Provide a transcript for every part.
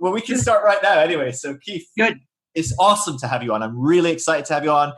Well, we can start right now anyway. So Keith, good. It's awesome to have you on. I'm really excited to have you on.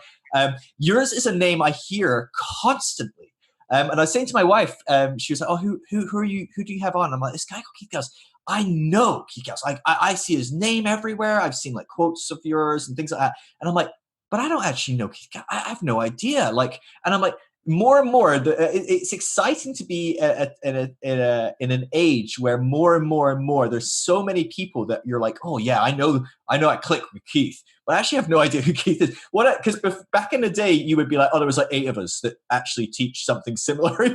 Yours is a name I hear constantly. And I was saying to my wife, she was like, "Oh, who are you? Who do you have on?" I'm like, "This guy called Keith Giles. I know Keith Giles. I see his name everywhere. I've seen like quotes of yours and things like that." And I'm like, "But I don't actually know Keith Giles. I have no idea." Like, and I'm like, more and more, it's exciting to be in an age where more and more and more, there's so many people that you're like, "Oh yeah, I know I click with Keith," but I actually have no idea who Keith is. Because back in the day, you would be like, "Oh, there was like 8 of us that actually teach something similar,"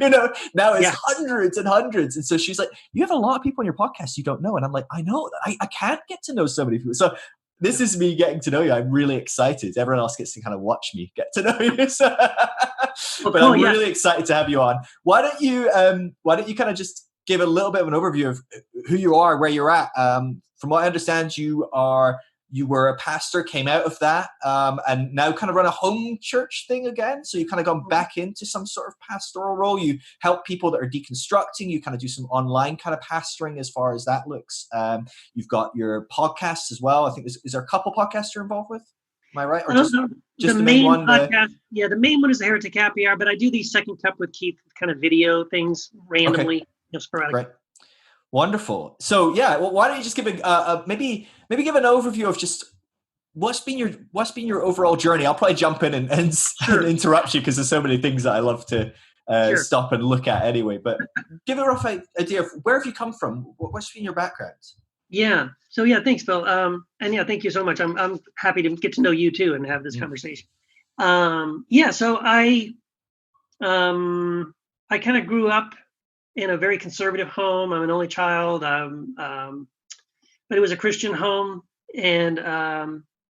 Now it's hundreds and hundreds. And so she's like, "You have a lot of people on your podcast you don't know," and I'm like, "I know, I can't get to know so many people." So this is me getting to know you. I'm really excited. Everyone else gets to kind of watch me get to know you. So, but I'm really excited to have you on. Why don't you kind of just give a little bit of an overview of who you are, where you're at? From what I understand, you were a pastor, came out of that, and now kind of run a home church thing again. So you kind of gone back into some sort of pastoral role. You help people that are deconstructing. You kind of do some online kind of pastoring as far as that looks. You've got your podcasts as well. I think is there a couple podcasts you're involved with? Am I right? Or just the main one? Podcast, the main one is the Heretic Happy Hour, but I do these Second Cup with Keith kind of video things randomly, sporadic. Right. Wonderful. So well, why don't you just give maybe give an overview of just what's been your overall journey? I'll probably jump in and interrupt you because there's so many things that I love to stop and look at anyway. But give a rough idea of where have you come from? What's been your background? Yeah. So thanks, Bill. And thank you so much. I'm happy to get to know you too and have this conversation. So I kind of grew up in a very conservative home. I'm an only child, but it was a Christian home. And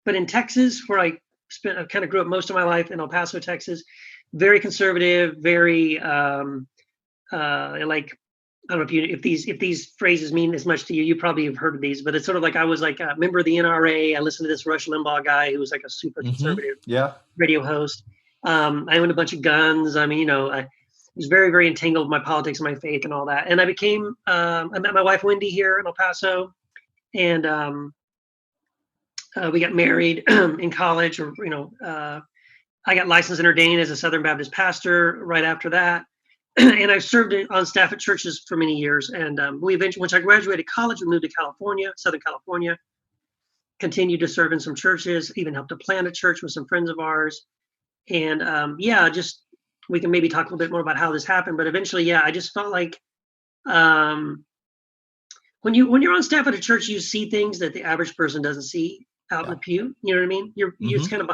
but in Texas, where I kind of grew up most of my life in El Paso, Texas, very conservative, very I don't know if these phrases mean as much to you. You probably have heard of these, but it's sort of like I was like a member of the NRA. I listened to this Rush Limbaugh guy who was like a super conservative radio host. I owned a bunch of guns. I mean, I was very, very entangled with my politics and my faith and all that. And I met my wife Wendy here in El Paso, and we got married in college. I got licensed and ordained as a Southern Baptist pastor right after that. And I've served on staff at churches for many years. And we eventually, once I graduated college, we moved to California, Southern California, continued to serve in some churches, even helped to plant a church with some friends of ours. And just we can maybe talk a little bit more about how this happened. But eventually, I just felt like when you're on staff at a church, you see things that the average person doesn't see out in the pew. You know what I mean? You're just kind of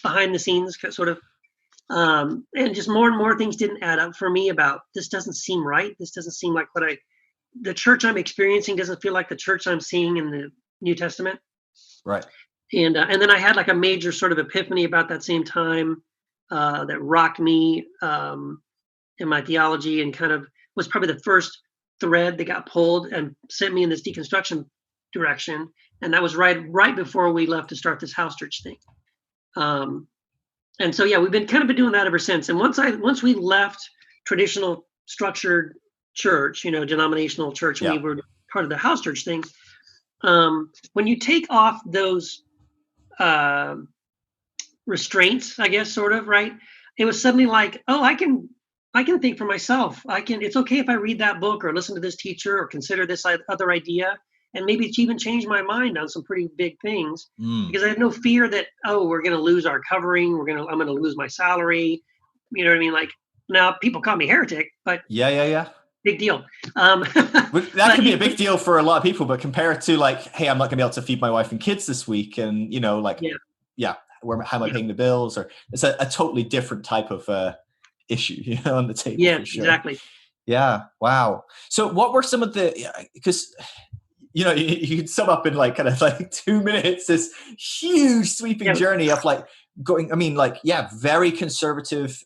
behind the scenes, sort of. And just more and more things didn't add up for me about this doesn't seem right. This doesn't seem like the church I'm experiencing doesn't feel like the church I'm seeing in the New Testament. Right. And then I had like a major sort of epiphany about that same time that rocked me in my theology and kind of was probably the first thread that got pulled and sent me in this deconstruction direction. And that was right before we left to start this house church thing. And so, we've been doing that ever since. And once we left traditional structured church, denominational church, we were part of the house church thing. When you take off those restraints, I guess, sort of, right? It was suddenly like, oh, I can think for myself. It's okay if I read that book or listen to this teacher or consider this other idea. And maybe it's even changed my mind on some pretty big things because I had no fear that, we're going to lose our covering. I'm going to lose my salary. You know what I mean? Like now people call me heretic, but big deal. That could be a big deal for a lot of people, but compare it to like, hey, I'm not going to be able to feed my wife and kids this week. And how am I paying the bills? Or it's a totally different type of issue, on the table. Yeah, for sure. Exactly. Yeah. Wow. So what were some of because you could sum up in like kind of like 2 minutes this huge sweeping journey of like going, very conservative,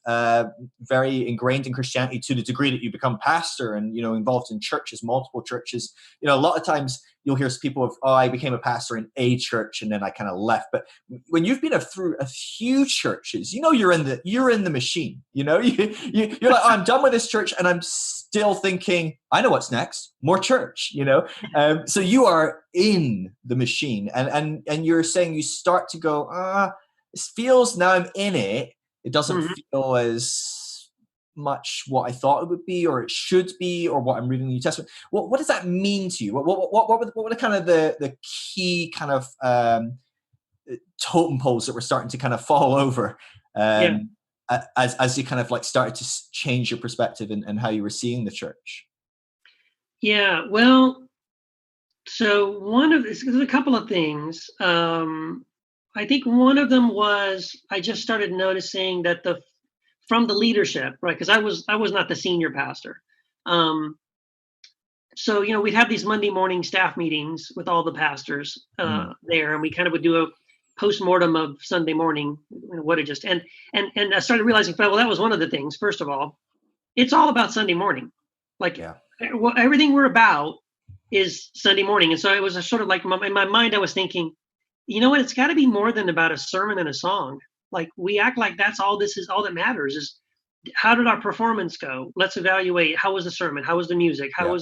very ingrained in Christianity to the degree that you become pastor and, involved in churches, multiple churches. A lot of times you'll hear people of, oh, I became a pastor in a church and then I kind of left. But when you've been through a few churches, you're in the machine. You're like, oh, I'm done with this church, and I'm still thinking, I know what's next, more church. So you are in the machine, and you're saying you start to go, it feels, now I'm in it. It doesn't feel as much what I thought it would be, or it should be, or what I'm reading in the New Testament. What does that mean to you? What were the kind of the key kind of totem poles that were starting to kind of fall over as you kind of like started to change your perspective and how you were seeing the church? Yeah, well, so there's a couple of things. I think one of them was I just started noticing that from the leadership, right? Because I was not the senior pastor. So, we'd have these Monday morning staff meetings with all the pastors there, and we kind of would do a post-mortem of Sunday morning, what it just, and I started realizing, well, that was one of the things. First of all, it's all about Sunday morning. Like, everything we're about is Sunday morning. And so it was a sort of like, in my mind, I was thinking, you know what, it's got to be more than about a sermon and a song. Like, we act like that's all that matters is, how did our performance go? Let's evaluate. How was the sermon? How was the music? How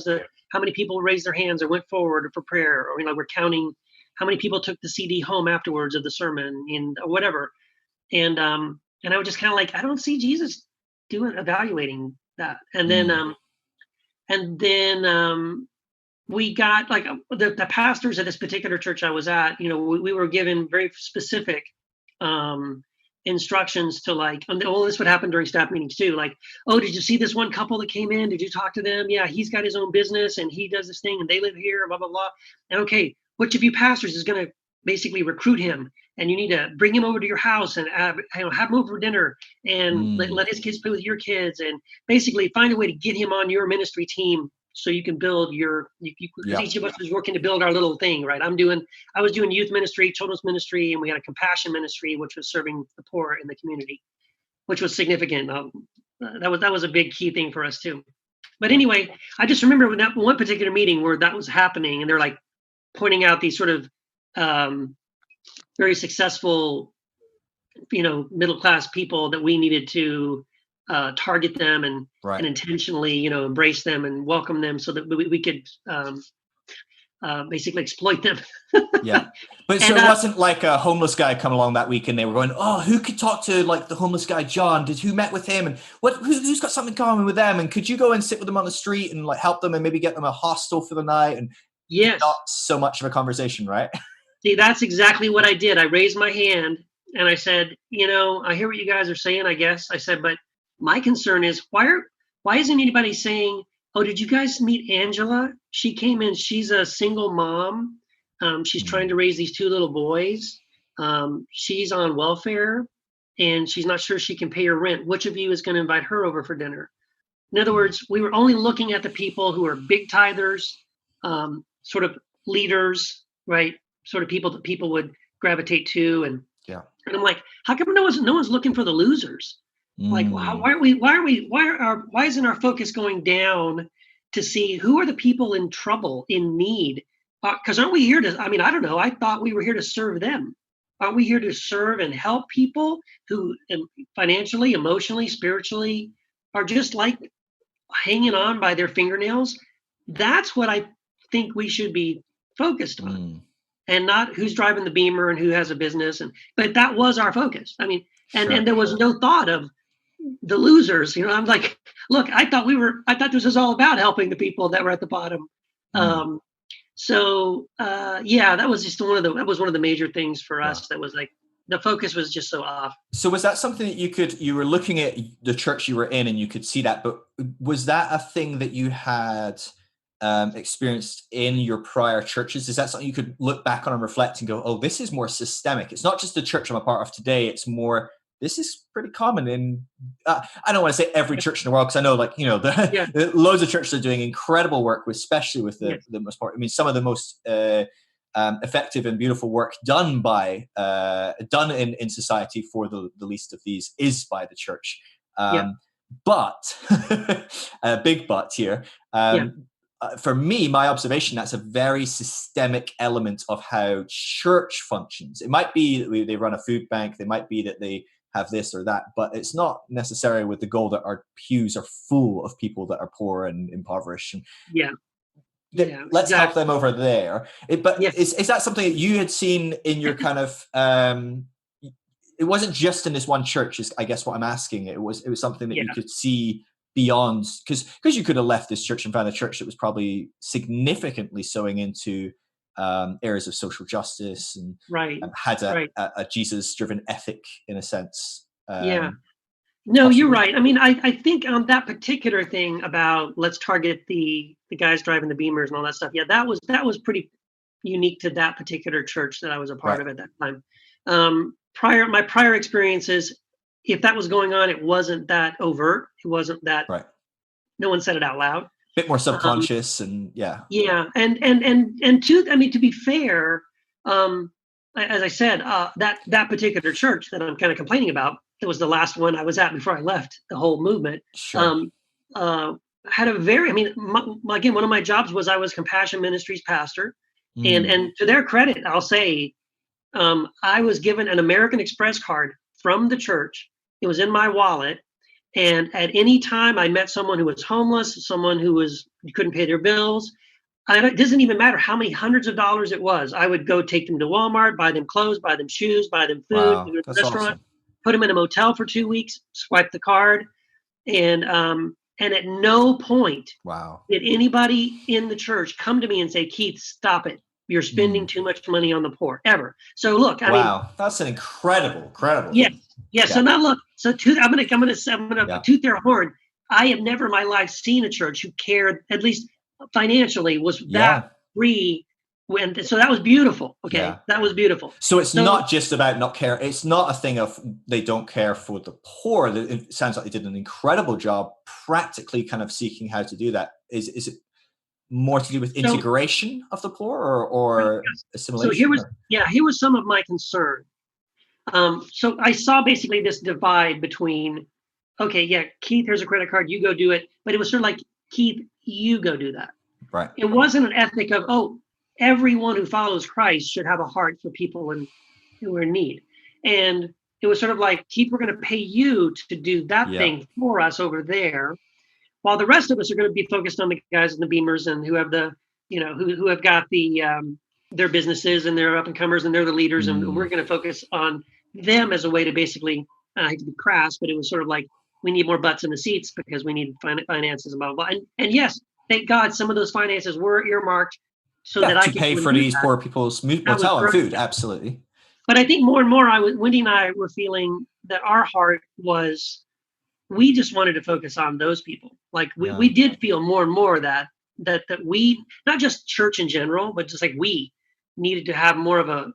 many people raised their hands or went forward for prayer? Or, we're counting how many people took the CD home afterwards of the sermon or whatever. And I was just kind of like, I don't see Jesus evaluating that. And then we got like the pastors at this particular church I was at, we were given very specific instructions to like, this would happen during staff meetings too. Like, oh, did you see this one couple that came in? Did you talk to them? Yeah, he's got his own business and he does this thing and they live here, blah, blah, blah. And okay, which of you pastors is going to basically recruit him? And you need to bring him over to your house and have him over for dinner and let his kids play with your kids and basically find a way to get him on your ministry team so you can build because each of us is working to build our little thing, right? I was doing youth ministry, children's ministry, and we had a compassion ministry, which was serving the poor in the community, which was significant. That was a big key thing for us too. But anyway, I just remember when that one particular meeting where that was happening, and they're like pointing out these sort of very successful, middle-class people that we needed to target them and intentionally, embrace them and welcome them so that we could basically exploit them. But so it wasn't like a homeless guy come along that week and they were going, oh, who could talk to like the homeless guy, John? Who met with him? And who's got something in common with them? And could you go and sit with them on the street and like help them and maybe get them a hostel for the night? And not so much of a conversation, right? See, that's exactly what I did. I raised my hand and I said, I hear what you guys are saying, I guess. I said, but my concern is why isn't anybody saying, oh, did you guys meet Angela? She came in, she's a single mom. She's trying to raise these two little boys. She's on welfare and she's not sure she can pay her rent. Which of you is going to invite her over for dinner? In other words, we were only looking at the people who are big tithers, sort of leaders, right? Sort of people that people would gravitate to. And I'm like, how come no one's looking for the losers? Like, why isn't our focus going down to see who are the people in trouble, in need? Because aren't we here to, I don't know, I thought we were here to serve them. Aren't we here to serve and help people who financially, emotionally, spiritually are just like hanging on by their fingernails? That's what I think we should be focused on. And not who's driving the Beamer and who has a business. But that was our focus. And there was no thought of the losers. I'm like, look, I thought this was all about helping the people that were at the bottom. That was one of the major things for us. That was like, the focus was just so off. So was that something that you were looking at the church you were in and you could see that, but was that a thing that you had experienced in your prior churches? Is that something you could look back on and reflect and go, oh, this is more systemic. It's not just the church I'm a part of today. It's more, this is pretty common in, I don't want to say every church in the world, because I know loads of churches are doing incredible work, especially with the most part. Some of the most effective and beautiful work done in society for the least of these is by the church. But, a big but here, for me, my observation, that's a very systemic element of how church functions. It might be that they run a food bank. They might be that they have this or that, but it's not necessarily with the goal that our pews are full of people that are poor and impoverished. And Yeah. Yeah, let's help exactly. them over there. But Yeah. is that something that you had seen in your kind of, it wasn't just in this one church, is I guess what I'm asking. It was something that Yeah. you could see beyond, because you could have left this church and found a church that was probably significantly sowing into areas of social justice and Right. had Right. a Jesus-driven ethic in a sense. Yeah. No, you're Possibly. right. I mean, I think on that particular thing about let's target the guys driving the Beamers and all that stuff. Yeah, that was pretty unique to that particular church that I was a part Right. of at that time. My prior experiences, if that was going on, it wasn't that overt. It wasn't that Right. no one said it out loud. Bit more subconscious and yeah. Yeah, and to be fair, as I said, that particular church that I'm kind of complaining about, that was the last one I was at before I left the whole movement. Sure. Had a very, I mean, again, one of my jobs was I was Compassion Ministries pastor, and to their credit, I'll say, I was given an American Express card from the church. It was in my wallet. And at any time I met someone who was homeless, someone who couldn't pay their bills, it doesn't even matter how many hundreds of dollars it was. I would go take them to Walmart, buy them clothes, buy them shoes, buy them food, Wow, go to the that's restaurant, awesome. put them in a motel for 2 weeks, swipe the card. And at no point Wow. did anybody in the church come to me and say, Keith, stop it. You're spending too much money on the poor, ever. So look, I mean, that's an incredible yeah, thing. yeah. So now look, I'm gonna toot their horn. I have never in my life seen a church who cared, at least financially, was that free. So that was beautiful. Okay, Yeah. that was beautiful. So it's not just about not care. It's not a thing of they don't care for the poor. It sounds like they did an incredible job practically kind of seeking how to do that. Is it more to do with integration of the poor or assimilation? So here was some of my concern. So I saw basically this divide between, okay, yeah, Keith, here's a credit card, you go do it. But it was sort of like, Keith, you go do that. Right. It wasn't an ethic of, oh, everyone who follows Christ should have a heart for people who are in need. And it was sort of like, Keith, we're going to pay you to do that thing for us over there, while the rest of us are going to be focused on the guys in the Beamers and who have who have got their businesses and they're up and comers and they're the leaders, and we're going to focus on them as a way to basically, I hate to be crass, but it was sort of like, we need more butts in the seats because we need finances and blah, blah, blah. And yes, thank God some of those finances were earmarked so that I could pay for these poor people's motel and food. Absolutely. But I think more and more, Wendy and I were feeling that our heart was, we just wanted to focus on those people. Like we did feel more and more that we, not just church in general, but just like we needed to have more of a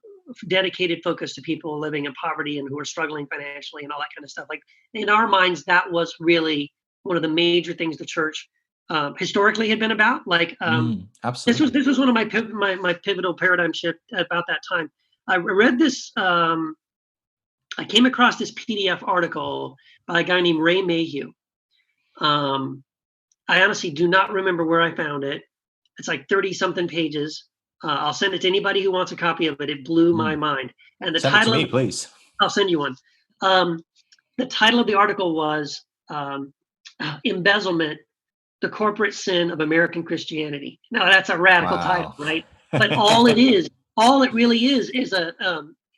dedicated focus to people living in poverty and who are struggling financially and all that kind of stuff. Like in our minds, that was really one of the major things the church historically had been about. Like absolutely. This was one of my pivotal paradigm shift about that time. I read this. I came across this PDF article by a guy named Ray Mayhew. I honestly do not remember where I found it. It's like 30 something pages. I'll send it to anybody who wants a copy of it. It blew my mind. And the title it to me, please. I'll send you one. The title of the article was Embezzlement, the Corporate Sin of American Christianity. Now that's a radical title, right? But all it really is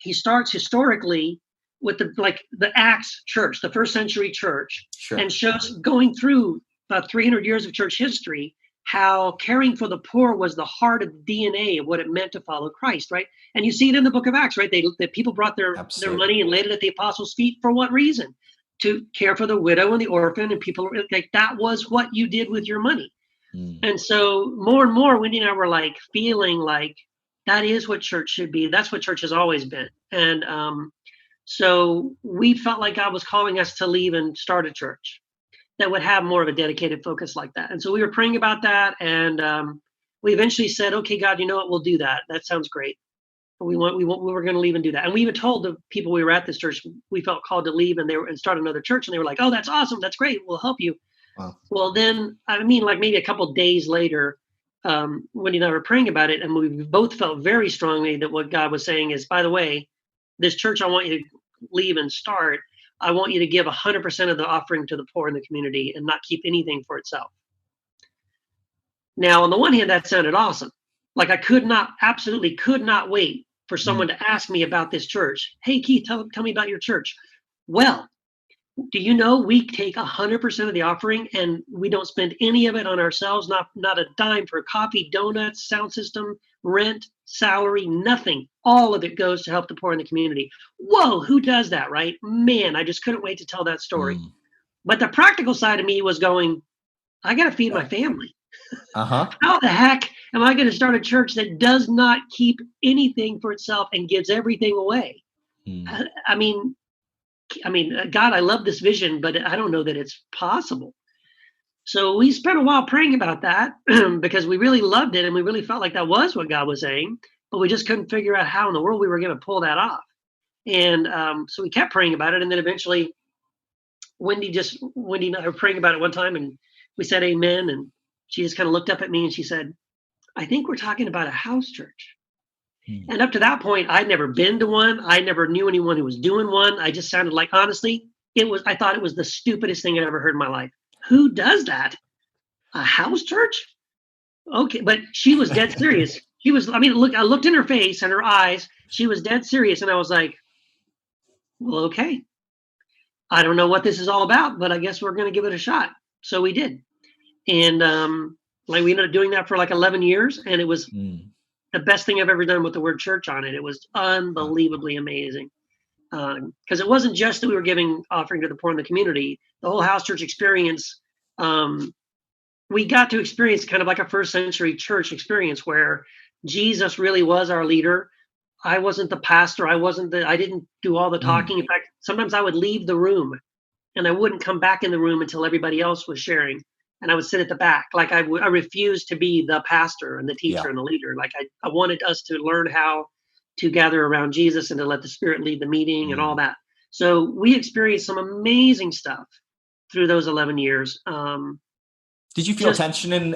he starts historically with the Acts church, the first century church, and shows going through about 300 years of church history, how caring for the poor was the heart of the DNA of what it meant to follow Christ, right? And you see it in the book of Acts, right? The people brought their money and laid it at the apostles' feet. For what reason? To care for the widow and the orphan, and people, like, that was what you did with your money. And so more and more, Wendy and I were like feeling like that is what church should be. That's what church has always been. And so we felt like God was calling us to leave and start a church that would have more of a dedicated focus like that. And so we were praying about that. And we eventually said, okay, God, you know what? We'll do that. That sounds great. We were going to leave and do that. And we even told the people we were at this church, we felt called to leave and start another church. And they were like, oh, that's awesome. That's great. We'll help you. Wow. Well, then, I mean, like maybe a couple of days later, Wendy and I were praying about it, and we both felt very strongly that what God was saying is, by the way, this church I want you to leave and start, I want you to give 100% of the offering to the poor in the community and not keep anything for itself. Now, on the one hand, that sounded awesome. Like I absolutely could not wait for someone to ask me about this church. Hey, Keith, tell me about your church. Well, do you know we take 100% of the offering and we don't spend any of it on ourselves, not a dime for coffee, donuts, sound system, rent, salary, nothing. All of it goes to help the poor in the community. Whoa, who does that, right? Man, I just couldn't wait to tell that story. But the practical side of me was going, I got to feed my family. How the heck am I going to start a church that does not keep anything for itself and gives everything away? I mean, God, I love this vision, but I don't know that it's possible. So we spent a while praying about that because we really loved it and we really felt like that was what God was saying, but we just couldn't figure out how in the world we were going to pull that off. And so we kept praying about it, and then eventually Wendy and I were praying about it one time, and we said amen, and she just kind of looked up at me and she said, I think we're talking about a house church. And up to that point, I'd never been to one. I never knew anyone who was doing one. I just sounded like, honestly, I thought it was the stupidest thing I'd ever heard in my life. Who does that? A house church? Okay. But she was dead serious. Look, I looked in her face and her eyes. She was dead serious. And I was like, well, okay. I don't know what this is all about, but I guess we're going to give it a shot. So we did. And we ended up doing that for like 11 years. And it was the best thing I've ever done with the word church on it. It was unbelievably amazing. Because it wasn't just that we were giving offering to the poor in the community. The whole house church experience, we got to experience kind of like a first century church experience where Jesus really was our leader. I wasn't the pastor. I didn't do all the talking. In fact, sometimes I would leave the room and I wouldn't come back in the room until everybody else was sharing. And I would sit at the back. Like I refused to be the pastor and the teacher and the leader. Like I wanted us to learn how to gather around Jesus and to let the Spirit lead the meeting and all that. So we experienced some amazing stuff through those 11 years. Did you feel tension in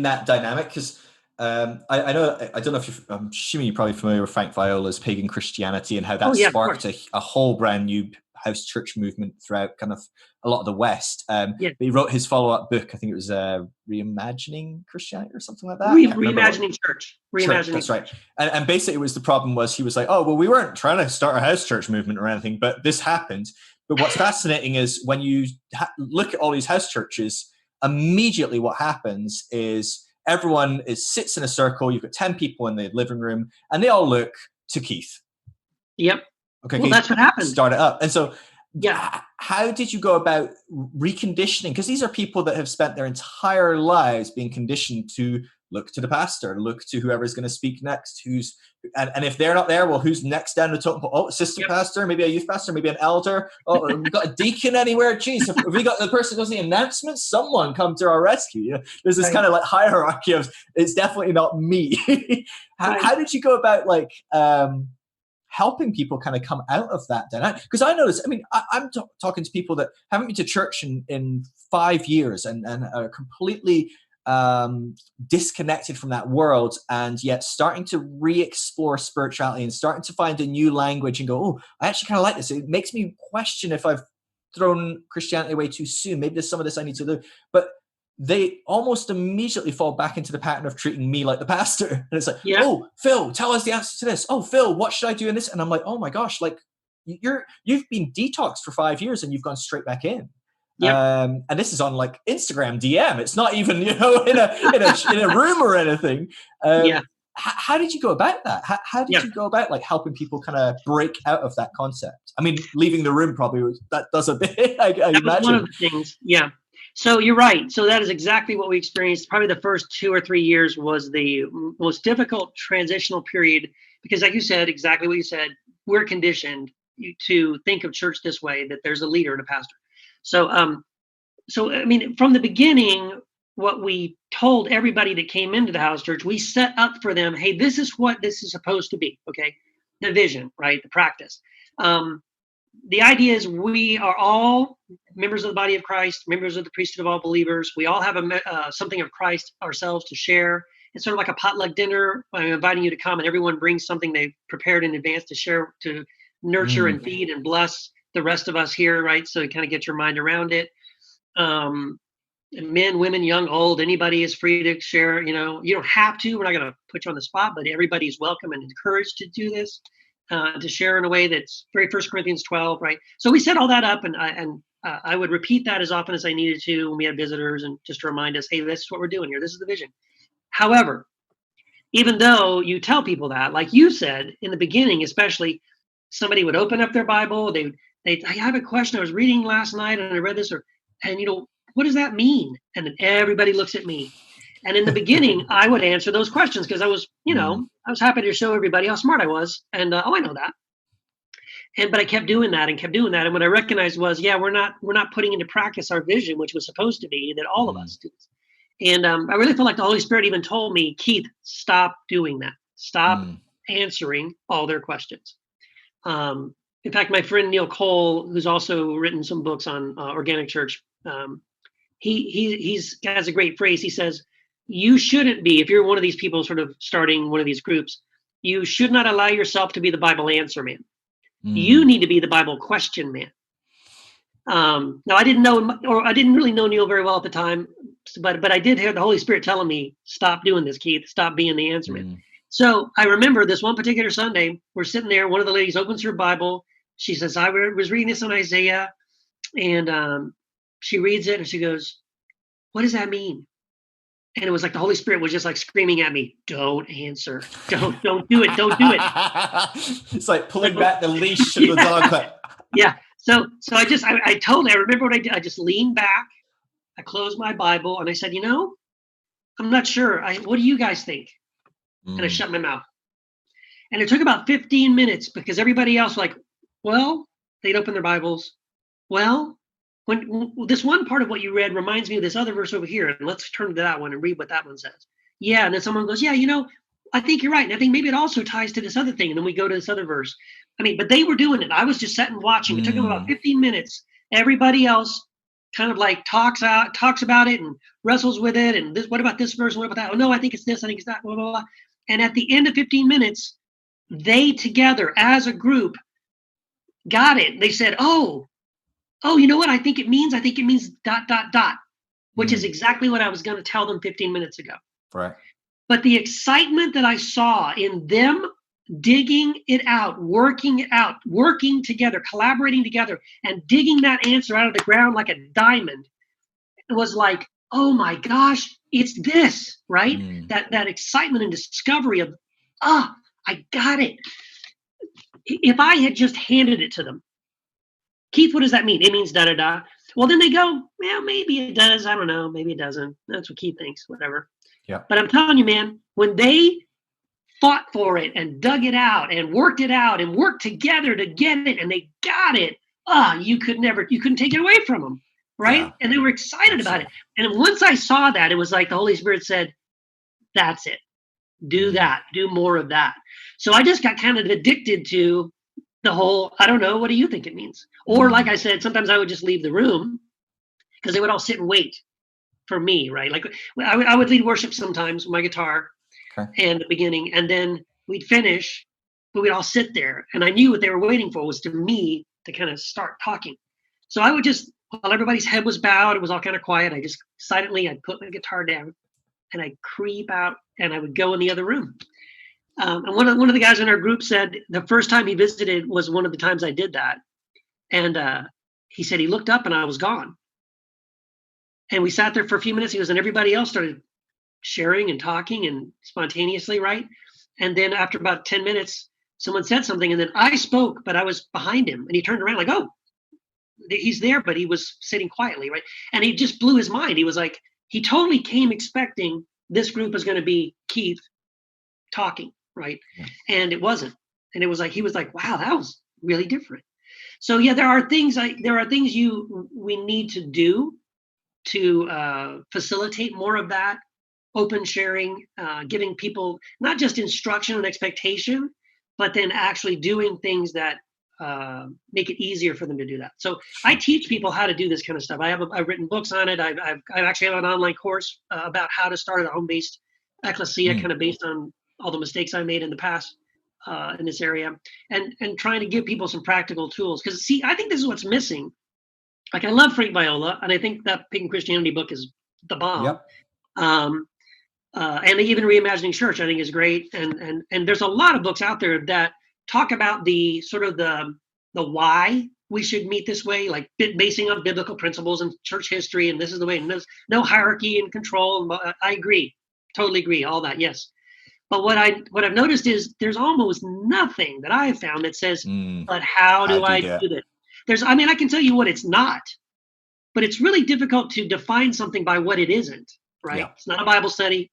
that dynamic? Because I don't know if I'm assuming you're probably familiar with Frank Viola's Pagan Christianity and how that sparked a whole brand new house church movement throughout kind of a lot of the West. But he wrote his follow-up book, I think it was Reimagining Christianity or something like that. Reimagining Church. That's right. And basically it was the problem was he was like, oh, well, we weren't trying to start a house church movement or anything, but this happened. But what's fascinating is when you look at all these house churches, immediately what happens is everyone sits in a circle. You've got 10 people in the living room and they all look to Keith. Yep. Okay, well, that's what happened. Start it up. And so how did you go about reconditioning? Because these are people that have spent their entire lives being conditioned to look to the pastor, look to whoever's going to speak next, and if they're not there, well, who's next down the totem pole? Oh, assistant pastor, maybe a youth pastor, maybe an elder. Oh, have we got a deacon anywhere? Jeez, have we got the person who does the announcements? Someone come to our rescue. You know, there's this kind of like hierarchy of it's definitely not me. How did you go about like helping people kind of come out of that dynamic? Because I noticed, I mean, I'm talking to people that haven't been to church in 5 years and are completely disconnected from that world, and yet starting to re-explore spirituality and starting to find a new language and go, oh, I actually kind of like this. It makes me question if I've thrown Christianity away too soon. Maybe there's some of this I need to do. But they almost immediately fall back into the pattern of treating me like the pastor. And it's like, oh, Phil, tell us the answer to this. Oh, Phil, what should I do in this? And I'm like, oh my gosh, like you've been detoxed for 5 years and you've gone straight back in. Yep. And this is on like Instagram DM. It's not even, in a room or anything. How did you go about that? How did you go about like helping people kind of break out of that concept? I mean, leaving the room probably that does a bit. I imagine. Was one of the things. Yeah. So you're right. So that is exactly what we experienced. Probably the first 2 or 3 years was the most difficult transitional period because, like you said, exactly what you said, we're conditioned to think of church this way, that there's a leader and a pastor. So I mean, from the beginning, what we told everybody that came into the house church, we set up for them, hey, this is what this is supposed to be, okay? The vision, right? The practice. The idea is we are all members of the body of Christ, members of the priesthood of all believers. We all have something of Christ ourselves to share. It's sort of like a potluck dinner. I'm inviting you to come, and everyone brings something they've prepared in advance to share, to nurture and feed and bless the rest of us here, right? So you kind of get your mind around it. Men, women, young, old, anybody is free to share. You know, you don't have to. We're not going to put you on the spot, but everybody's welcome and encouraged to do this, to share in a way that's very 1 Corinthians 12, right? So we set all that up, and I would repeat that as often as I needed to when we had visitors, and just to remind us, hey, this is what we're doing here. This is the vision. However, even though you tell people that, like you said in the beginning, especially, somebody would open up their Bible. I have a question. I was reading last night and I read this, and what does that mean? And then everybody looks at me. And in the beginning, I would answer those questions because I was, I was happy to show everybody how smart I was. And I know that. But I kept doing that. And what I recognized was, we're not putting into practice our vision, which was supposed to be that all of us do this. And I really feel like the Holy Spirit even told me, Keith, stop doing that. Stop answering all their questions. In fact, my friend Neil Cole, who's also written some books on organic church, he has a great phrase. He says, you shouldn't be, if you're one of these people sort of starting one of these groups, you should not allow yourself to be the Bible answer man. You need to be the Bible question man. Now, I didn't really know Neil very well at the time, but I did hear the Holy Spirit telling me, stop doing this, Keith, stop being the answer man. So I remember this one particular Sunday, we're sitting there, one of the ladies opens her Bible. She says, I was reading this on Isaiah, and she reads it and she goes, what does that mean? And it was like the Holy Spirit was just like screaming at me, don't answer. Don't do it. Don't do it. It's like pulling back the leash of the dog. Like... Yeah. So I remember what I did. I just leaned back. I closed my Bible and I said, I'm not sure. What do you guys think? And I shut my mouth. And it took about 15 minutes because everybody else was like, well, they'd open their Bibles. Well, when this one part of what you read reminds me of this other verse over here, and let's turn to that one and read what that one says. Yeah, and then someone goes, yeah, I think you're right. And I think maybe it also ties to this other thing. And then we go to this other verse. But they were doing it. I was just sitting watching. It took them about 15 minutes. Everybody else kind of like talks about it and wrestles with it. And this, what about this verse? What about that? Oh, no, I think it's this. I think it's that, blah, blah, blah. And at the end of 15 minutes, they together as a group got it. They said, oh, you know what? I think it means dot, dot, dot, which is exactly what I was going to tell them 15 minutes ago. Right. But the excitement that I saw in them digging it out, working together, collaborating together, and digging that answer out of the ground like a diamond, it was like, oh my gosh, it's this, right? That excitement and discovery of, I got it. If I had just handed it to them, Keith, what does that mean? It means da da da. Well, then they go, well, maybe it does. I don't know. Maybe it doesn't. That's what Keith thinks. Whatever. Yeah. But I'm telling you, man, when they fought for it and dug it out and worked together to get it, and they got it, you couldn't take it away from them, right? Yeah. And they were excited about it. And once I saw that, it was like the Holy Spirit said, "That's it. Do that. Do more of that." So I just got kind of addicted to the whole, I don't know, what do you think it means? Or like I said, sometimes I would just leave the room because they would all sit and wait for me, right? Like I would lead worship sometimes with my guitar and the beginning, and then we'd finish, but we'd all sit there. And I knew what they were waiting for was to me to kind of start talking. So I would just, while everybody's head was bowed, it was all kind of quiet, I just silently, I'd put my guitar down and I'd creep out and I would go in the other room. And one of the guys in our group said the first time he visited was one of the times I did that. And he said he looked up and I was gone. And we sat there for a few minutes. He goes, and everybody else started sharing and talking and spontaneously, right? And then after about 10 minutes, someone said something, and then I spoke, but I was behind him. And he turned around like, oh, he's there, but he was sitting quietly, right? And he just blew his mind. He was like, he totally came expecting this group was going to be Keith talking, right? Yeah. And it wasn't. And it was like, he was like, wow, that was really different. So yeah, there are things we need to do to facilitate more of that open sharing, giving people not just instruction and expectation, but then actually doing things that make it easier for them to do that. So I teach people how to do this kind of stuff. I've written books on it. I actually have an online course about how to start a home-based ecclesia, kind of based on all the mistakes I made in the past in this area, and trying to give people some practical tools. Because see, I think this is what's missing. Like, I love Frank Viola, and I think that Pagan Christianity book is the bomb. Yep. And even Reimagining Church, I think, is great. And there's a lot of books out there that talk about the sort of the why we should meet this way, like basing on biblical principles and church history, and this is the way. And there's no hierarchy and control. I agree, totally agree, all that, yes. But what I've noticed is there's almost nothing that I've found that says, but how do I do this? I can tell you what it's not, but it's really difficult to define something by what it isn't, right? Yeah. It's not a Bible study.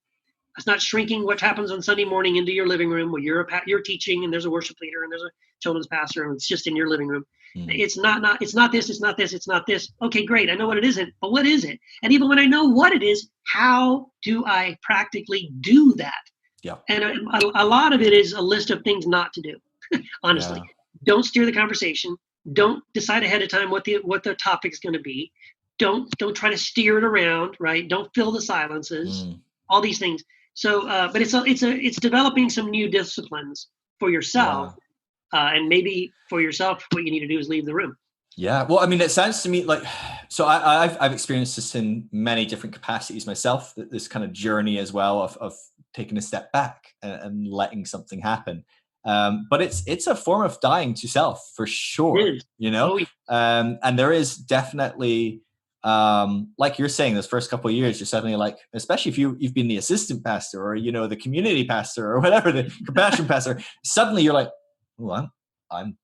It's not shrinking what happens on Sunday morning into your living room where you're teaching and there's a worship leader and there's a children's pastor and it's just in your living room. It's not this, it's not this, it's not this. Okay, great. I know what it isn't, but what is it? And even when I know what it is, how do I practically do that? Yeah. And a lot of it is a list of things not to do. Honestly, don't steer the conversation. Don't decide ahead of time what the topic is going to be. Don't try to steer it around. Right. Don't fill the silences. All these things. So, but it's developing some new disciplines for yourself, and maybe for yourself, what you need to do is leave the room. Yeah, well, I mean, it sounds to me like, so I've experienced this in many different capacities myself. This kind of journey as well of taking a step back and letting something happen. But it's a form of dying to self for sure. You know, and there is definitely. Like you're saying, those first couple of years, you're suddenly like, especially if you've been the assistant pastor or, the community pastor or whatever, the compassion pastor, suddenly you're like, oh, I'm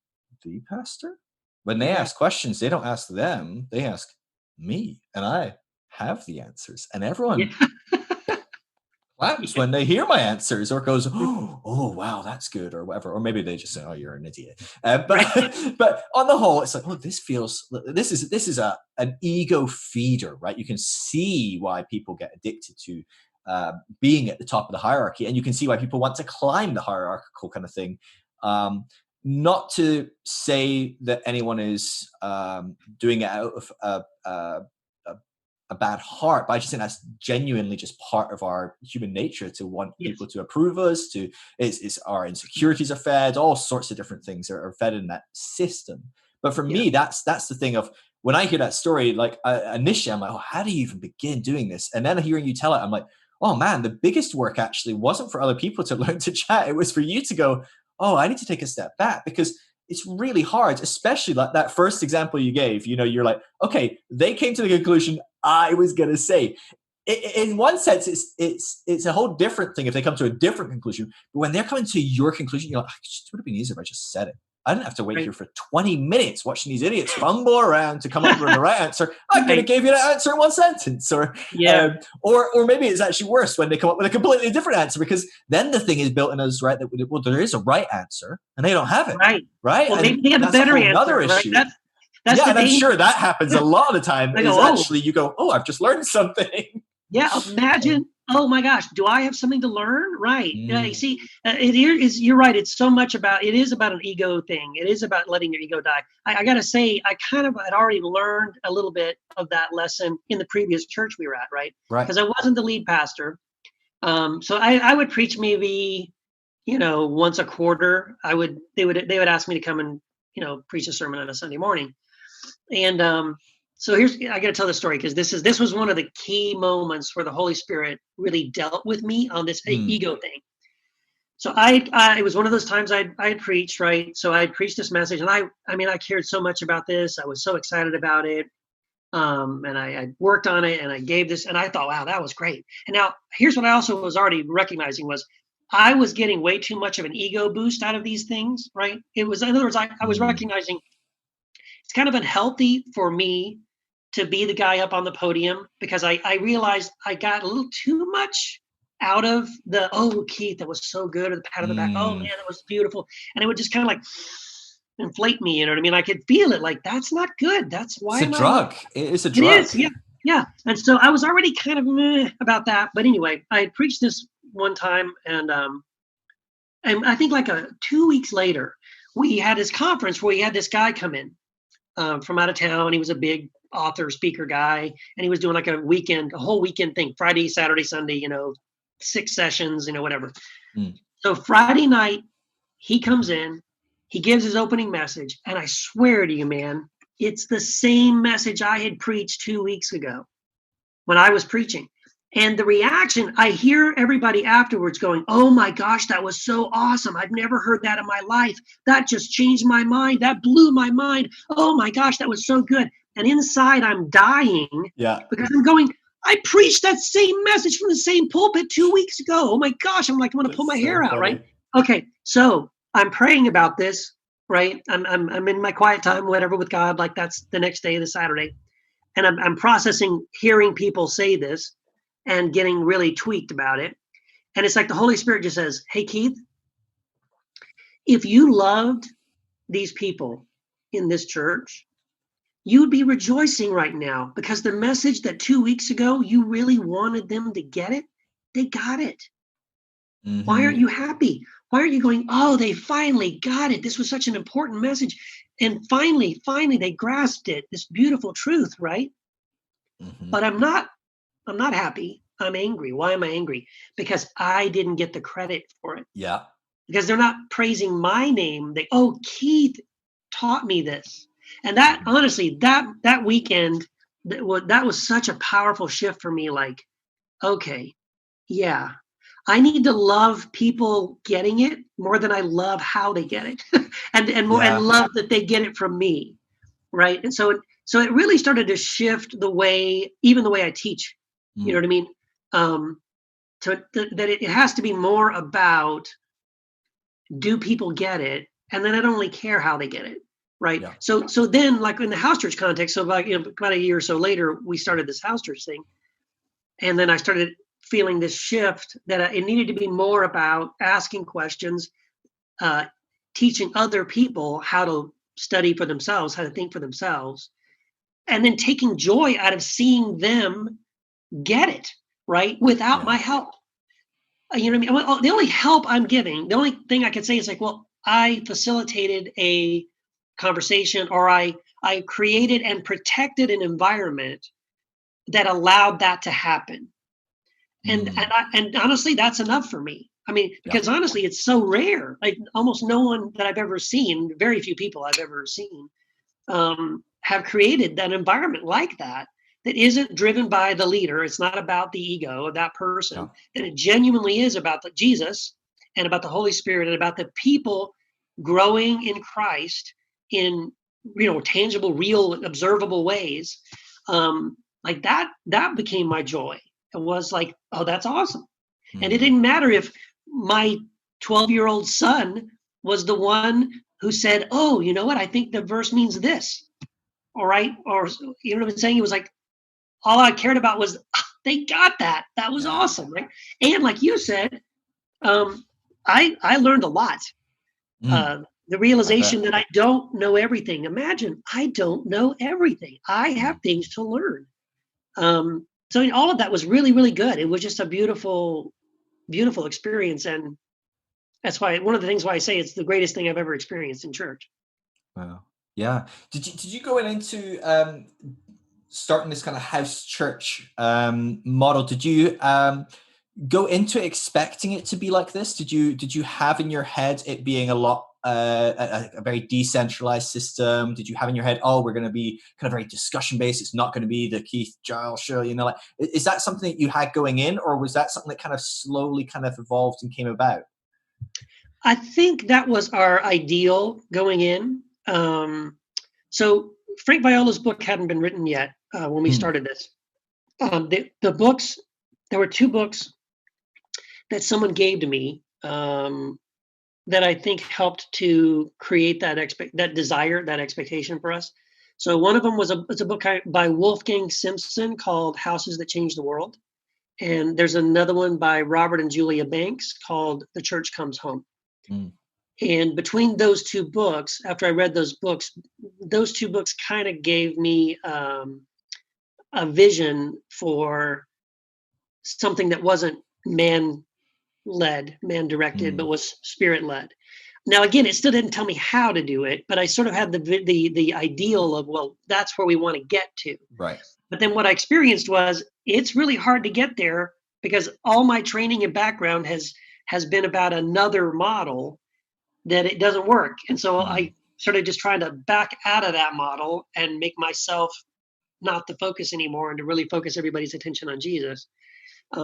the pastor. When they ask questions, they don't ask them, they ask me, and I have the answers. And everyone claps when they hear my answers or goes, oh, wow, that's good, or whatever. Or maybe they just say, oh, you're an idiot. But on the whole, it's like, oh, this is an ego feeder, right? You can see why people get addicted to being at the top of the hierarchy, and you can see why people want to climb the hierarchical kind of thing. Not to say that anyone is doing it out of a bad heart, but I just think that's genuinely just part of our human nature to want people to approve us. It's our insecurities are fed, all sorts of different things are fed in that system. But for me, that's the thing of when I hear that story, like initially I'm like, oh, how do you even begin doing this? And then hearing you tell it, I'm like, oh man, the biggest work actually wasn't for other people to learn to chat. It was for you to go, oh, I need to take a step back, because it's really hard, especially like that first example you gave. You're like, okay, they came to the conclusion I was going to say. In one sense, it's a whole different thing if they come to a different conclusion. But when they're coming to your conclusion, you're like, it would have been easier if I just said it. I didn't have to wait here for 20 minutes watching these idiots fumble around to come up with the right answer. I could have gave you that answer in one sentence. Or maybe it's actually worse when they come up with a completely different answer, because then the thing is built in us, right, that well, there is a right answer and they don't have it. Right. Well, maybe they have a better answer. Another issue. Right? That's and I'm sure that happens a lot of the time. Actually, you go, oh, I've just learned something. Yeah, imagine. Oh my gosh, do I have something to learn? Right. You see, you're right. It is about an ego thing. It is about letting your ego die. I got to say, I kind of had already learned a little bit of that lesson in the previous church we were at, right? Because I wasn't the lead pastor. So I would preach maybe, once a quarter. They would ask me to come and, preach a sermon on a Sunday morning. And so I got to tell the story, because this was one of the key moments where the Holy Spirit really dealt with me on this ego thing. So it was one of those times I had preached, right? So I had preached this message, and I cared so much about this. I was so excited about it. And I worked on it, and I gave this, and I thought, wow, that was great. And now here's what I also was already recognizing was I was getting way too much of an ego boost out of these things, right? It was, in other words, I was recognizing it's kind of unhealthy for me to be the guy up on the podium, because I realized I got a little too much out of the, oh, Keith, that was so good, or the pat on the back, oh man, that was beautiful. And it would just kind of like inflate me, you know what I mean? I could feel it, like, that's not good. That's why it's a drug. It's a drug. It is, yeah. And so I was already kind of meh about that. But anyway, I had preached this one time, and I think like 2 weeks later, we had this conference where we had this guy come in from out of town. He was a big author, speaker guy, and he was doing like a whole weekend thing, Friday, Saturday, Sunday, 6 sessions, whatever. Mm. So Friday night, he comes in, he gives his opening message, and I swear to you, man, it's the same message I had preached 2 weeks ago when I was preaching. And the reaction, I hear everybody afterwards going, oh my gosh, that was so awesome. I've never heard that in my life. That just changed my mind. That blew my mind. Oh my gosh, that was so good. And inside I'm dying because I'm going, I preached that same message from the same pulpit 2 weeks ago. Oh my gosh, I'm like, I'm going to pull my hair out, right? Okay, so I'm praying about this, right? I'm in my quiet time, whatever, with God, like that's the next day, the Saturday. And I'm processing hearing people say this and getting really tweaked about it. And it's like the Holy Spirit just says, hey, Keith, if you loved these people in this church, you'd be rejoicing right now because the message that 2 weeks ago you really wanted them to get it, they got it. Mm-hmm. Why aren't you happy? Why aren't you going, oh, they finally got it. This was such an important message. And finally, they grasped it, this beautiful truth, right? Mm-hmm. But I'm not happy. I'm angry. Why am I angry? Because I didn't get the credit for it. Yeah. Because they're not praising my name. Oh, Keith taught me this. And that, honestly, that weekend, that was such a powerful shift for me. Like, okay, yeah, I need to love people getting it more than I love how they get it, and love that they get it from me, right? And so it really started to shift even the way I teach. You know what I mean? So that it has to be more about, do people get it? And then I don't really care how they get it, right? Yeah. So then, like in the house church context, so about a year or so later, we started this house church thing, and then I started feeling this shift that it needed to be more about asking questions, teaching other people how to study for themselves, how to think for themselves, and then taking joy out of seeing them get it, right? Without my help. You know what I mean? Well, the only help I'm giving, the only thing I can say is like, well, I facilitated a conversation, or I created and protected an environment that allowed that to happen. And honestly, that's enough for me. I mean, because honestly, it's so rare. Like almost no one that I've ever seen, very few people I've ever seen, have created that environment like that isn't driven by the leader. It's not about the ego of that person. And it genuinely is about Jesus and about the Holy Spirit and about the people growing in Christ in, tangible, real, observable ways. Like that became my joy. It was like, oh, that's awesome. And it didn't matter if my 12-year-old son was the one who said, oh, you know what? I think the verse means this. All right. Or, you know what I'm saying? It was like, all I cared about was they got that. That was awesome. Right. And like you said, I learned a lot. The realization that I don't know everything. Imagine, I don't know everything. I have things to learn. So all of that was really, really good. It was just a beautiful, beautiful experience. And that's why one of the things why I say it's the greatest thing I've ever experienced in church. Wow. Yeah. Did you go into starting this kind of house church model? Did you go into it expecting it to be like this? Did you have in your head it being a lot a very decentralized system? Did you have in your head, oh, we're going to be kind of very discussion based, it's not going to be the Keith Giles show, like, is that something that you had going in, or was that something that kind of slowly kind of evolved and came about? I think that was our ideal going in. So Frank Viola's book hadn't been written yet when we started this. The books, there were 2 books that someone gave to me that I think helped to create that expectation for us. So one of them was a book by Wolfgang Simpson called Houses That Changed the World. And there's another one by Robert and Julia Banks called The Church Comes Home. And between those 2 books, after I read those 2 books kind of gave me a vision for something that wasn't man-led, man-directed, but was spirit-led. Now, again, it still didn't tell me how to do it, but I sort of had the ideal of, well, that's where we want to get to. Right. But then what I experienced was it's really hard to get there because all my training and background has been about another model that it doesn't work. And so I started just trying to back out of that model and make myself not the focus anymore and to really focus everybody's attention on Jesus.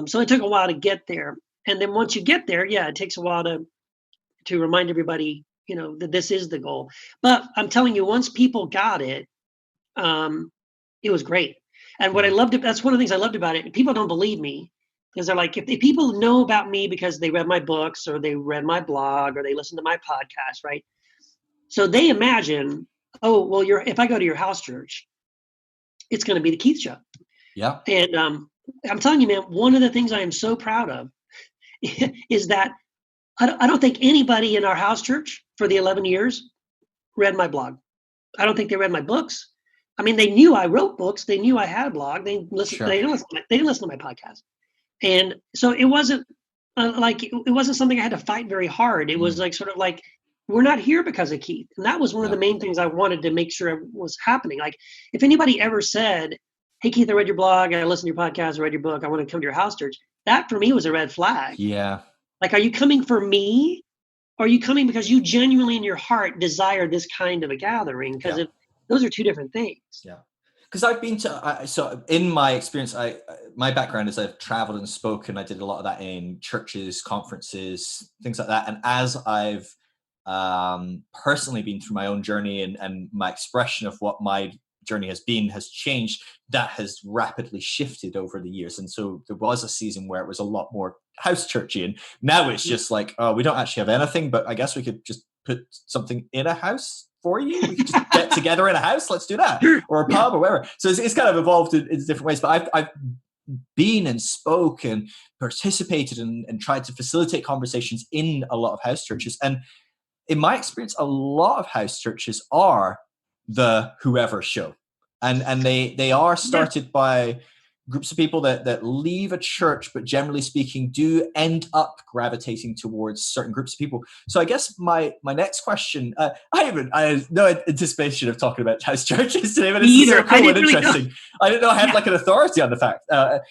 So it took a while to get there. And then once you get there, yeah, it takes a while to remind everybody, that this is the goal. But I'm telling you, once people got it, it was great. And what I loved, that's one of the things I loved about it. People don't believe me because they're like, if people know about me because they read my books or they read my blog or they listen to my podcast, right? So they imagine, oh, well, if I go to your house church, it's going to be the Keith show. Yeah. And I'm telling you, man, one of the things I am so proud of is that I don't think anybody in our house church for the 11 years read my blog. I don't think they read my books. I mean, they knew I wrote books. They knew I had a blog. They listened. Sure. They didn't listen to my podcast. And so it wasn't it wasn't something I had to fight very hard. It was like sort of like, we're not here because of Keith. And that was one of the main things I wanted to make sure was happening. Like if anybody ever said, hey, Keith, I read your blog. I listened to your podcast. I read your book. I want to come to your house church. That for me was a red flag. Yeah. Like, are you coming for me? Or are you coming because you genuinely in your heart desire this kind of a gathering? Because those are two different things. Yeah. Because I've been to, so in my experience, my background is I've traveled and spoken. I did a lot of that in churches, conferences, things like that. And as I've personally been through my own journey and my expression of what my journey has changed, that has rapidly shifted over the years. And so there was a season where it was a lot more house churchy, and now it's just like, oh, we don't actually have anything, but I guess we could just put something in a house for you. We could just get together in a house. Let's do that, or a pub or whatever. So it's kind of evolved in different ways. But I've been and spoke and participated and tried to facilitate conversations in a lot of house churches. And in my experience, a lot of house churches are the whoever show, and they are started by groups of people that leave a church, but generally speaking do end up gravitating towards certain groups of people. So I guess my next question, I have no anticipation of talking about house churches today, but it's so cool and interesting. I didn't know I had like an authority on the fact. But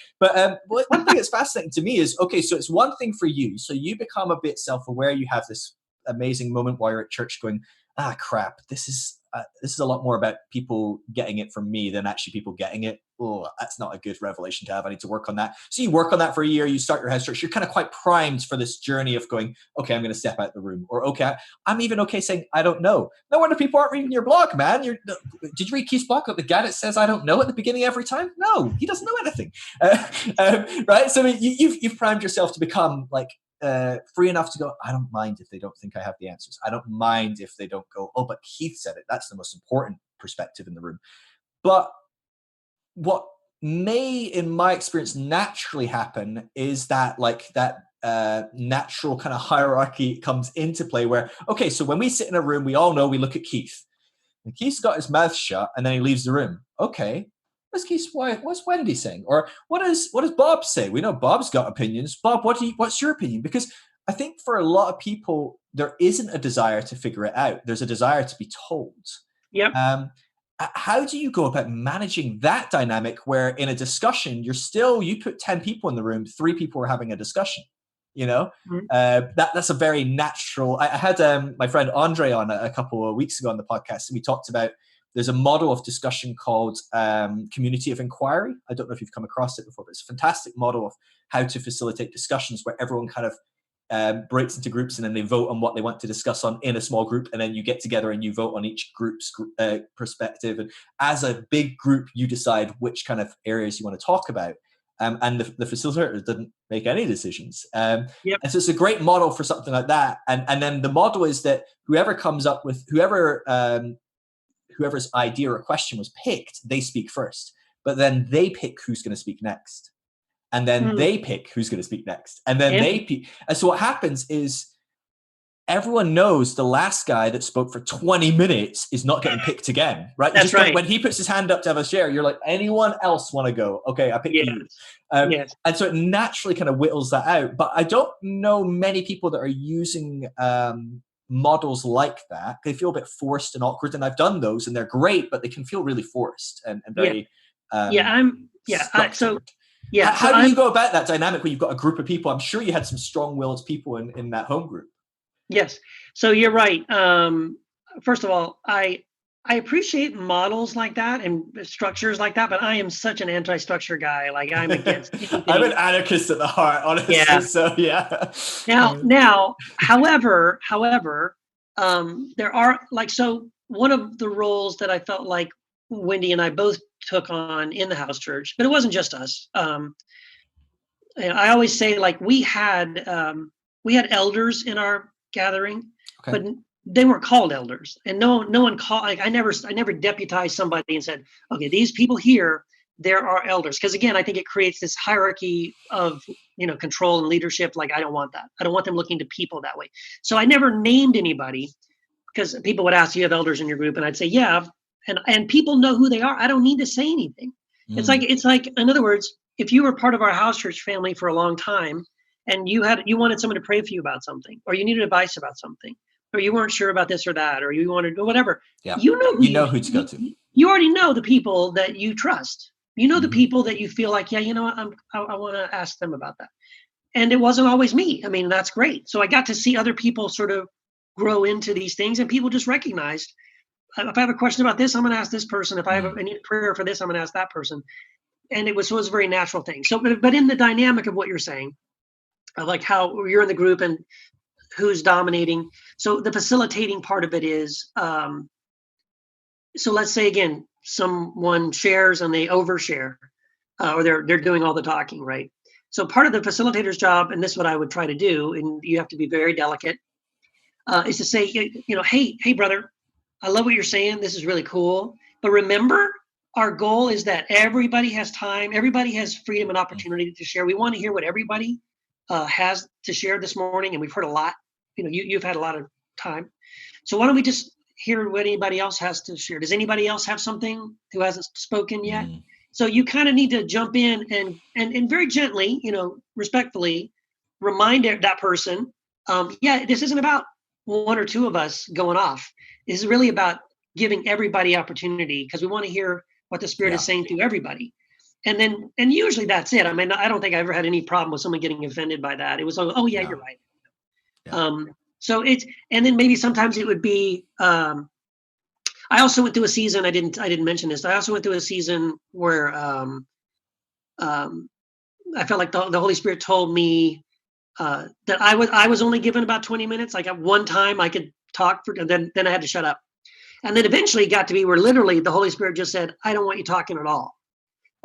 one thing that's fascinating to me is, okay, so it's one thing for you. So you become a bit self-aware. You have this amazing moment while you're at church going, crap, this is a lot more about people getting it from me than actually people getting it. Oh, that's not a good revelation to have. I need to work on that. So you work on that for a year, you start your house church, you're kind of quite primed for this journey of going, okay, I'm going to step out the room, or okay, I'm even okay saying, I don't know. No wonder people aren't reading your blog, man. Did you read Keith's blog? The guy that says, I don't know at the beginning every time? No, he doesn't know anything. Right? So you've primed yourself to become like, free enough to go, I don't mind if they don't think I have the answers. I don't mind if they don't go, oh, but Keith said it. That's the most important perspective in the room. But what may, in my experience, naturally happen is that natural kind of hierarchy comes into play where, okay, so when we sit in a room, we all know we look at Keith. And Keith's got his mouth shut and then he leaves the room. Okay. What's Wendy saying? Or what does Bob say? We know Bob's got opinions. Bob, what's your opinion? Because I think for a lot of people, there isn't a desire to figure it out. There's a desire to be told. Yep. How do you go about managing that dynamic where in a discussion, you put 10 people in the room, 3 people are having a discussion, that's a very natural. I had my friend Andre on a couple of weeks ago on the podcast, and we talked about, there's a model of discussion called community of inquiry. I don't know if you've come across it before, but it's a fantastic model of how to facilitate discussions where everyone kind of breaks into groups and then they vote on what they want to discuss on in a small group. And then you get together and you vote on each group's perspective. And as a big group, you decide which kind of areas you want to talk about. And the facilitator didn't make any decisions. And so it's a great model for something like that. And then the model is that whoever comes up with, whoever's idea or question was picked, they speak first. But then they pick who's going to speak next. And then they pick who's going to speak next. And then they pick. And so what happens is everyone knows the last guy that spoke for 20 minutes is not getting picked again, right? That's right. When he puts his hand up to have a share, you're like, anyone else want to go? Okay, I picked you. And so it naturally kind of whittles that out. But I don't know many people that are using models like that. They feel a bit forced and awkward. And I've done those and they're great, but they can feel really forced and very... Yeah. How do you go about that dynamic where you've got a group of people? I'm sure you had some strong-willed people in that home group. Yes. So you're right. First of all, I appreciate models like that and structures like that, but I am such an anti-structure guy. Like I'm against anything. I'm an anarchist at the heart, honestly. Yeah. So yeah. Now, however, there are so one of the roles that I felt like Wendy and I both took on in the house church, but it wasn't just us. And I always say like we had elders in our gathering, but they weren't called elders, and no one called. Like I never deputized somebody and said, okay, these people here, there are elders, because again, I think it creates this hierarchy of control and leadership. Like I don't want that. I don't want them looking to people that way. So I never named anybody, because people would ask, "Do you have elders in your group?" And I'd say, "Yeah," and people know who they are. I don't need to say anything. It's like in other words, if you were part of our house church family for a long time, and you wanted someone to pray for you about something, or you needed advice about something, or you weren't sure about this or that, or you wanted whatever, you know who to go to. You already know the people that you trust. You know the people that you feel like, yeah, I want to ask them about that. And it wasn't always me. I mean, that's great. So I got to see other people sort of grow into these things, and people just recognized, if I have a question about this, I'm going to ask this person. If I need prayer for this, I'm going to ask that person. And it was a very natural thing. So, but in the dynamic of what you're saying, I like how you're in the group and who's dominating. So the facilitating part of it is, so let's say again, someone shares and they overshare, or they're doing all the talking, right? So part of the facilitator's job, and this is what I would try to do, and you have to be very delicate, is to say, hey, brother, I love what you're saying. This is really cool. But remember, our goal is that everybody has time. Everybody has freedom and opportunity to share. We want to hear what everybody has to share this morning. And we've heard a lot. You've had a lot of time. So why don't we just hear what anybody else has to share? Does anybody else have something who hasn't spoken yet? So you kind of need to jump in and very gently, respectfully remind that person, this isn't about one or two of us going off. This is really about giving everybody opportunity, because we want to hear what the Spirit is saying through everybody. And usually that's it. I mean, I don't think I ever had any problem with someone getting offended by that. It was like, oh yeah, you're right. Yeah. So and then maybe sometimes it would be, I also went through a season, I didn't mention this. I also went through a season where I felt like the Holy Spirit told me that I was only given about 20 minutes. Like at one time I could talk and then I had to shut up. And then eventually it got to be where literally the Holy Spirit just said, I don't want you talking at all.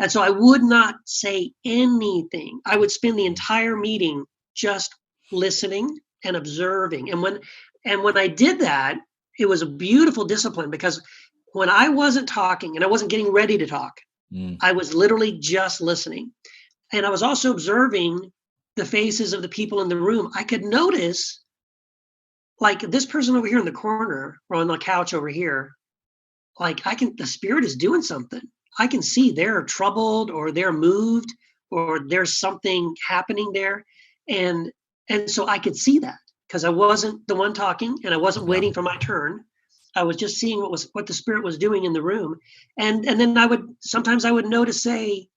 And so I would not say anything. I would spend the entire meeting just listening and observing. And when I did that, it was a beautiful discipline, because when I wasn't talking and I wasn't getting ready to talk, I was literally just listening. And I was also observing the faces of the people in the room. I could notice, like, this person over here in the corner or on the couch over here, like the Spirit is doing something. I can see they're troubled, or they're moved, or there's something happening there. And so I could see that, because I wasn't the one talking and I wasn't waiting for my turn. I was just seeing what the Spirit was doing in the room. And then I would know to say,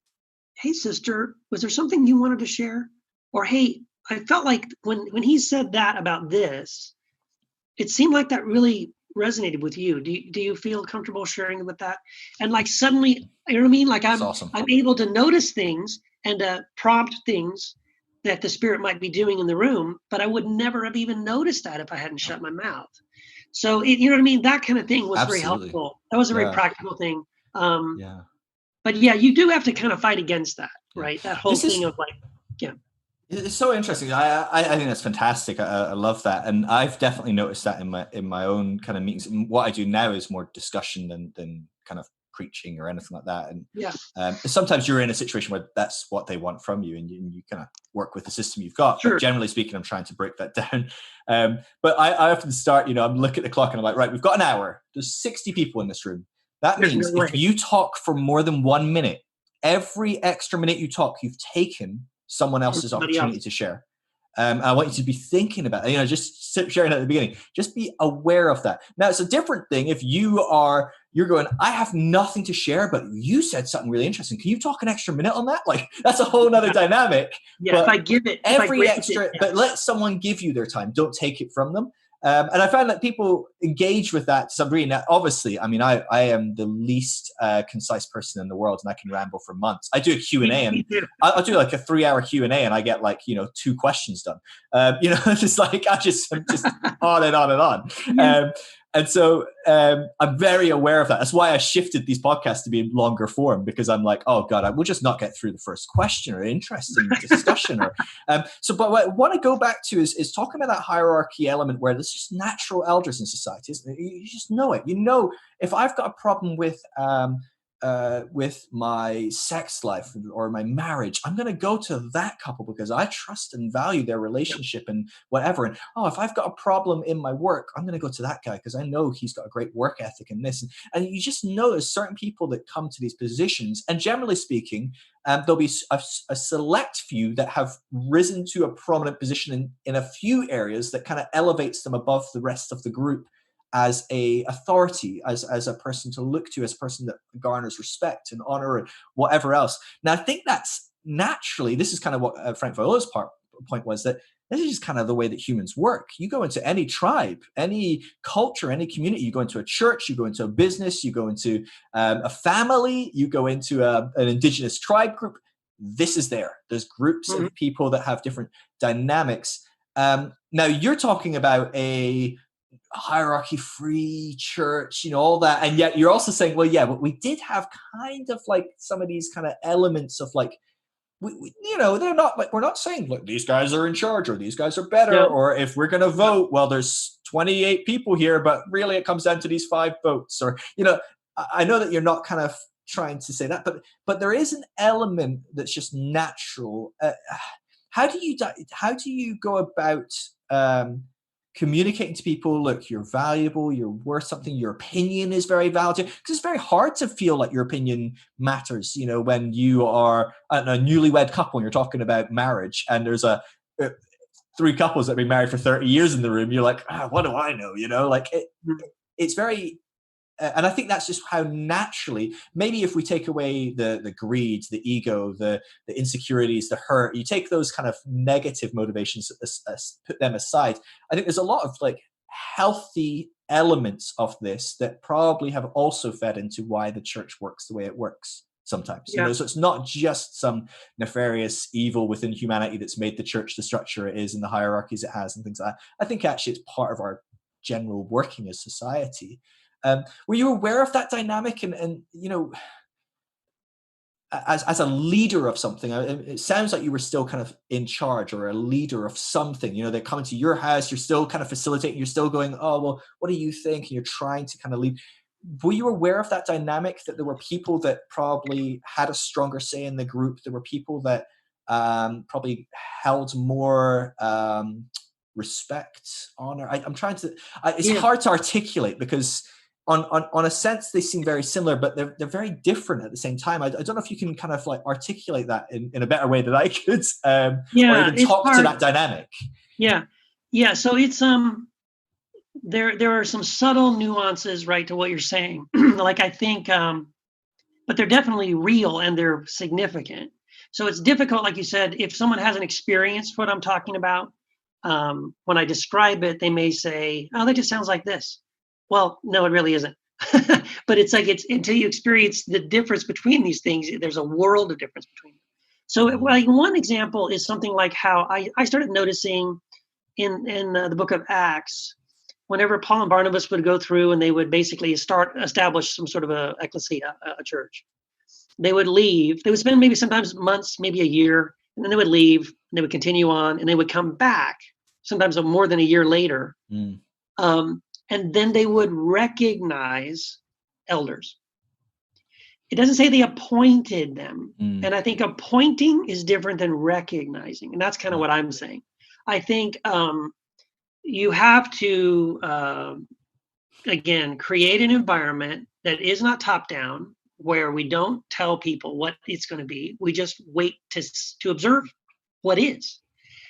hey, sister, was there something you wanted to share? Or, hey, I felt like when he said that about this, it seemed like that really resonated with you. Do you feel comfortable sharing with that? And like suddenly, you know what I mean? Like I'm able to notice things and prompt things that the Spirit might be doing in the room, but I would never have even noticed that if I hadn't shut my mouth. So you know what I mean? That kind of thing was very helpful. That was a very practical thing. But yeah, you do have to kind of fight against that, right? That whole thing of like, It's so interesting. I think that's fantastic. I love that, and I've definitely noticed that in my own kind of meetings. What I do now is more discussion than kind of preaching or anything like that. And sometimes you're in a situation where that's what they want from you, and you kind of work with the system you've got. Sure. But generally speaking, I'm trying to break that down. But I often start, I'm looking at the clock and I'm like, right, we've got an hour. There's 60 people in this room. That means if you talk for more than 1 minute, every extra minute you talk, you've taken someone else's opportunity to share. I want you to be thinking about it, just sharing at the beginning, just be aware of that. Now, it's a different thing if you're going, I have nothing to share, but you said something really interesting. Can you talk an extra minute on that? Like, that's a whole nother dynamic. Yeah, but if I give it, but let someone give you their time. Don't take it from them. And I found that people engage with that to some degree. Now, obviously, I mean, I am the least concise person in the world, and I can ramble for months. I do a Q&A, and I'll do like a 3-hour Q&A, and I get like 2 questions done. Just like I'm just on and on and on. And so I'm very aware of that. That's why I shifted these podcasts to be longer form, because I'm like, oh God, I will just not get through the first question or interesting discussion. But what I want to go back to is talking about that hierarchy element where there's just natural elders in society. You just know it. If I've got a problem with my sex life or my marriage, I'm going to go to that couple because I trust and value their relationship and whatever. And if I've got a problem in my work, I'm going to go to that guy because I know he's got a great work ethic in this. And you just know there's certain people that come to these positions, and generally speaking, there'll be a select few that have risen to a prominent position in a few areas that kind of elevates them above the rest of the group as a authority, as a person to look to, as a person that garners respect and honor and whatever else. Now, I think that's naturally, this is kind of what Frank Viola's point was, that this is just kind of the way that humans work. You go into any tribe, any culture, any community, you go into a church, you go into a business, you go into a family, you go into an indigenous tribe group. This is there. There's groups of people that have different dynamics. Now, you're talking about a hierarchy-free church, all that, and yet you're also saying, well, yeah, but we did have kind of like some of these kind of elements of like, they're not like, we're not saying, look, these guys are in charge or these guys are better, or if we're going to vote, well, there's 28 people here, but really it comes down to these 5 votes, or I know that you're not kind of trying to say that, but there is an element that's just natural. How do you go about communicating to people, look, you're valuable, you're worth something, your opinion is very valuable? Because it's very hard to feel like your opinion matters, when you are a newlywed couple and you're talking about marriage, and there's 3 couples that have been married for 30 years in the room. You're like, what do I know? It's very, and I think that's just how naturally, maybe if we take away the greed, the ego, the insecurities, the hurt, you take those kind of negative motivations, put them aside. I think there's a lot of like healthy elements of this that probably have also fed into why the church works the way it works sometimes. So it's not just some nefarious evil within humanity that's made the church the structure it is and the hierarchies it has and things like that. I think actually it's part of our general working as society. Were you aware of that dynamic? And as a leader of something, it sounds like you were still kind of in charge or a leader of something. They're coming to your house, you're still kind of facilitating, you're still going, oh, well, what do you think? And you're trying to kind of lead. Were you aware of that dynamic, that there were people that probably had a stronger say in the group? There were people that probably held more respect, honor. I'm trying to, it's hard to articulate because on a sense they seem very similar, but they're very different at the same time. I don't know if you can kind of like articulate that in a better way than I could, or even talk to that dynamic. Yeah. So it's there are some subtle nuances, right, to what you're saying. Like I think, but they're definitely real and they're significant. So it's difficult, like you said, if someone hasn't experienced what I'm talking about. When I describe it, they may say, "Oh, that just sounds like this." Well, no, it really isn't. But it's like, it's until you experience the difference between these things, there's a world of difference between them. So like one example is something like how I started noticing in the book of Acts, whenever Paul and Barnabas would go through and they would basically establish some sort of a ecclesia, a church, they would leave. They would spend maybe sometimes months, maybe a year, and then they would leave and they would continue on and they would come back sometimes more than a year later. And then they would recognize elders. It doesn't say they appointed them. And I think appointing is different than recognizing. And that's kind of what I'm saying. I think you have to, again, create an environment that is not top down, where we don't tell people what it's going to be. We just wait to observe what is.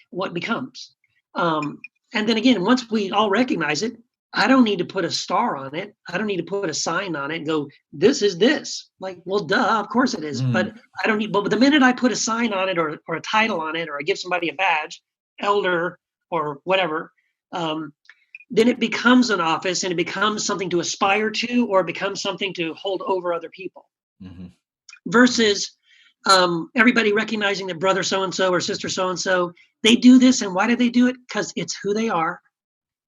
what becomes. And then again, once we all recognize it, I don't need to put a star on it. I don't need to put a sign on it and go, this is this. Like, well, duh, of course it is. But I don't need, but the minute I put a sign on it or a title on it, or I give somebody a badge, elder or whatever, then it becomes an office and it becomes something to aspire to, or it becomes something to hold over other people. Versus everybody recognizing that brother so-and-so or sister so-and-so, they do this. And why do they do it? Because it's who they are.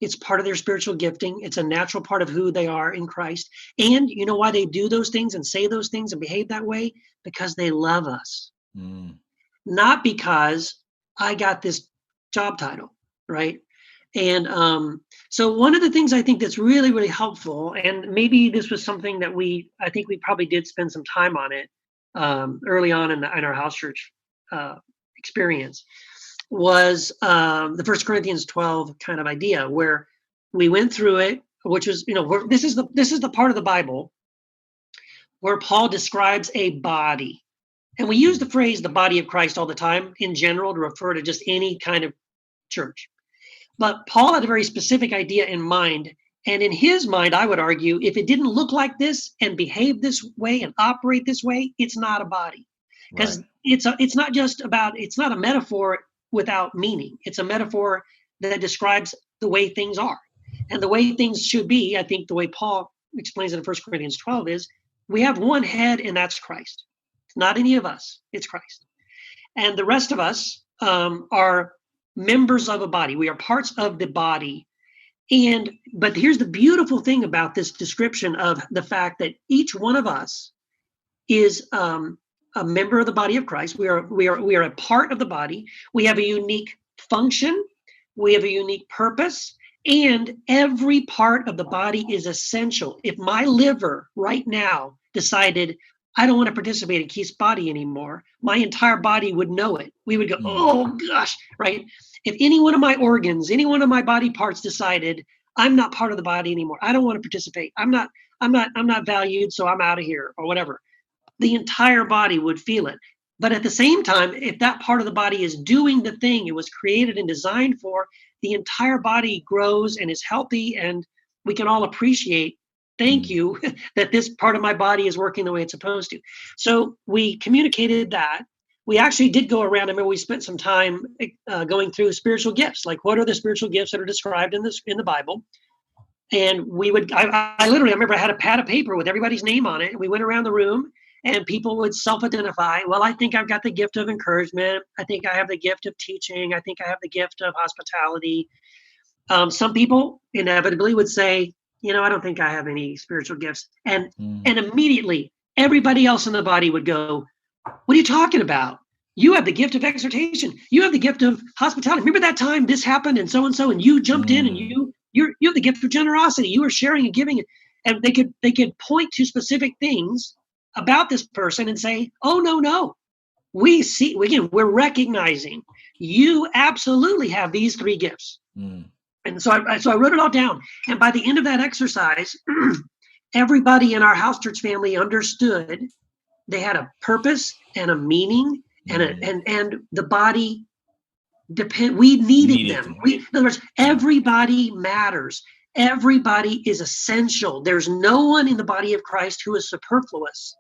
It's part of their spiritual gifting. It's a natural part of who they are in Christ. And you know why they do those things and say those things and behave that way? Because they love us. Not because I got this job title, right? And so one of the things I think that's really, really helpful, and maybe this was something that I think we probably did spend some time on it early on in our house church experience, was the 1 Corinthians 12 kind of idea, where we went through it, which was, this is the part of the Bible where Paul describes a body. And we use the phrase the body of Christ all the time in general to refer to just any kind of church. But Paul had a very specific idea in mind. And in his mind, I would argue, if it didn't look like this and behave this way and operate this way, it's not a body. Because it's not a metaphor without meaning. It's a metaphor that describes the way things are. And the way things should be, I think the way Paul explains it in 1 Corinthians 12 is, we have one head, and that's Christ. It's not any of us, it's Christ. And the rest of us are members of a body. We are parts of the body. But here's the beautiful thing about this description of the fact that each one of us is a member of the body of Christ. We are a part of the body. We have a unique function. We have a unique purpose. And every part of the body is essential. If my liver right now decided, I don't want to participate in Keith's body anymore, my entire body would know it. We would go, oh gosh, right? If any one of my organs, any one of my body parts decided, I'm not part of the body anymore, I don't want to participate, I'm not valued, so I'm out of here, or whatever, the entire body would feel it. But at the same time, if that part of the body is doing the thing it was created and designed for, the entire body grows and is healthy, and we can all appreciate, thank you, that this part of my body is working the way it's supposed to. So we communicated that. We actually did go around. I mean, we spent some time going through spiritual gifts. Like, what are the spiritual gifts that are described in the Bible? And I literally, I remember I had a pad of paper with everybody's name on it. And we went around the room, and people would self-identify. Well, I think I've got the gift of encouragement. I think I have the gift of teaching. I think I have the gift of hospitality. Some people inevitably would say, I don't think I have any spiritual gifts. And immediately everybody else in the body would go, what are you talking about? You have the gift of exhortation. You have the gift of hospitality. Remember that time this happened and so, and you jumped in, and you have the gift of generosity. You were sharing and giving. And they could point to specific things about this person and say, oh, no. We're recognizing you absolutely have these three gifts. And so I wrote it all down. And by the end of that exercise, everybody in our house church family understood they had a purpose and a meaning, and the body we needed them. In other words, everybody matters. Everybody is essential. There's no one in the body of Christ who is superfluous.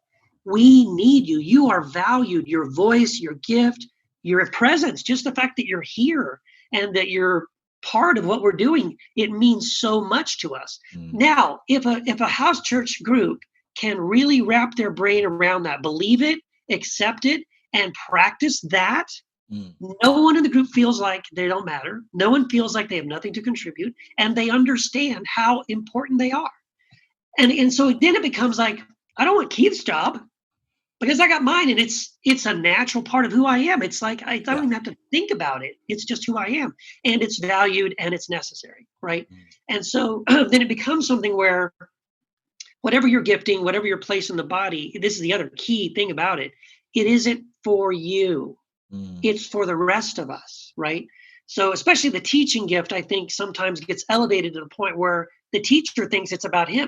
We need you. You are valued. Your voice, your gift, your presence, just the fact that you're here and that you're part of what we're doing, it means so much to us. Now, if a house church group can really wrap their brain around that, believe it, accept it, and practice that, no one in the group feels like they don't matter. No one feels like they have nothing to contribute, and they understand how important they are. And so then it becomes like, I don't want Keith's job because I got mine, and it's a natural part of who I am. It's like I don't even have to think about it. It's just who I am, and it's valued and it's necessary, right? And so then it becomes something where whatever your gifting, whatever your place in the body, this is the other key thing about it. It isn't for you. It's for the rest of us, right? So especially the teaching gift, I think sometimes gets elevated to the point where the teacher thinks it's about him.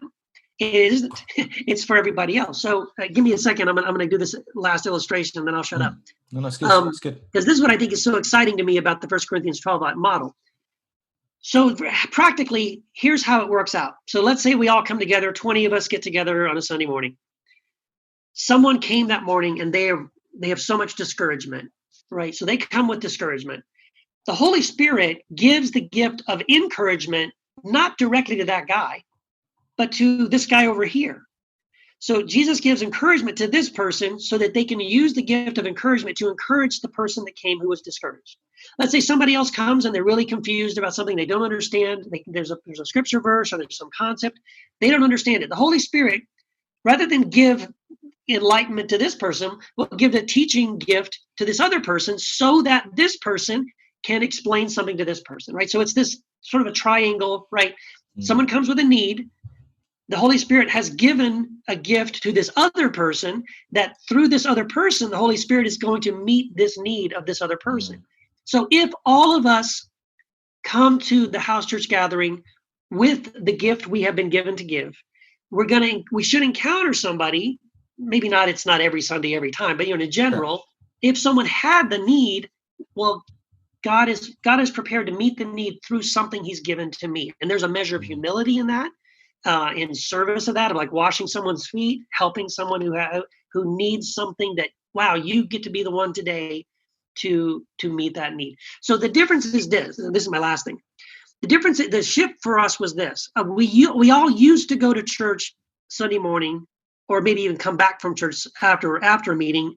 It isn't. It's for everybody else. So give me a second. I'm going to do this last illustration, and then I'll shut up. No, that's good. That's good. Because this is what I think is so exciting to me about the 1 Corinthians 12 model. So practically, here's how it works out. So let's say we all come together, 20 of us get together on a Sunday morning. Someone came that morning and they have so much discouragement, right? So they come with discouragement. The Holy Spirit gives the gift of encouragement, not directly to that guy, but to this guy over here. So Jesus gives encouragement to this person so that they can use the gift of encouragement to encourage the person that came who was discouraged. Let's say somebody else comes and they're really confused about something they don't understand. There's a scripture verse or there's some concept. They don't understand it. The Holy Spirit, rather than give enlightenment to this person, will give the teaching gift to this other person so that this person can explain something to this person, right? So it's this sort of a triangle, right? Someone comes with a need. The Holy Spirit has given a gift to this other person that through this other person, the Holy Spirit is going to meet this need of this other person. So if all of us come to the house church gathering with the gift we have been given to give, we should encounter somebody, maybe not, it's not every Sunday, every time, but in general, if someone had the need, well, God is prepared to meet the need through something he's given to me. And there's a measure of humility in that. In service of that, of like washing someone's feet, helping someone who needs something that, wow, you get to be the one today to meet that need. So the difference is this is my last thing. The shift for us was this. We all used to go to church Sunday morning, or maybe even come back from church after a meeting,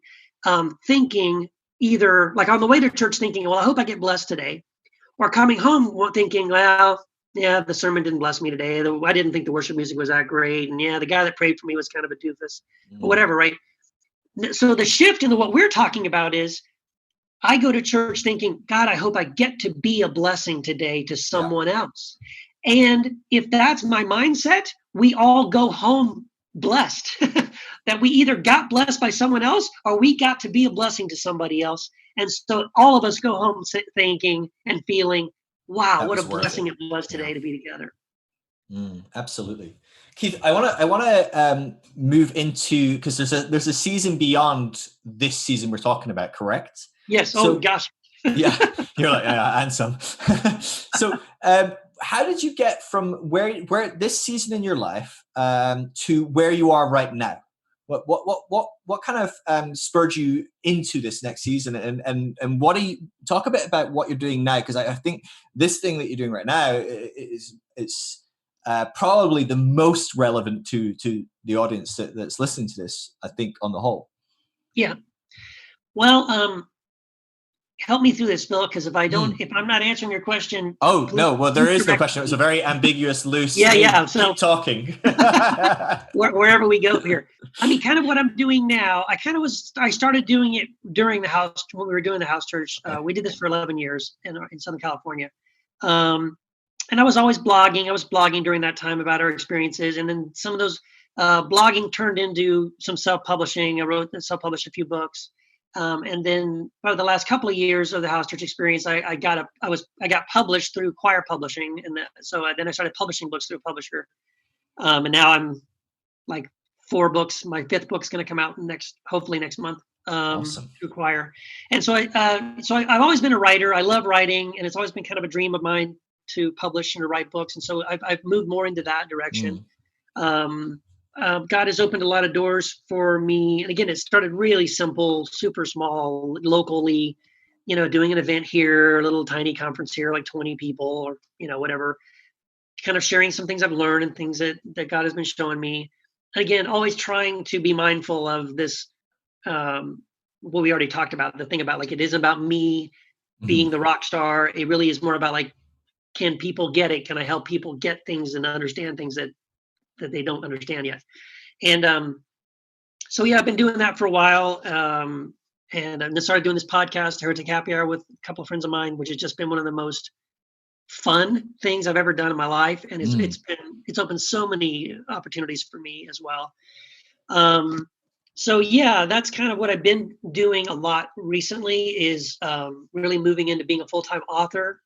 thinking either like on the way to church thinking, well, I hope I get blessed today, or coming home thinking, well, yeah, the sermon didn't bless me today. I didn't think the worship music was that great. And yeah, the guy that prayed for me was kind of a doofus, or whatever, right? So the shift into what we're talking about is, I go to church thinking, God, I hope I get to be a blessing today to someone else. And if that's my mindset, we all go home blessed. That we either got blessed by someone else or we got to be a blessing to somebody else. And so all of us go home thinking and feeling, wow, what a blessing it was today to be together. Absolutely. Keith, I want to move into, because there's a season beyond this season we're talking about, correct? Yes. So, gosh. Yeah. You're like, and some. So how did you get from where this season in your life to where you are right now? What kind of spurred you into this next season, and what do you talk a bit about what you're doing now? Because I think this thing that you're doing right now is probably the most relevant to the audience that's listening to this, I think, on the whole. Yeah. Well, help me through this, Phil, because if I'm not answering your question. Oh, no. Well, there is no question. It was a very ambiguous, loose. Yeah. So keep talking. wherever we go here. I mean, kind of what I'm doing now, I started doing it during the house, when we were doing the house church. We did this for 11 years in Southern California. And I was always blogging. I was blogging during that time about our experiences. And then some of those blogging turned into some self-publishing. I self-published a few books. And then over the last couple of years of the house church experience, I got published through Choir Publishing. And so then I started publishing books through a publisher. And now I'm like 4 books. My 5th book's going to come out hopefully next month. Awesome. Through Choir. And so I've always been a writer. I love writing, and it's always been kind of a dream of mine to publish and to write books. And so I've moved more into that direction. God has opened a lot of doors for me. And again, it started really simple, super small, locally, doing an event here, a little tiny conference here, like 20 people or, whatever, kind of sharing some things I've learned and things that God has been showing me. And again, always trying to be mindful of this, what we already talked about, the thing about like, it isn't about me being the rock star. It really is more about like, can people get it? Can I help people get things and understand things that they don't understand yet? And so yeah, I've been doing that for a while. And I started doing this podcast, Heretic Happy Hour, with a couple of friends of mine, which has just been one of the most fun things I've ever done in my life. And it's opened so many opportunities for me as well. So yeah, that's kind of what I've been doing a lot recently, is really moving into being a full-time author.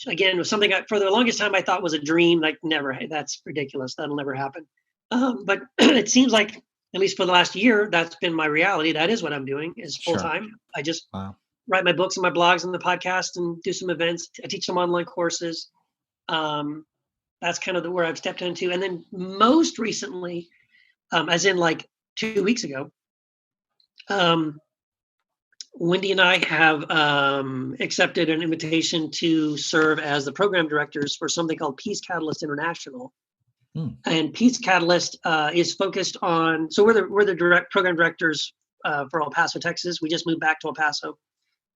Again, was something for the longest time I thought was a dream. Like, never, that's ridiculous. That'll never happen. But it seems like, at least for the last year, that's been my reality. That is what I'm doing, is full Sure. time. I just Wow. write my books and my blogs and the podcast and do some events. I teach some online courses. That's kind of where I've stepped into. And then most recently, as in like 2 weeks ago, um, Wendy and I have accepted an invitation to serve as the program directors for something called Peace Catalyst International. And Peace Catalyst is focused on. So we're the direct program directors for El Paso, Texas. We just moved back to El Paso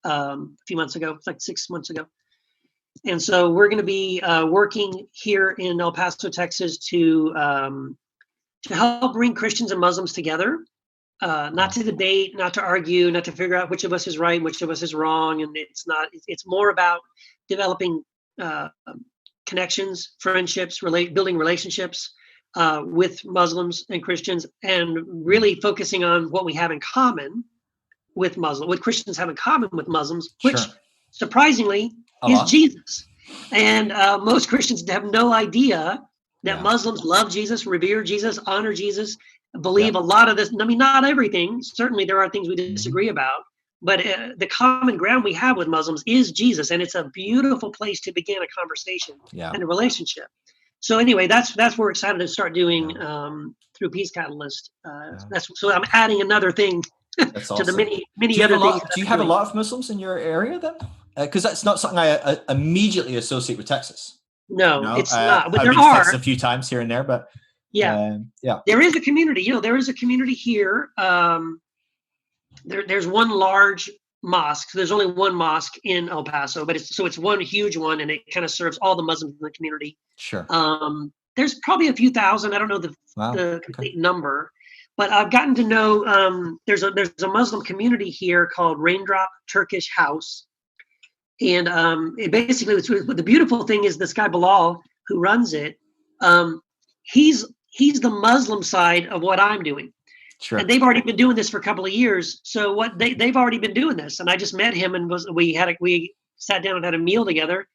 a few months ago, like 6 months ago. And so we're going to be working here in El Paso, Texas, to help bring Christians and Muslims together. Not to debate, not to argue, not to figure out which of us is right, which of us is wrong. And it's more about developing connections, friendships, building relationships with Muslims and Christians, and really focusing on what we have in common with what Christians have in common with Muslims, which surprisingly is Jesus. And most Christians have no idea that Muslims love Jesus, revere Jesus, honor Jesus, believe a lot of this. I mean, not everything. Certainly there are things we disagree about, but the common ground we have with Muslims is Jesus. And it's a beautiful place to begin a conversation and a relationship. So anyway, that's what we're excited to start doing through Peace Catalyst. So I'm adding another thing That's awesome. to the many other things. Do you have a lot of Muslims in your area then? Because that's not something I immediately associate with Texas. No, it's not. But I've there been to are Texas a few times here and there, but there is a community. There is a community here. There's one large mosque. There's only one mosque in El Paso, but it's one huge one, and it kind of serves all the Muslims in the community. Sure. There's probably a few thousand. I don't know the complete number, but I've gotten to know. There's a Muslim community here called Raindrop Turkish House, and it basically the beautiful thing is this guy Bilal who runs it. He's the Muslim side of what I'm doing. Sure. And they've already been doing this for a couple of years. So what they've already been doing this. And I just met him and we sat down and had a meal together.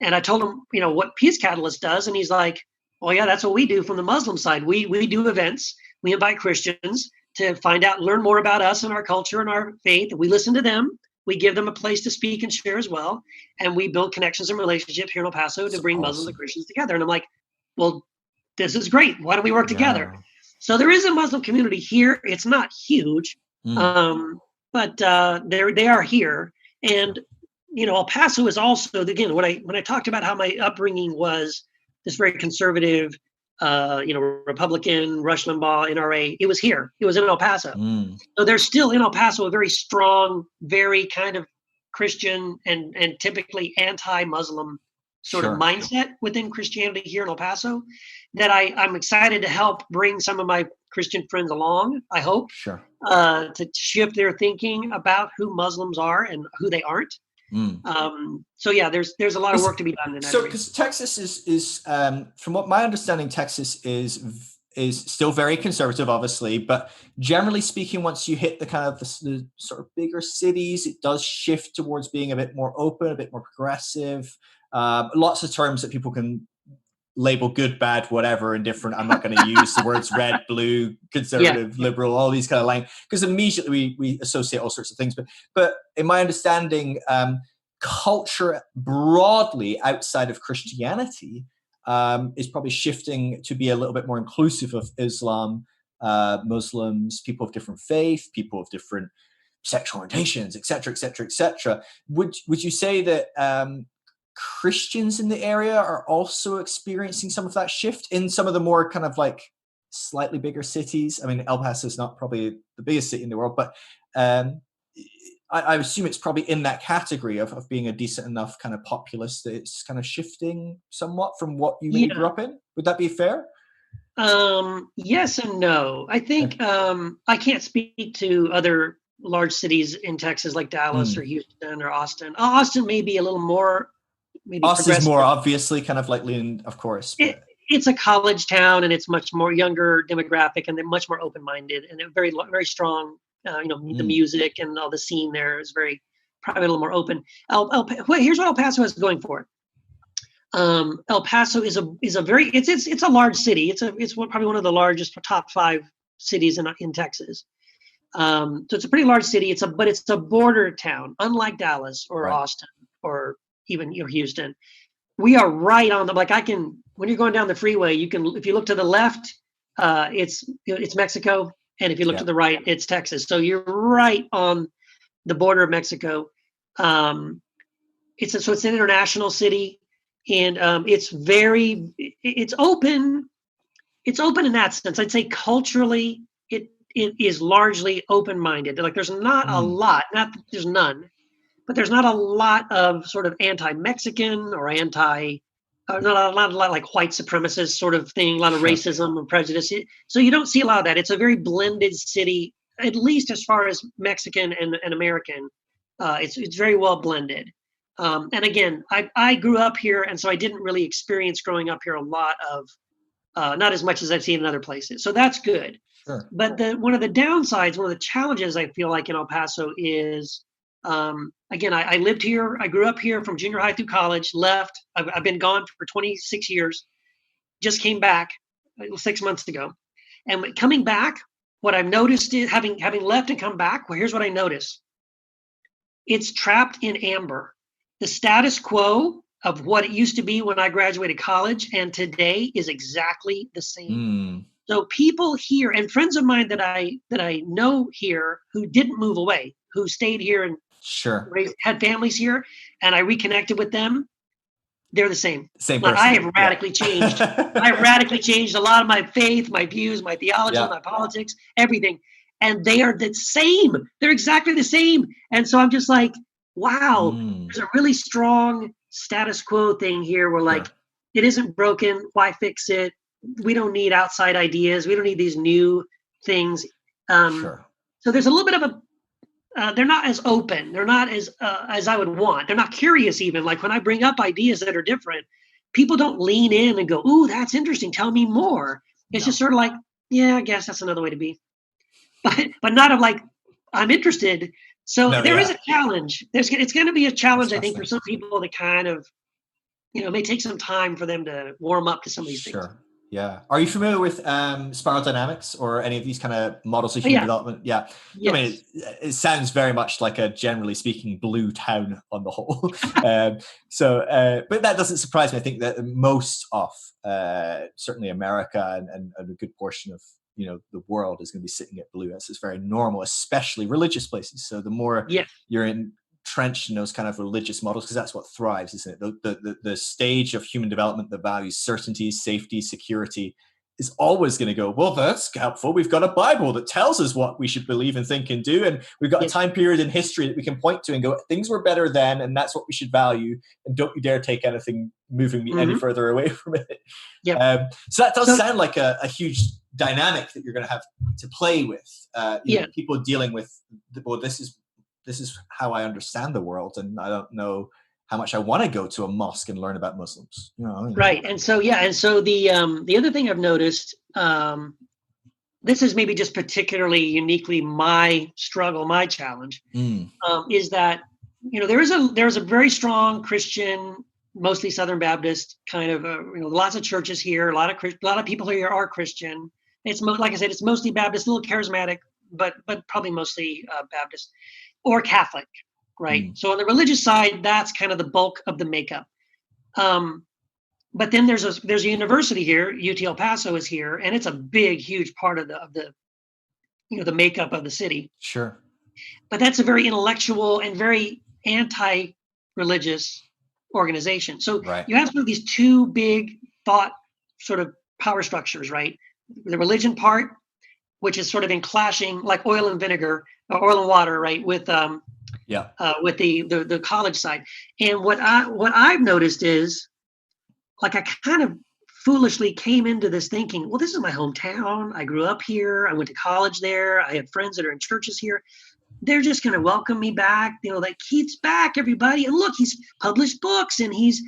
And I told him, what Peace Catalyst does. And he's like, well, yeah, that's what we do from the Muslim side. We do events. We invite Christians to learn more about us and our culture and our faith. We listen to them. We give them a place to speak and share as well. And we build connections and relationships here in El Paso to bring Muslims and Christians together. And I'm like, well, this is great. Why don't we work together? So there is a Muslim community here. It's not huge, but they are here. And El Paso is also, again, when I talked about how my upbringing was this very conservative, Republican, Rush Limbaugh, NRA, it was here. It was in El Paso. So there's still in El Paso a very strong, very kind of Christian and typically anti-Muslim sort of mindset within Christianity here in El Paso that I'm excited to help bring some of my Christian friends along, I hope, to shift their thinking about who Muslims are and who they aren't. So yeah, there's a lot of work to be done in that. So because Texas is from what my understanding, Texas is still very conservative, obviously, but generally speaking, once you hit the kind of the sort of bigger cities, it does shift towards being a bit more open, a bit more progressive. Lots of terms that people can label good, bad, whatever, indifferent. I'm not going to use the words red, blue, conservative, liberal, all these kind of lines, because immediately we associate all sorts of things. But in my understanding, culture broadly outside of Christianity is probably shifting to be a little bit more inclusive of Islam, Muslims, people of different faith, people of different sexual orientations, et cetera, et cetera, et cetera. Would you say that Christians in the area are also experiencing some of that shift in some of the more kind of like slightly bigger cities? I mean, El Paso is not probably the biggest city in the world, but I assume it's probably in that category of being a decent enough kind of populace that it's kind of shifting somewhat from what you maybe grew up in. Would that be fair? Yes and no. I think I can't speak to other large cities in Texas like Dallas or Houston or Austin. Austin may be a little more. Austin's more obviously kind of like lean, of course. It's a college town and it's much more younger demographic and they're much more open-minded and they're very, very strong. The music and all the scene there is very private, a little more open. Here's what El Paso is going for. El Paso is a very it's a large city. It's probably one of the largest top 5 cities in Texas. So it's a pretty large city. But it's a border town, unlike Dallas or Right. Austin or even Houston. We are right on when you're going down the freeway, if you look to the left, it's Mexico, and if you look to the right, it's Texas. So you're right on the border of Mexico. It's an international city, and it's open. It's open in that sense. I'd say culturally, it is largely open-minded. Like there's not a lot, not that there's none, but there's not a lot of sort of anti-Mexican or not a lot like white supremacist sort of thing, a lot of racism and prejudice. So you don't see a lot of that. It's a very blended city, at least as far as Mexican and American. It's very well blended. And again, I grew up here, and so I didn't really experience growing up here a lot of, not as much as I've seen in other places. So that's good. Sure. But one of the downsides, one of the challenges I feel like in El Paso is, again, I lived here. I grew up here from junior high through college, left. I've been gone for 26 years, just came back 6 months ago. And coming back, what I've noticed is having left and come back, well, here's what I noticed. It's trapped in amber. The status quo of what it used to be when I graduated college and today is exactly the same. So people here and friends of mine that I know here who didn't move away, who stayed here and had families here, and I reconnected with them, they're the same. Same like person. I have radically changed. I radically changed a lot of my faith, my views, my theology, my politics, everything. And they are the same. They're exactly the same. And so I'm just like, wow, there's a really strong status quo thing here where it isn't broken. Why fix it? We don't need outside ideas. We don't need these new things. So there's a little bit of they're not as open. They're not as I would want. They're not curious even. Like when I bring up ideas that are different, people don't lean in and go, ooh, that's interesting. Tell me more. It's just sort of like, yeah, I guess that's another way to be. But not of like, I'm interested. So there is a challenge. It's going to be a challenge, I think, for some people to kind of, it may take some time for them to warm up to some of these things. Yeah. Are you familiar with spiral dynamics or any of these kind of models of human development? Yeah. Yes. I mean, it sounds very much like a generally speaking blue town on the whole. But that doesn't surprise me. I think that most of certainly America and a good portion of the world is going to be sitting at blue. It's very normal, especially religious places. So the more you're entrenched in those kind of religious models, because that's what thrives, isn't it? The stage of human development that values certainty, safety, security is always going to go, well, that's helpful. We've got a Bible that tells us what we should believe and think and do. And we've got a time period in history that we can point to and go, things were better then, and that's what we should value. And don't you dare take anything moving me any further away from it. So that does sound like a huge dynamic that you're going to have to play with. People dealing with, well, this is how I understand the world, and I don't know how much I want to go to a mosque and learn about Muslims. Right. And so the other thing I've noticed, this is maybe just particularly uniquely my struggle, my challenge, is that there's a very strong Christian, mostly Southern Baptist kind of lots of churches here, a lot of people here are Christian. It's like I said, it's mostly Baptist, a little charismatic, but probably mostly Baptist or Catholic, right? So on the religious side, that's kind of the bulk of the makeup. But then there's a university here, UT El Paso is here, and it's a big, huge part of the the makeup of the city. Sure. But that's a very intellectual and very anti-religious organization. So you have sort of these two big thought sort of power structures, right? The religion part, which is sort of in clashing like oil and vinegar, or oil and water, right? With with the college side. And what I've noticed is, like, I kind of foolishly came into this thinking, well, this is my hometown. I grew up here. I went to college there. I have friends that are in churches here. They're just going to welcome me back. Like, Keith's back, everybody. And look, he's published books and he's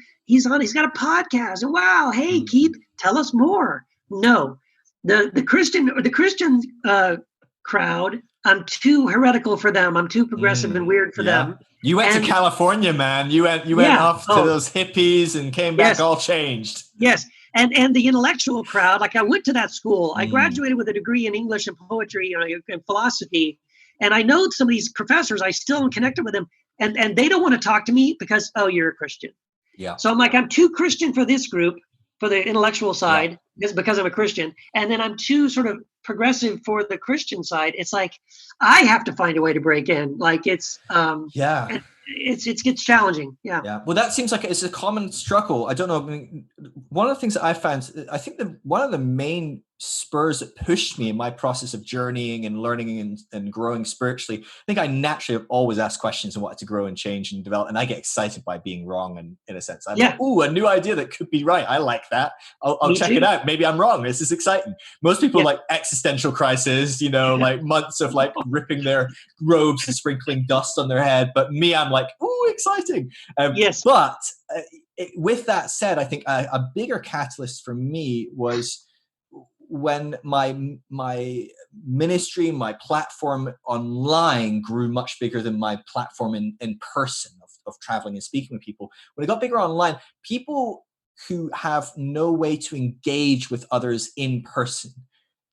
got a podcast. And wow, hey, Keith, tell us more. No, the Christian crowd I'm too heretical for them. I'm too progressive and weird for Yeah. them. You went to And California, man. You went yeah, off to those hippies and came back yes, all changed. yes. And the intellectual crowd, like I went to that school. I Mm. graduated with a degree in English and poetry, and philosophy. And I know some of these professors, I still am connected with them. And they don't want to talk to me because, oh, you're a Christian. Yeah. So I'm like, I'm too Christian for this group, for the intellectual Yeah. side, because I'm a Christian. And then I'm too sort of progressive for the Christian side. It's like, I have to find a way to break in. Like Yeah. it gets challenging. Yeah. Yeah. Well, that seems like it's a common struggle. I don't know. I mean, one of the things that I found, I think that one of the main spurs that pushed me in my process of journeying and learning and growing spiritually, I think I naturally have always asked questions and wanted to grow and change and develop. And I get excited by being wrong. And in a sense, I'm like, Yeah. ooh, a new idea that could be right. I like that. I'll Me check too. it out. Maybe I'm wrong. This is exciting. Most people Yeah. like existential crisis, like months of like ripping their robes and sprinkling dust on their head. But me, I'm like, ooh, exciting. Yes. But with that said, I think a bigger catalyst for me was when my ministry, my platform online grew much bigger than my platform in person of traveling and speaking with people. When it got bigger online, people who have no way to engage with others in person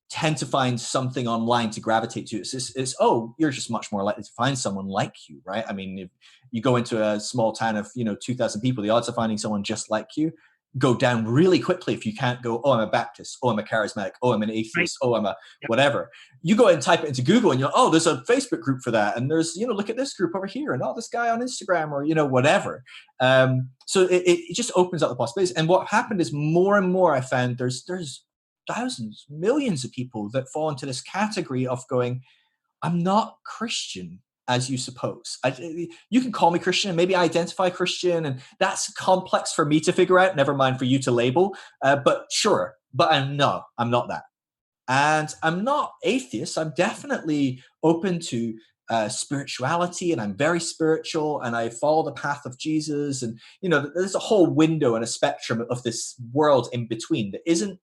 tend to find something online to gravitate to. It's oh, you're just much more likely to find someone like you, right? I mean, if you go into a small town of 2,000 people, the odds of finding someone just like you go down really quickly if you can't go, oh, I'm a Baptist, oh, I'm a charismatic, oh, I'm an Right. atheist, oh, I'm a Yep. whatever. You go and type it into Google and oh, there's a Facebook group for that, and there's look at this group over here, and this guy on Instagram, or whatever. So it just opens up the possibilities. And what happened is more and more I found there's thousands, millions of people that fall into this category of going, I'm not Christian as you suppose. You can call me Christian and maybe I identify Christian, and that's complex for me to figure out, never mind for you to label. But sure, but I'm not that. And I'm not atheist. I'm definitely open to spirituality, and I'm very spiritual, and I follow the path of Jesus. And, there's a whole window and a spectrum of this world in between that isn't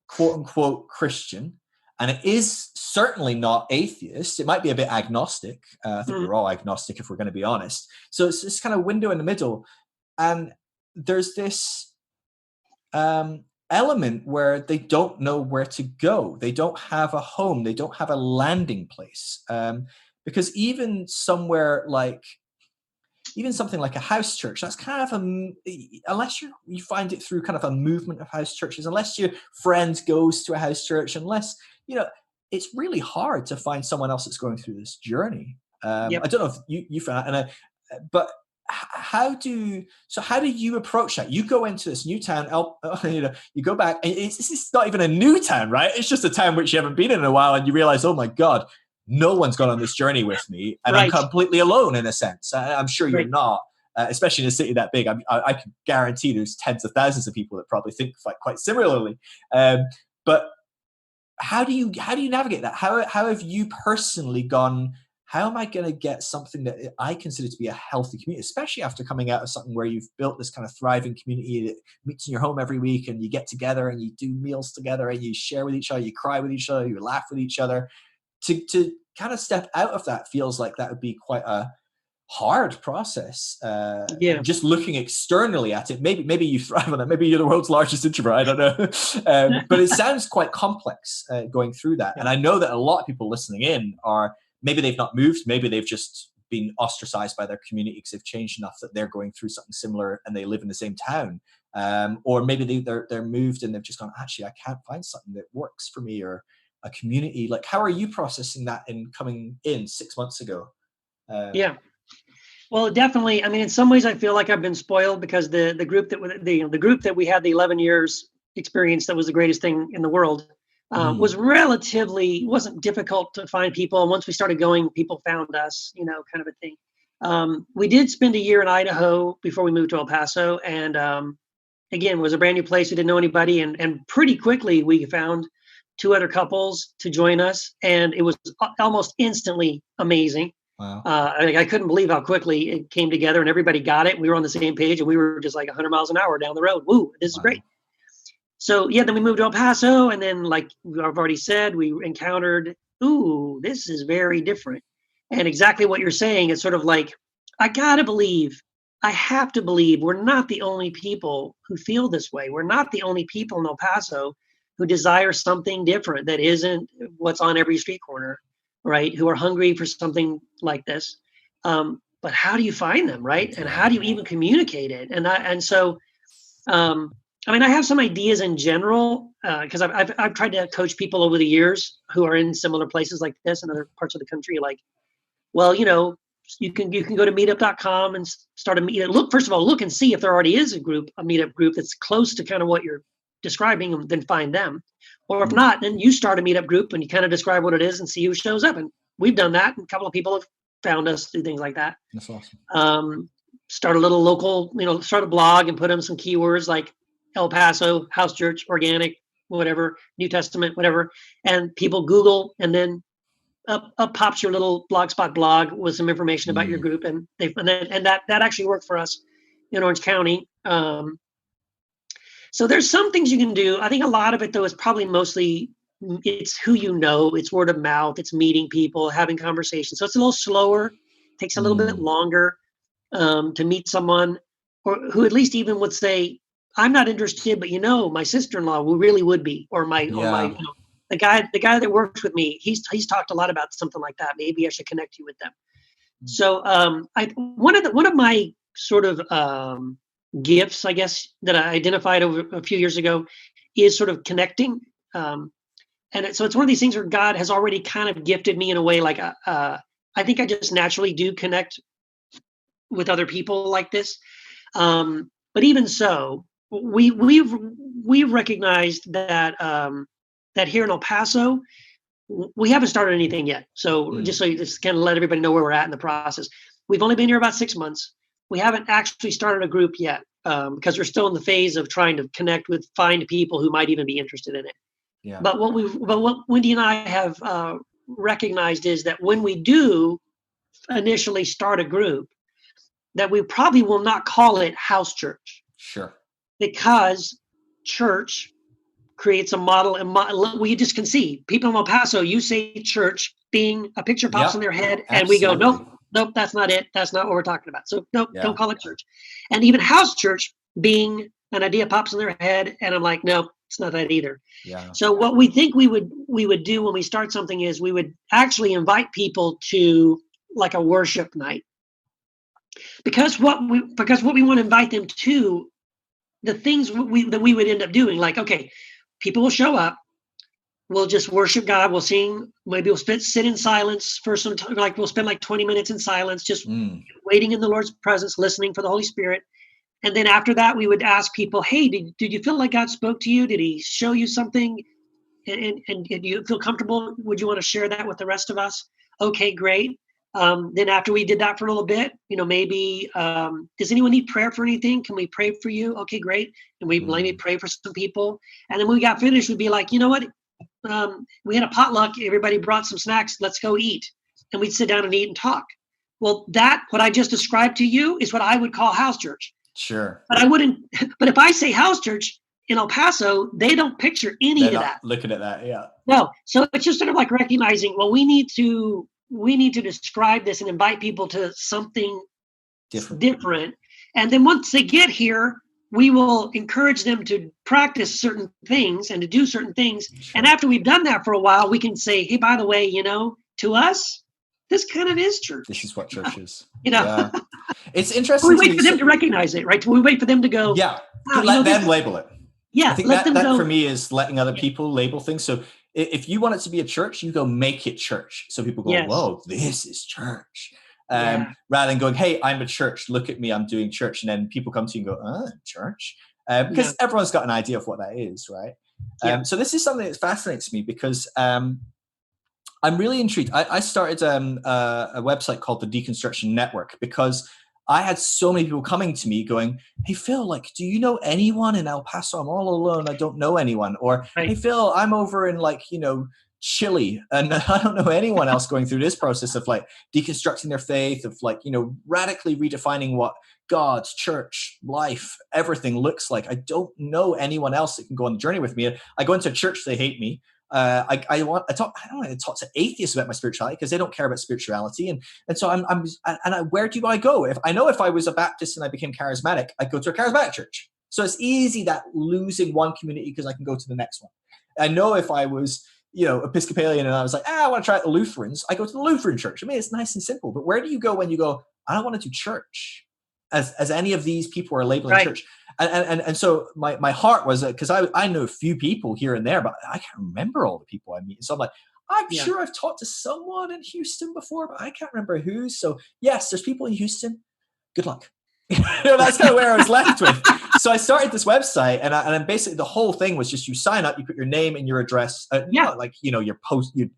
quote unquote Christian, and it is certainly not atheist. It might be a bit agnostic. I think we're all agnostic if we're going to be honest. So it's this kind of window in the middle, and there's this element where they don't know where to go. They don't have a home. They don't have a landing place, because even somewhere like even something like a house church, that's kind of unless you find it through kind of a movement of house churches, unless your friend goes to a house church, unless, it's really hard to find someone else that's going through this journey. Yep. I don't know if you found that, but how do you approach that? You go into this new town, you go back, and it's not even a new town, right? It's just a town which you haven't been in a while, and you realize, oh my God, no one's gone on this journey with me, and Right. I'm completely alone in a sense. I'm sure you're Right. not, especially in a city that big. I can guarantee there's tens of thousands of people that probably think quite similarly. But how do you navigate that? How have you personally gone? How am I going to get something that I consider to be a healthy community, especially after coming out of something where you've built this kind of thriving community that meets in your home every week, and you get together and you do meals together and you share with each other, you cry with each other, you laugh with each other. To kind of step out of that feels like that would be quite a hard process. Yeah. Just looking externally at it, maybe you thrive on that. Maybe you're the world's largest introvert. I don't know, but it sounds quite complex going through that. Yeah. And I know that a lot of people listening in are maybe they've not moved, maybe they've just been ostracized by their community because they've changed enough that they're going through something similar and they live in the same town. Or maybe they're moved and they've just gone, actually, I can't find something that works for me, or a community. Like, how are you processing that in coming in 6 months ago? Yeah. Well, definitely. I mean, in some ways, I feel like I've been spoiled because the group that we had the 11 years experience, that was the greatest thing in the world, wasn't difficult to find people. And once we started going, people found us, kind of a thing. We did spend a year in Idaho before we moved to El Paso, and again, it was a brand new place. We didn't know anybody, and pretty quickly we found 2 other couples to join us, and it was almost instantly amazing. Wow. I couldn't believe how quickly it came together, and everybody got it. We were on the same page, and we were just like 100 miles an hour down the road. Woo, this is great. So yeah, then we moved to El Paso, and then, like I've already said, we encountered ooh, this is very different. And exactly what you're saying is sort of like, I gotta believe, I have to believe we're not the only people who feel this way. We're not the only people in El Paso who desire something different that isn't what's on every street corner, right? Who are hungry for something like this. But how do you find them, right? And how do you even communicate it? And so I mean, I have some ideas in general because I've tried to coach people over the years who are in similar places like this in other parts of the country. Like, well, you can go to meetup.com and start a meetup. Look, first of all, look and see if there already is a meetup group that's close to kind of what you're describing, and then find them. Or if not, then you start a meetup group and you kind of describe what it is and see who shows up. And we've done that. And a couple of people have found us through things like that. That's awesome. Start a little local, start a blog and put in some keywords like El Paso, house church, organic, whatever, New Testament, whatever. And people Google, and then up pops your little Blogspot blog with some information about your group. And that actually worked for us in Orange County. So there's some things you can do. I think a lot of it, though, is probably mostly it's who you know, it's word of mouth, it's meeting people, having conversations. So it's a little slower, takes a little bit longer to meet someone, or who at least even would say, I'm not interested, but my sister-in-law who really would be, or my the guy that works with me, he's talked a lot about something like that. Maybe I should connect you with them. So one of my sort of gifts, I guess, that I identified over a few years ago is sort of connecting. So it's one of these things where God has already kind of gifted me in a way, like I think I just naturally do connect with other people like this. But even so, we've recognized that that here in El Paso, we haven't started anything yet. So just kind of let everybody know where we're at in the process. We've only been here about 6 months. We haven't actually started a group yet because we're still in the phase of trying to find people who might even be interested in it. Yeah. But what Wendy and I have recognized is that when we do initially start a group, that we probably will not call it house church. Sure. Because church creates a model, and we just can see people in El Paso, you say church, being a picture pops in their head, and we go, nope, that's not it. That's not what we're talking about. So nope, don't call it church. And even house church being an idea pops in their head, and I'm like, no, it's not that either. Yeah. So what we think we would do when we start something is we would actually invite people to like a worship night. Because what we want to invite them to, the things that we would end up doing, like, okay, people will show up, we'll just worship God, we'll sing, maybe we'll sit in silence for some time, like we'll spend like 20 minutes in silence, just waiting in the Lord's presence, listening for the Holy Spirit. And then after that, we would ask people, hey, did you feel like God spoke to you? Did he show you something? And do you feel comfortable? Would you want to share that with the rest of us? Okay, great. Then after we did that for a little bit, maybe, does anyone need prayer for anything? Can we pray for you? Okay, great. And we maybe pray for some people. And then when we got finished, we'd be like, you know what? We had a potluck. Everybody brought some snacks. Let's go eat. And we'd sit down and eat and talk. Well, what I just described to you is what I would call house church. Sure. But I wouldn't, but if I say house church in El Paso, they don't picture any of that. Looking at that. Yeah. No. So it's just sort of like recognizing, well, we need to describe this and invite people to something different. And then once they get here, we will encourage them to practice certain things and to do certain things. Sure. And after we've done that for a while, we can say, hey, by the way, to us, this kind of is church. This is what church is. Yeah. It's interesting. We wait for them to recognize it, right? We wait for them to go. Yeah. To let them label it. Yeah. I think that for me is letting other people label things. So if you want it to be a church, you go make it church. So people go, whoa, this is church. Rather than going, hey, I'm a church. Look at me, I'm doing church. And then people come to you and go, church. Because everyone's got an idea of what that is, right? So this is something that fascinates me because I'm really intrigued. I started a website called the Deconstruction Network because I had so many people coming to me going, hey, Phil, do you know anyone in El Paso? I'm all alone. I don't know anyone. Or, hey, Phil, I'm over in Chile and I don't know anyone else going through this process of deconstructing their faith, of radically redefining what God's church, life, everything looks like. I don't know anyone else that can go on the journey with me. I go into a church, they hate me. I don't want to talk to atheists about my spirituality because they don't care about spirituality. And so where do I go? If I was a Baptist and I became charismatic, I'd go to a charismatic church. So it's easy that losing one community because I can go to the next one. I know if I was, Episcopalian and I was like, I want to try out the Lutherans, I go to the Lutheran church. I mean, it's nice and simple. But where do you go when you go, I don't want to do church? As any of these people are labeling church. And so my heart was, because I know a few people here and there, but I can't remember all the people I meet. So I'm like, I'm sure I've talked to someone in Houston before, but I can't remember who. So yes, there's people in Houston. Good luck. That's kind of where I was left with. So I started this website, and basically the whole thing was just you sign up, you put your name and your address, not like your your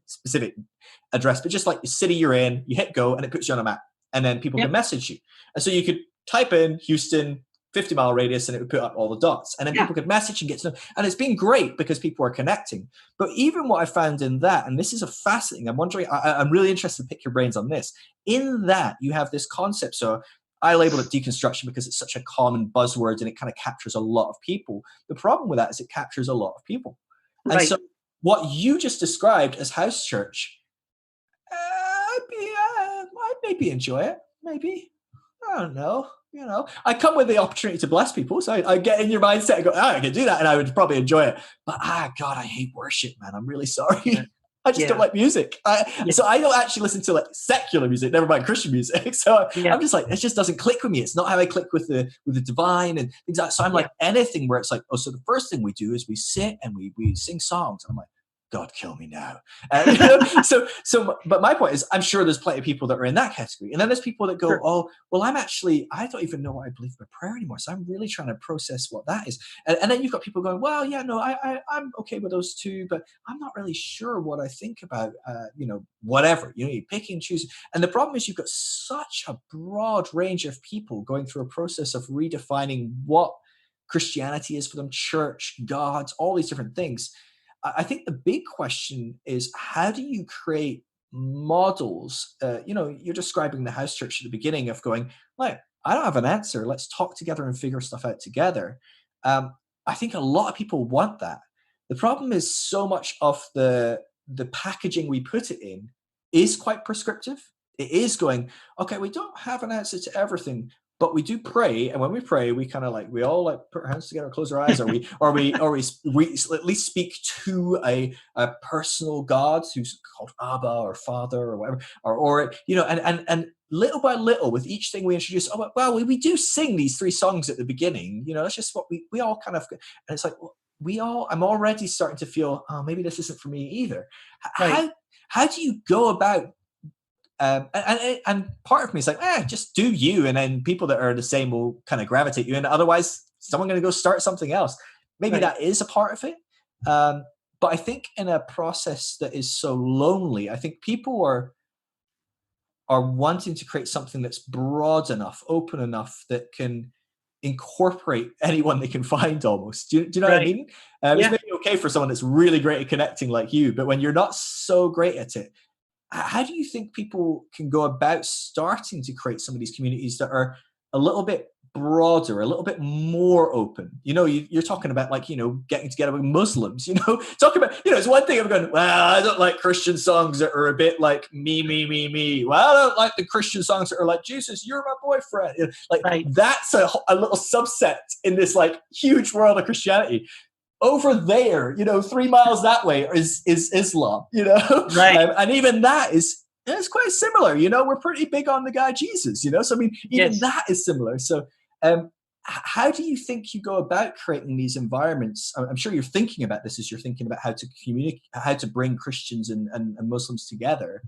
specific address, but just like the city you're in. You hit go, and it puts you on a map, and then people can message you. And so you could type in Houston 50-mile radius, and it would put up all the dots, and then people could message and get to know. And it's been great because people are connecting. But even what I found in that, and this is a fascinating, I'm wondering, I'm really interested to pick your brains on this. In that, you have this concept. So I labeled it deconstruction because it's such a common buzzword and it kind of captures a lot of people. The problem with that is it captures a lot of people. And so what you just described as house church, I'd maybe enjoy it. Maybe. I don't know. I come with the opportunity to bless people. So I get in your mindset and go, I can do that. And I would probably enjoy it. But God, I hate worship, man. I'm really sorry. Yeah. I just don't like music. So I don't actually listen to like secular music, never mind Christian music. So I'm just like, it just doesn't click with me. It's not how I click with the divine and things like that. So I'm like anything where it's like, so the first thing we do is we sit and we sing songs. And I'm like, God, kill me now. But my point is, I'm sure there's plenty of people that are in that category. And then there's people that go, oh, well, I don't even know what I believe about prayer anymore. So I'm really trying to process what that is. And then you've got people going, well, yeah, no, I'm okay with those two, but I'm not really sure what I think about, whatever, you pick and choose. And the problem is you've got such a broad range of people going through a process of redefining what Christianity is for them, church, God, all these different things. I think the big question is, how do you create models? You're describing the house church at the beginning of going, like, I don't have an answer. Let's talk together and figure stuff out together. I think a lot of people want that. The problem is so much of the packaging we put it in is quite prescriptive. It is going, okay, we don't have an answer to everything, but we do pray, and when we pray, we kind of we all put our hands together, close our eyes, or we at least speak to a personal God who's called Abba or Father or whatever, or and little by little with each thing we introduce. Oh well, we do sing these 3 songs at the beginning. That's just what we all kind of, and it's like I'm already starting to feel, oh, maybe this isn't for me either. Right. How do you go about? And part of me is like, just do you, and then people that are the same will kind of gravitate you, and otherwise someone going to go start something else. Maybe that is a part of it, but I think in a process that is so lonely, I think people are wanting to create something that's broad enough, open enough, that can incorporate anyone they can find almost. Do you know what I mean? It's maybe okay for someone that's really great at connecting like you, but when you're not so great at it, how do you think people can go about starting to create some of these communities that are a little bit broader, a little bit more open? You're talking about getting together with Muslims, talking about, it's one thing of going, well, I don't like Christian songs that are a bit like me. Well, I don't like the Christian songs that are like, Jesus, you're my boyfriend. That's a little subset in this huge world of Christianity. Over there, 3 miles that way is Islam, right? And even that is quite similar. We're pretty big on the guy Jesus, So I mean, even that is similar. So, how do you think you go about creating these environments? I'm sure you're thinking about this as you're thinking about how to communicate, how to bring Christians and Muslims together.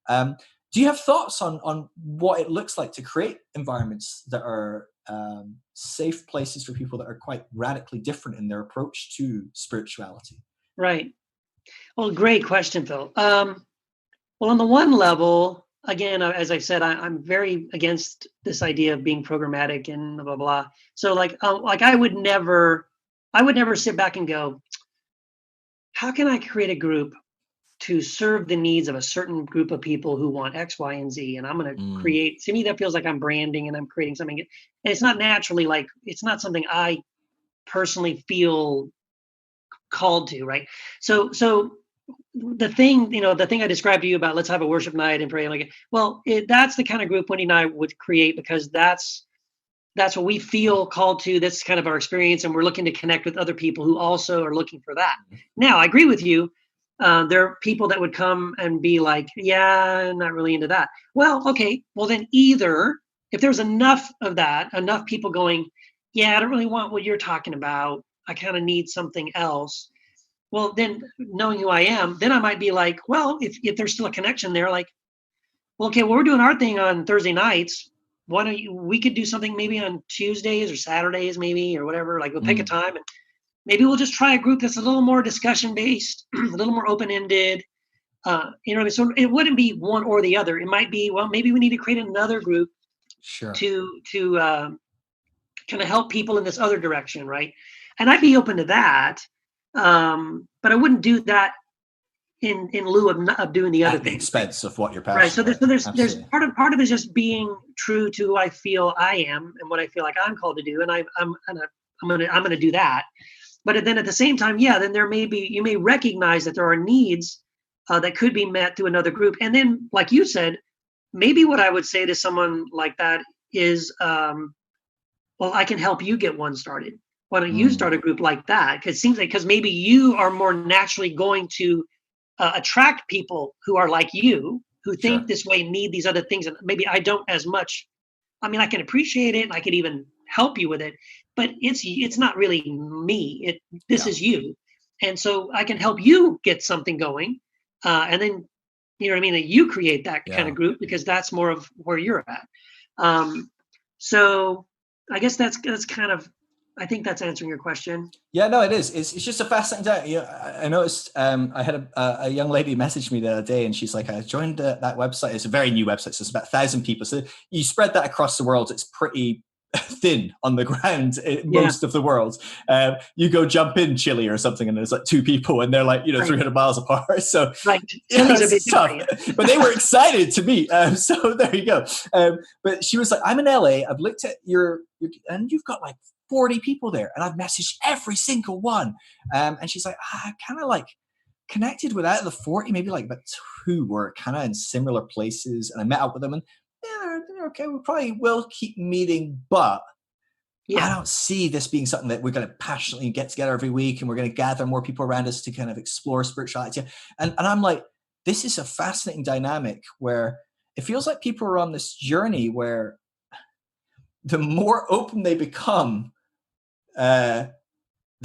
Do you have thoughts on what it looks like to create environments that are safe places for people that are quite radically different in their approach to spirituality? Right. Well, great question, Phil. Well, on the one level, again, as I said, I'm very against this idea of being programmatic and blah, blah, blah. So I would never sit back and go, how can I create a group to serve the needs of a certain group of people who want X, Y, and Z. And I'm going to create, to me, that feels like I'm branding and I'm creating something. And it's not naturally it's not something I personally feel called to, right? So the thing I described to you about let's have a worship night and pray, like, well, that's the kind of group Wendy and I would create, because that's what we feel called to. That's kind of our experience, and we're looking to connect with other people who also are looking for that. Now, I agree with you. There are people that would come and be like, yeah, I'm not really into that. Well, okay. Well, then either if there's enough of that, enough people going, yeah, I don't really want what you're talking about, I kind of need something else. Well, then knowing who I am, then I might be like, well, if there's still a connection there, like, well, okay, well, we're doing our thing on Thursday nights. Why don't we could do something maybe on Tuesdays or Saturdays, maybe, or whatever. Like, we'll pick a time, and maybe we'll just try a group that's a little more discussion based, a little more open ended. You know what I mean? So it wouldn't be one or the other. It might be, well, maybe we need to create another group to kind of help people in this other direction, right? And I'd be open to that, but I wouldn't do that in lieu of doing the other at the things. expense of what you're passionate. Right. So there's part of it is just being true to who I feel I am and what I feel like I'm called to do, and I'm gonna do that. But then at the same time, yeah, then you may recognize that there are needs that could be met through another group, and then, like you said, maybe what I would say to someone like that is, well, I can help you get one started. Why don't you start a group like that? Because it seems like, because maybe you are more naturally going to attract people who are like you, who think this way, need these other things, and maybe I don't as much. I mean, I can appreciate it, and I could even help you with it, but it's not really me. This is you, and so I can help you get something going, and then, you know what I mean, that you create that kind of group, because that's more of where you're at. So I guess that's kind of, I think that's answering your question. Yeah, no, it is. It's just a fascinating day. Yeah, I noticed. I had a young lady message me the other day, and she's like, "I joined that website. It's a very new website, so it's about 1,000 people. So you spread that across the world. It's pretty thin on the ground in most of the world. You go jump in Chile or something, and there's like 2 people, and they're like 300 miles apart. So Chile's a bit tough, but they were excited to meet. So there you go. But she was like, "I'm in LA. I've looked at your and you've got like 40 people there, and I've messaged every single one." And she's like, I kind of like connected with out of the 40, maybe like about 2 were kind of in similar places, and I met up with them, and they're okay. We probably will keep meeting, but I don't see this being something that we're going to passionately get together every week, and we're going to gather more people around us to kind of explore spirituality. And I'm like, this is a fascinating dynamic where it feels like people are on this journey where the more open they become, they're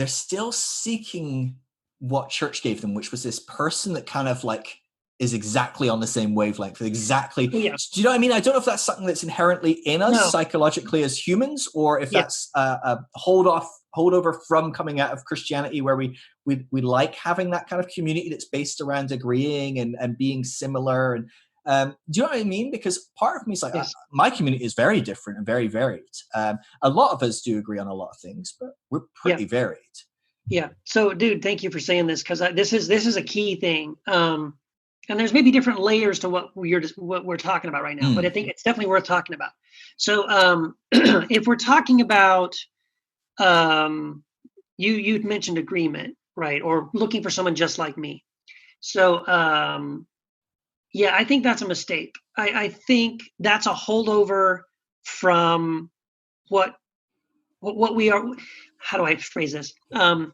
still seeking what church gave them, which was this person that kind of like is exactly on the same wavelength. Exactly. Do you know what I mean? I don't know if that's something that's inherently in us psychologically as humans, or if that's a holdover from coming out of Christianity, where we like having that kind of community that's based around agreeing and being similar. And do you know what I mean? Because part of me is like, my community is very different and very varied. A lot of us do agree on a lot of things, but we're pretty varied. Yeah. So, dude, thank you for saying this, because this is a key thing. And there's maybe different layers to what we're talking about right now, but I think it's definitely worth talking about. So, if we're talking about, you mentioned agreement, right? Or looking for someone just like me. So, I think that's a mistake. I think that's a holdover from what we are. How do I phrase this? I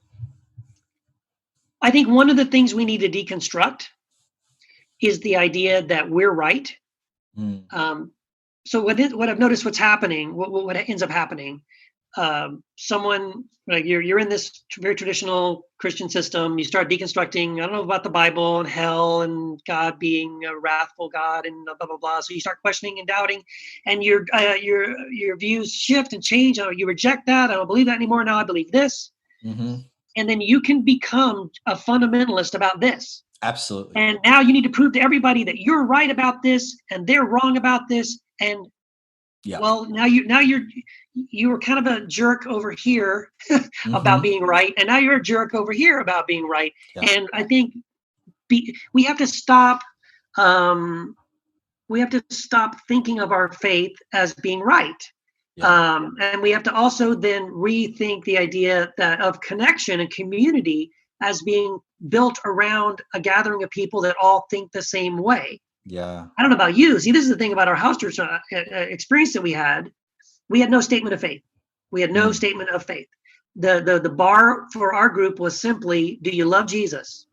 think one of the things we need to deconstruct is the idea that we're right. So what I've noticed, what's happening, what ends up happening, someone, like you're in this very traditional Christian system, you start deconstructing, I don't know about the Bible and hell and God being a wrathful God and blah, blah, blah. So you start questioning and doubting, and your views shift and change. You reject that. I don't believe that anymore. Now I believe this. And then you can become a fundamentalist about this. Absolutely. And now you need to prove to everybody that you're right about this and they're wrong about this. And well, now you were kind of a jerk over here about being right, and now you're a jerk over here about being right. And I think we have to stop. We have to stop thinking of our faith as being right. And we have to also then rethink the idea of connection and community as being built around a gathering of people that all think the same way. Yeah. I don't know about you. See, this is the thing about our house church experience that we had. We had no statement of faith. We had no statement of faith. The bar for our group was simply, do you love Jesus?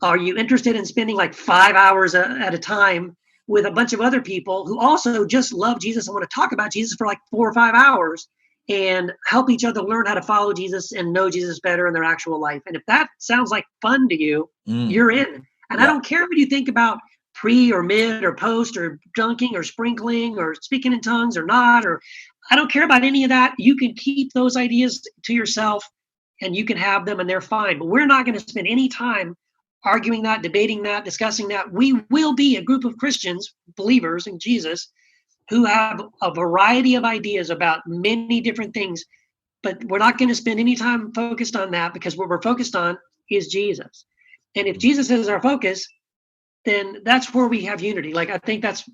Are you interested in spending like 5 hours at a time with a bunch of other people who also just love Jesus and want to talk about Jesus for like 4 or 5 hours and help each other learn how to follow Jesus and know Jesus better in their actual life? And if that sounds like fun to you, you're in. And I don't care what you think about pre or mid or post or dunking or sprinkling or speaking in tongues or not, or I don't care about any of that. You can keep those ideas to yourself and you can have them and they're fine. But we're not going to spend any time arguing that, debating that, discussing that. We will be a group of Christians, believers in Jesus, who have a variety of ideas about many different things, but we're not going to spend any time focused on that because what we're focused on is Jesus. And if Jesus is our focus, then that's where we have unity. Like I think that's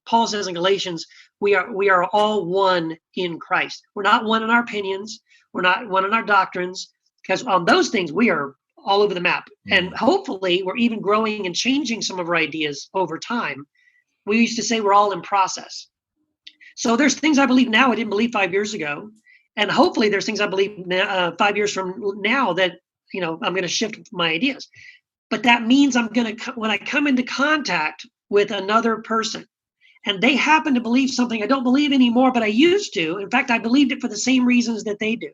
Paul says in Galatians, we are all one in Christ. We're not one in our opinions. We're not one in our doctrines, because on those things we are all over the map. And hopefully we're even growing and changing some of our ideas over time. We used to say we're all in process. So there's things I believe now I didn't believe 5 years ago. And hopefully there's things I believe 5 years from now that, I'm going to shift my ideas. But that means when I come into contact with another person and they happen to believe something I don't believe anymore, but I used to. In fact, I believed it for the same reasons that they do.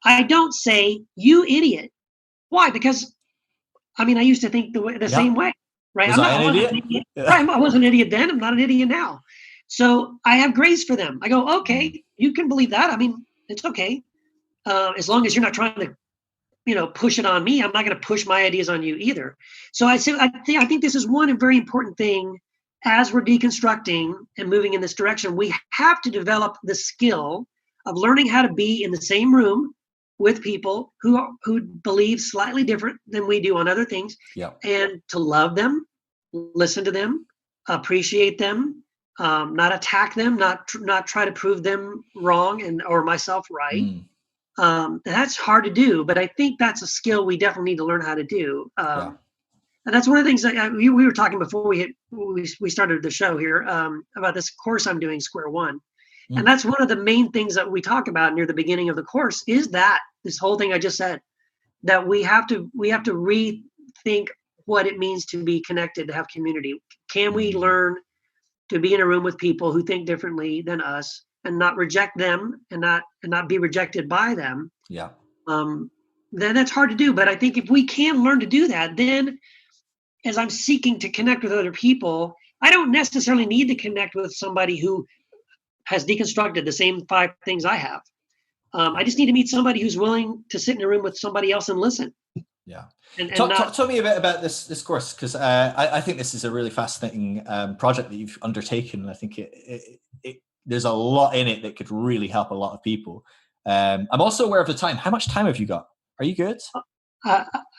I don't say, you idiot. Why? Because, I used to think the same way, right? Was I an idiot? Right, I wasn't an idiot then. I'm not an idiot now. So I have grace for them. I go, okay, you can believe that. It's okay. As long as you're not trying to, push it on me, I'm not going to push my ideas on you either. So I think this is one very important thing as we're deconstructing and moving in this direction. We have to develop the skill of learning how to be in the same room with people who believe slightly different than we do on other things, and to love them, listen to them, appreciate them, not attack them, not try to prove them wrong or myself right. That's hard to do, but I think that's a skill we definitely need to learn how to do. And that's one of the things that we were talking before we started the show here about this course I'm doing, Square One. And that's one of the main things that we talk about near the beginning of the course is that this whole thing I just said, that we have to rethink what it means to be connected, to have community. Can we learn to be in a room with people who think differently than us and not reject them and not be rejected by them? Then that's hard to do. But I think if we can learn to do that, then as I'm seeking to connect with other people, I don't necessarily need to connect with somebody who has deconstructed the same 5 things I have. I just need to meet somebody who's willing to sit in a room with somebody else and listen. Yeah. And talk to me a bit about this course, because I think this is a really fascinating project that you've undertaken. I think there's a lot in it that could really help a lot of people. I'm also aware of the time. How much time have you got? Are you good?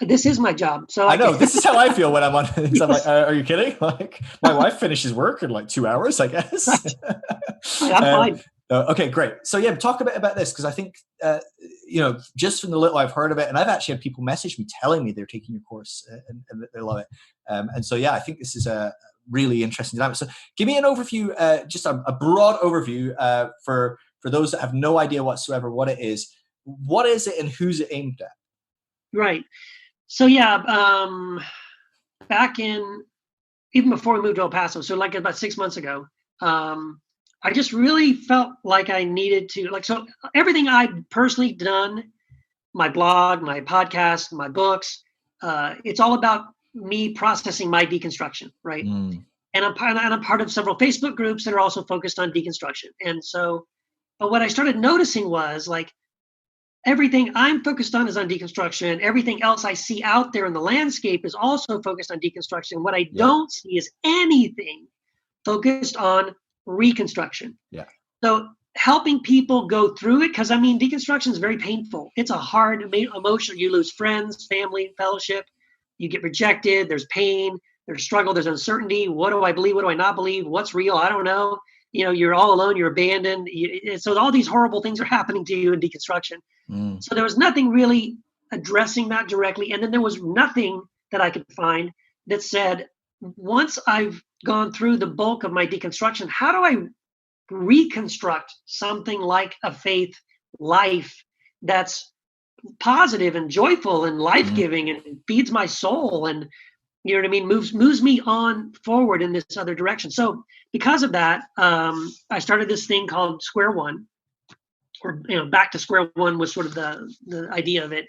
This is my job. So I know this is how I feel when I'm on things. I'm like, are you kidding? Like my wife finishes work in like 2 hours, I guess. Right. I'm fine. Okay, great. So talk a bit about this, because I think, just from the little I've heard of it, and I've actually had people message me telling me they're taking your course and they love it. And so, I think this is a really interesting dynamic. So give me an overview, just a broad overview for those that have no idea whatsoever what it is. What is it and who's it aimed at? Right. So back even before we moved to El Paso, so like about 6 months ago, I just really felt like I needed to, so everything I've personally done, my blog, my podcast, my books, it's all about me processing my deconstruction, right? And I'm part of several Facebook groups that are also focused on deconstruction. And so, but what I started noticing was everything I'm focused on is on deconstruction. Everything else I see out there in the landscape is also focused on deconstruction. What I don't see is anything focused on reconstruction. So helping people go through it, because deconstruction is very painful. It's a hard emotion. You lose friends, family, fellowship. You get rejected. There's pain. There's struggle. There's uncertainty. What do I believe? What do I not believe? What's real? I don't know. You're all alone. You're abandoned. So all these horrible things are happening to you in deconstruction. So there was nothing really addressing that directly. And then there was nothing that I could find that said, once I've gone through the bulk of my deconstruction, how do I reconstruct something like a faith life that's positive and joyful and life-giving and feeds my soul and, you know what I mean, moves me on forward in this other direction. So because of that, I started this thing called Square One, or, you know, back to square one was sort of the idea of it.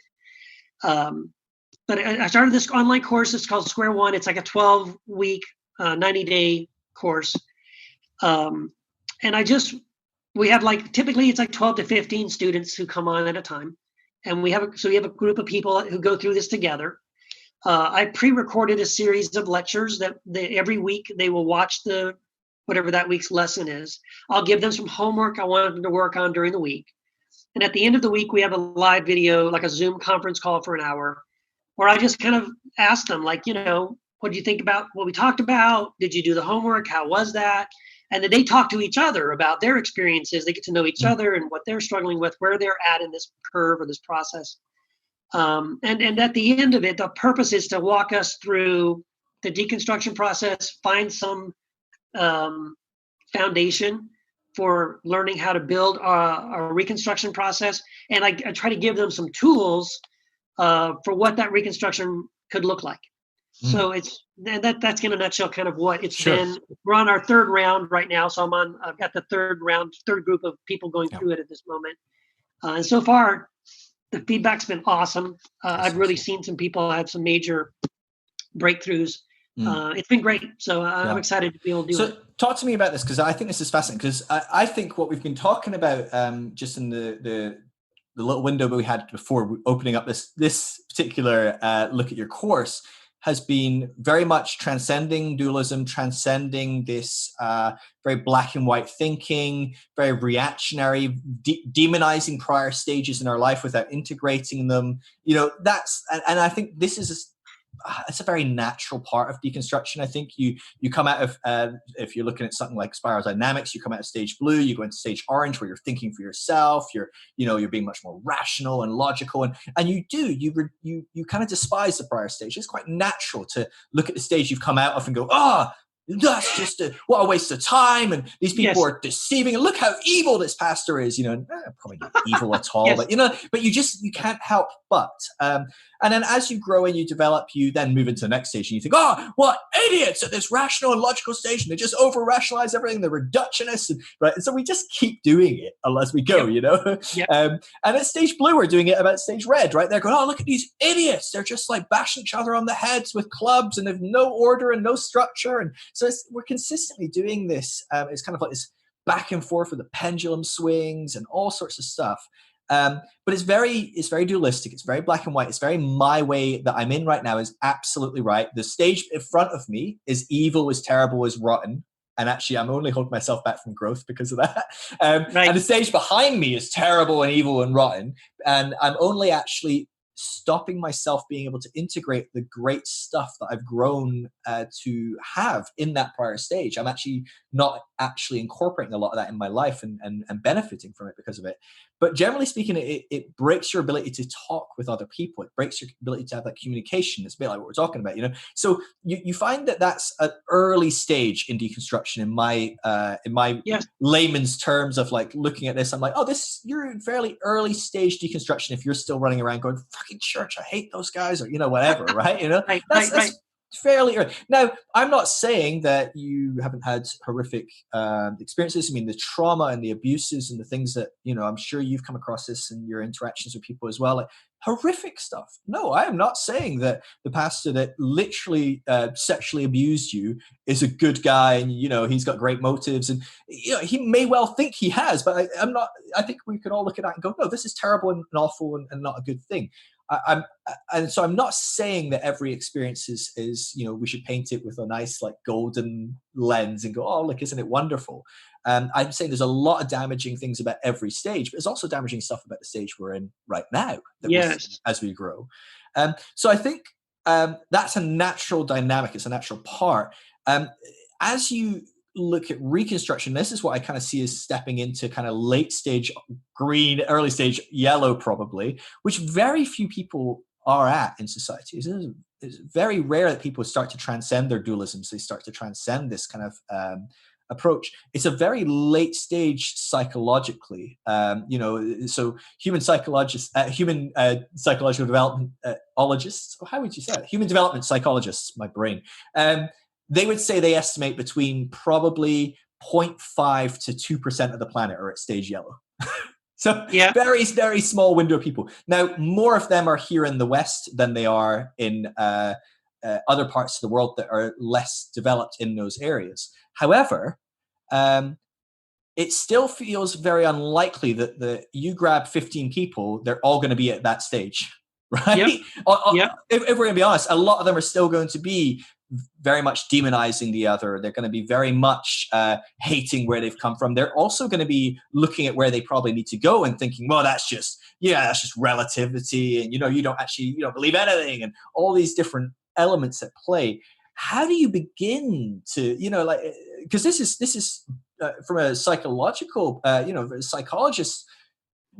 But I started this online course. It's called Square One. It's like a 12-week, 90-day course. And we have like, typically it's like 12 to 15 students who come on at a time. And we have a group of people who go through this together. I pre-recorded a series of lectures that every week they will watch whatever that week's lesson is. I'll give them some homework I want them to work on during the week. And at the end of the week, we have a live video, like a Zoom conference call for an hour, where I just kind of ask them, like, you know, what do you think about what we talked about? Did you do the homework? How was that? And then they talk to each other about their experiences. They get to know each other and what they're struggling with, where they're at in this curve or this process. And at the end of it, the purpose is to walk us through the deconstruction process, find some foundation for learning how to build a reconstruction process. And I try to give them some tools for what that reconstruction could look like. So that's in a nutshell kind of what it's been. We're on our third round right now. So I've got the third group of people going through it at this moment. And so far, the feedback's been awesome. I've really seen some people have some major breakthroughs. It's been great. So I'm excited to be able to do it. So talk to me about this, because I think this is fascinating, because I think what we've been talking about just in the little window that we had before opening up this particular look at your course has been very much transcending dualism, transcending this very black and white thinking, very reactionary, demonizing prior stages in our life without integrating them. You know, and I think this is it's a very natural part of deconstruction. I think you come out of, if you're looking at something like spiral dynamics, you come out of stage blue, you go into stage orange where you're thinking for yourself, you're being much more rational and logical, and you kind of despise the prior stage. It's quite natural to look at the stage you've come out of and go, that's just what a waste of time, and these people are deceiving, and look how evil this pastor is, probably not evil at all, but but you can't help but and then as you grow and you develop, you then move into the next stage and you think, what idiots at this rational and logical stage, and they just over rationalize everything, they're reductionists, right? And so we just keep doing it as we go, and at stage blue we're doing it about stage red, right? They're going, look at these idiots, they're just like bashing each other on the heads with clubs, and they've no order and no structure. And so we're consistently doing this. It's kind of like this back and forth with the pendulum swings and all sorts of stuff. But it's very dualistic. It's very black and white. It's very my way that I'm in right now is absolutely right. The stage in front of me is evil, is terrible, is rotten. And actually, I'm only holding myself back from growth because of that. And the stage behind me is terrible and evil and rotten. And I'm only actually stopping myself being able to integrate the great stuff that I've grown to have in that prior stage. I'm actually not actually incorporating a lot of that in my life and benefiting from it because of it. But generally speaking, it breaks your ability to talk with other people. It breaks your ability to have that communication. It's a bit like what we're talking about, So you find that that's an early stage in deconstruction in my layman's terms of like looking at this. I'm like, you're in fairly early stage deconstruction if you're still running around going, fucking church, I hate those guys, or whatever, right? That's fairly early. Now, I'm not saying that you haven't had horrific experiences. I mean, the trauma and the abuses and the things that, I'm sure you've come across this in your interactions with people as well, like horrific stuff. No, I am not saying that the pastor that literally sexually abused you is a good guy and, he's got great motives. And, he may well think he has, but I think we could all look at that and go, no, this is terrible and awful and not a good thing. And so I'm not saying that every experience is we should paint it with a nice like golden lens and go, look, isn't it wonderful? I'm saying there's a lot of damaging things about every stage, but there's also damaging stuff about the stage we're in right now as we grow. So I think that's a natural dynamic. It's a natural part. As you look at Reconstruction, this is what I kind of see as stepping into kind of late stage green, early stage yellow, probably, which very few people are at in society. It's very rare that people start to transcend their dualisms. They start to transcend this kind of approach. It's a very late stage psychologically. So human psychologists, human psychological development ologists, how would you say it? Human development psychologists, my brain. They would say they estimate between probably 0.5 to 2% of the planet are at stage yellow. So very, very small window of people. Now, more of them are here in the West than they are in other parts of the world that are less developed in those areas. However, it still feels very unlikely that you grab 15 people, they're all going to be at that stage, right? If we're going to be honest, a lot of them are still going to be very much demonizing the other. They're going to be very much hating where they've come from. They're also going to be looking at where they probably need to go and thinking, well, that's just relativity. And, you don't believe anything, and all these different elements at play. How do you begin to, because this is from a psychological, psychologists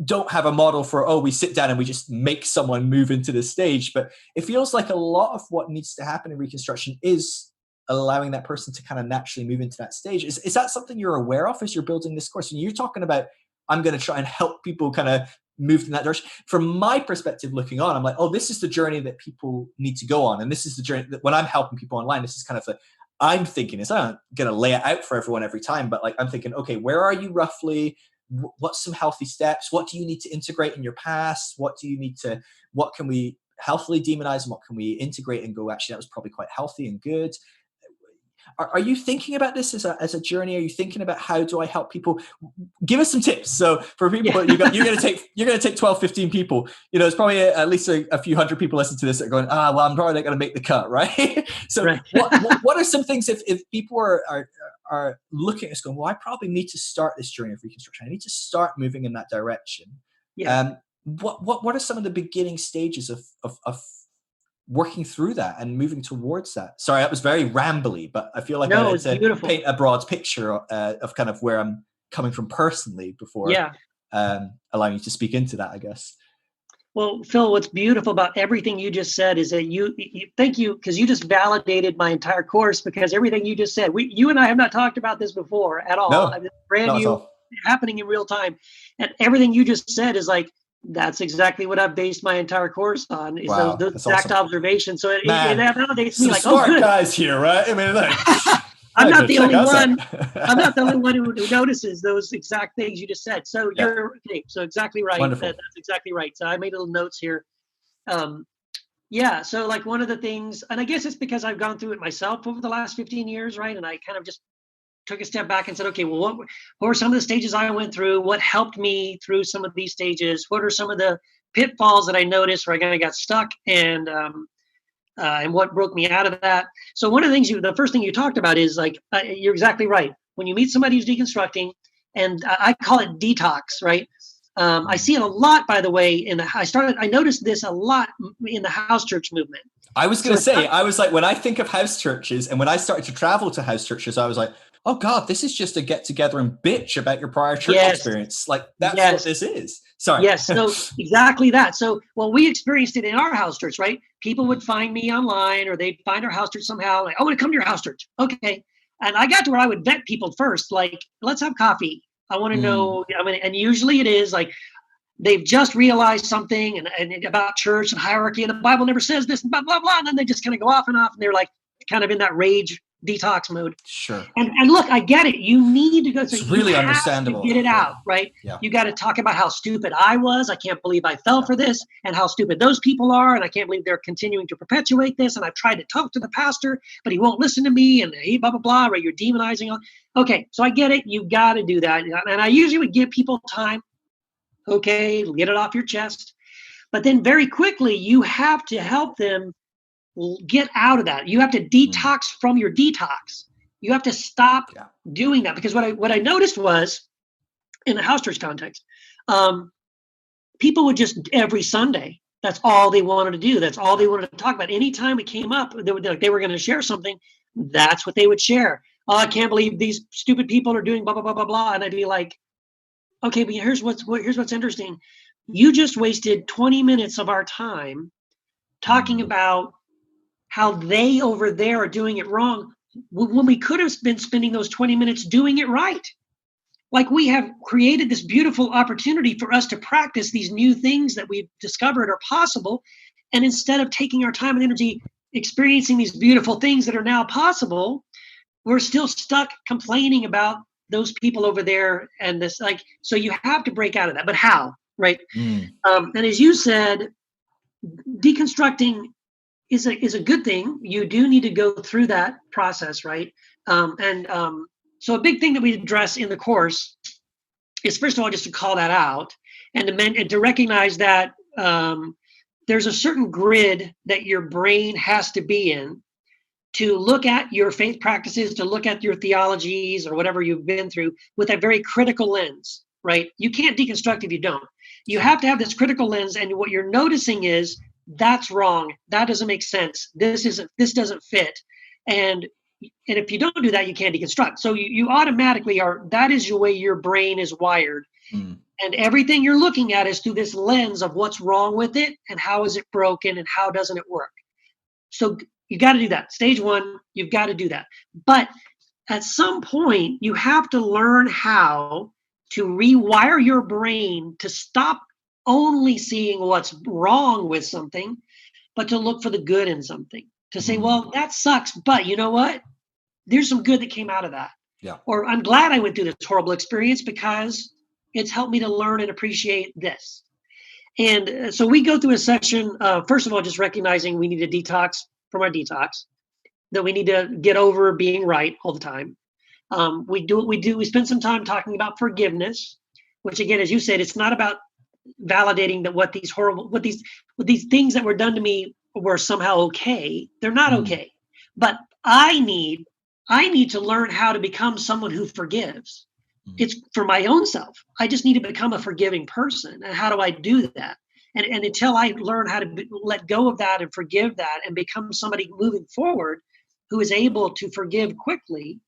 don't have a model for, we sit down and we just make someone move into this stage. But it feels like a lot of what needs to happen in Reconstruction is allowing that person to kind of naturally move into that stage. Is that something you're aware of as you're building this course? And you're talking about, I'm going to try and help people kind of move in that direction. From my perspective looking on, I'm like, this is the journey that people need to go on. And this is the journey that when I'm helping people online, this is kind of I'm thinking is I'm not going to lay it out for everyone every time, but I'm thinking, okay, where are you roughly? What's some healthy steps? What do you need to integrate in your past? What can we healthily demonize, and what can we integrate and go, actually, that was probably quite healthy and good? Are you thinking about this as a journey? Are you thinking about how do I help people? Give us some tips. So for people, you're going to take 12, 15 people. It's probably at least a few hundred people listen to this that are going, well, I'm probably not going to make the cut, right? So right. What are some things if people are looking at this going, well, I probably need to start this journey of Reconstruction. I need to start moving in that direction. What are some of the beginning stages of working through that and moving towards that? Sorry, that was very rambly, but I feel like I need to paint a broad picture of kind of where I'm coming from personally before allowing you to speak into that, I guess. Well, Phil, what's beautiful about everything you just said is that thank you, because you just validated my entire course, because everything you just said, you and I have not talked about this before at all. No, it's brand new, happening in real time. And everything you just said is that's exactly what I've based my entire course on, is those exact observations. So it validates me. Smart guys here, right? I mean, I'm not the only one. I'm not the only one who notices those exact things you just said. So you're okay. So exactly right. Wonderful. That's exactly right. So I made little notes here. So one of the things, and I guess it's because I've gone through it myself over the last 15 years, right? And I kind of just took a step back and said, okay, well, what were some of the stages I went through? What helped me through some of these stages? What are some of the pitfalls that I noticed where I kind of got stuck, and what broke me out of that? So one of the things the first thing you talked about is you're exactly right. When you meet somebody who's deconstructing, and I call it detox, right? I see it a lot, by the way. I noticed this a lot in the house church movement. I was going to say, I was like, when I think of house churches, and when I started to travel to house churches, I was like, oh God, this is just a get together and bitch about your prior church experience. That's what this is. Sorry. Yes. So exactly that. So, we experienced it in our house church, right? People would find me online, or they'd find our house church somehow. I want to come to your house church. Okay. And I got to where I would vet people first. Let's have coffee. I want to know. And usually it is they've just realized something and about church and hierarchy, and the Bible never says this, and blah, blah, blah. And then they just kind of go off, and they're kind of in that rage detox mode. Sure. And look, I get it. You need to go. It's really understandable. To get it out, right? Yeah. You got to talk about how stupid I was. I can't believe I fell for this, and how stupid those people are, and I can't believe they're continuing to perpetuate this. And I've tried to talk to the pastor, but he won't listen to me, and he blah blah blah. Right? You're demonizing. Okay, so I get it. You got to do that, and I usually would give people time. Okay, get it off your chest, but then very quickly you have to help them get out of that. You have to detox from your detox. You have to stop doing that, because what I noticed was, in the house church context, people would just every Sunday, that's all they wanted to do. That's all they wanted to talk about. Anytime it came up, they were going to share something. That's what they would share. oh, I can't believe these stupid people are doing blah, blah, blah, blah, blah. And I'd be like, okay, but here's what's interesting. You just wasted 20 minutes of our time talking about how they over there are doing it wrong when we could have been spending those 20 minutes doing it right. Like, we have created this beautiful opportunity for us to practice these new things that we've discovered are possible. And instead of taking our time and energy experiencing these beautiful things that are now possible, we're still stuck complaining about those people over there and this, like, so you have to break out of that. But how, right? And as you said, deconstructing is a good thing. You do need to go through that process, right? So a big thing that we address in the course is, first of all, just to call that out and to recognize that there's a certain grid that your brain has to be in to look at your faith practices, to look at your theologies or whatever you've been through with a very critical lens, right? You can't deconstruct if you don't. You have to have this critical lens, and what you're noticing is that's wrong. That doesn't make sense. This doesn't fit. And if you don't do that, you can't deconstruct. So you automatically that is the way your brain is wired. And everything you're looking at is through this lens of what's wrong with it and how is it broken and how doesn't it work. So you got to do that. Stage one, you've got to do that. But at some point, you have to learn how to rewire your brain to stop only seeing what's wrong with something, but to look for the good in something. To say, well, that sucks, but you know what? There's some good that came out of that. Yeah. Or I'm glad I went through this horrible experience because it's helped me to learn and appreciate this. And so we go through a session, first of all, just recognizing we need a detox from our detox, that we need to get over being right all the time. We spend some time talking about forgiveness, which, again, as you said, it's not about validating that what these things that were done to me were somehow okay. They're not okay. But I need to learn how to become someone who forgives. It's for my own self. I just need to become a forgiving person. And how do I do that? And until I learn how to let go of that and forgive that and become somebody moving forward who is able to forgive quickly,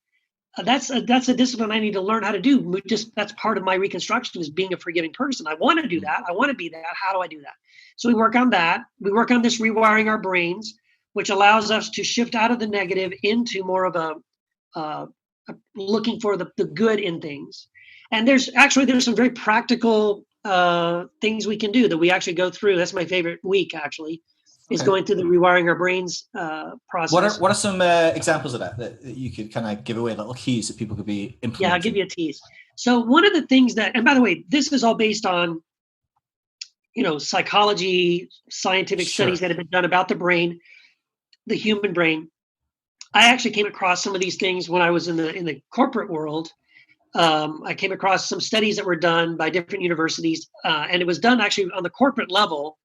that's a discipline I need to learn how to do. That's part of my reconstruction, is being a forgiving person. I want to do that. I want to be that. How do I do that? So we work on that. We work on this rewiring our brains, which allows us to shift out of the negative into more of a looking for the good in things. And there's some very practical things we can do that we actually go through. That's my favorite week, actually, is going through the rewiring our brains process. What are some examples of that you could kind of give away, little keys that people could be implementing? Yeah, I'll give you a tease. So one of the things that, and by the way, this is all based on, psychology, scientific studies that have been done about the brain, the human brain. I actually came across some of these things when I was in the corporate world. I came across some studies that were done by different universities, and it was done actually on the corporate level,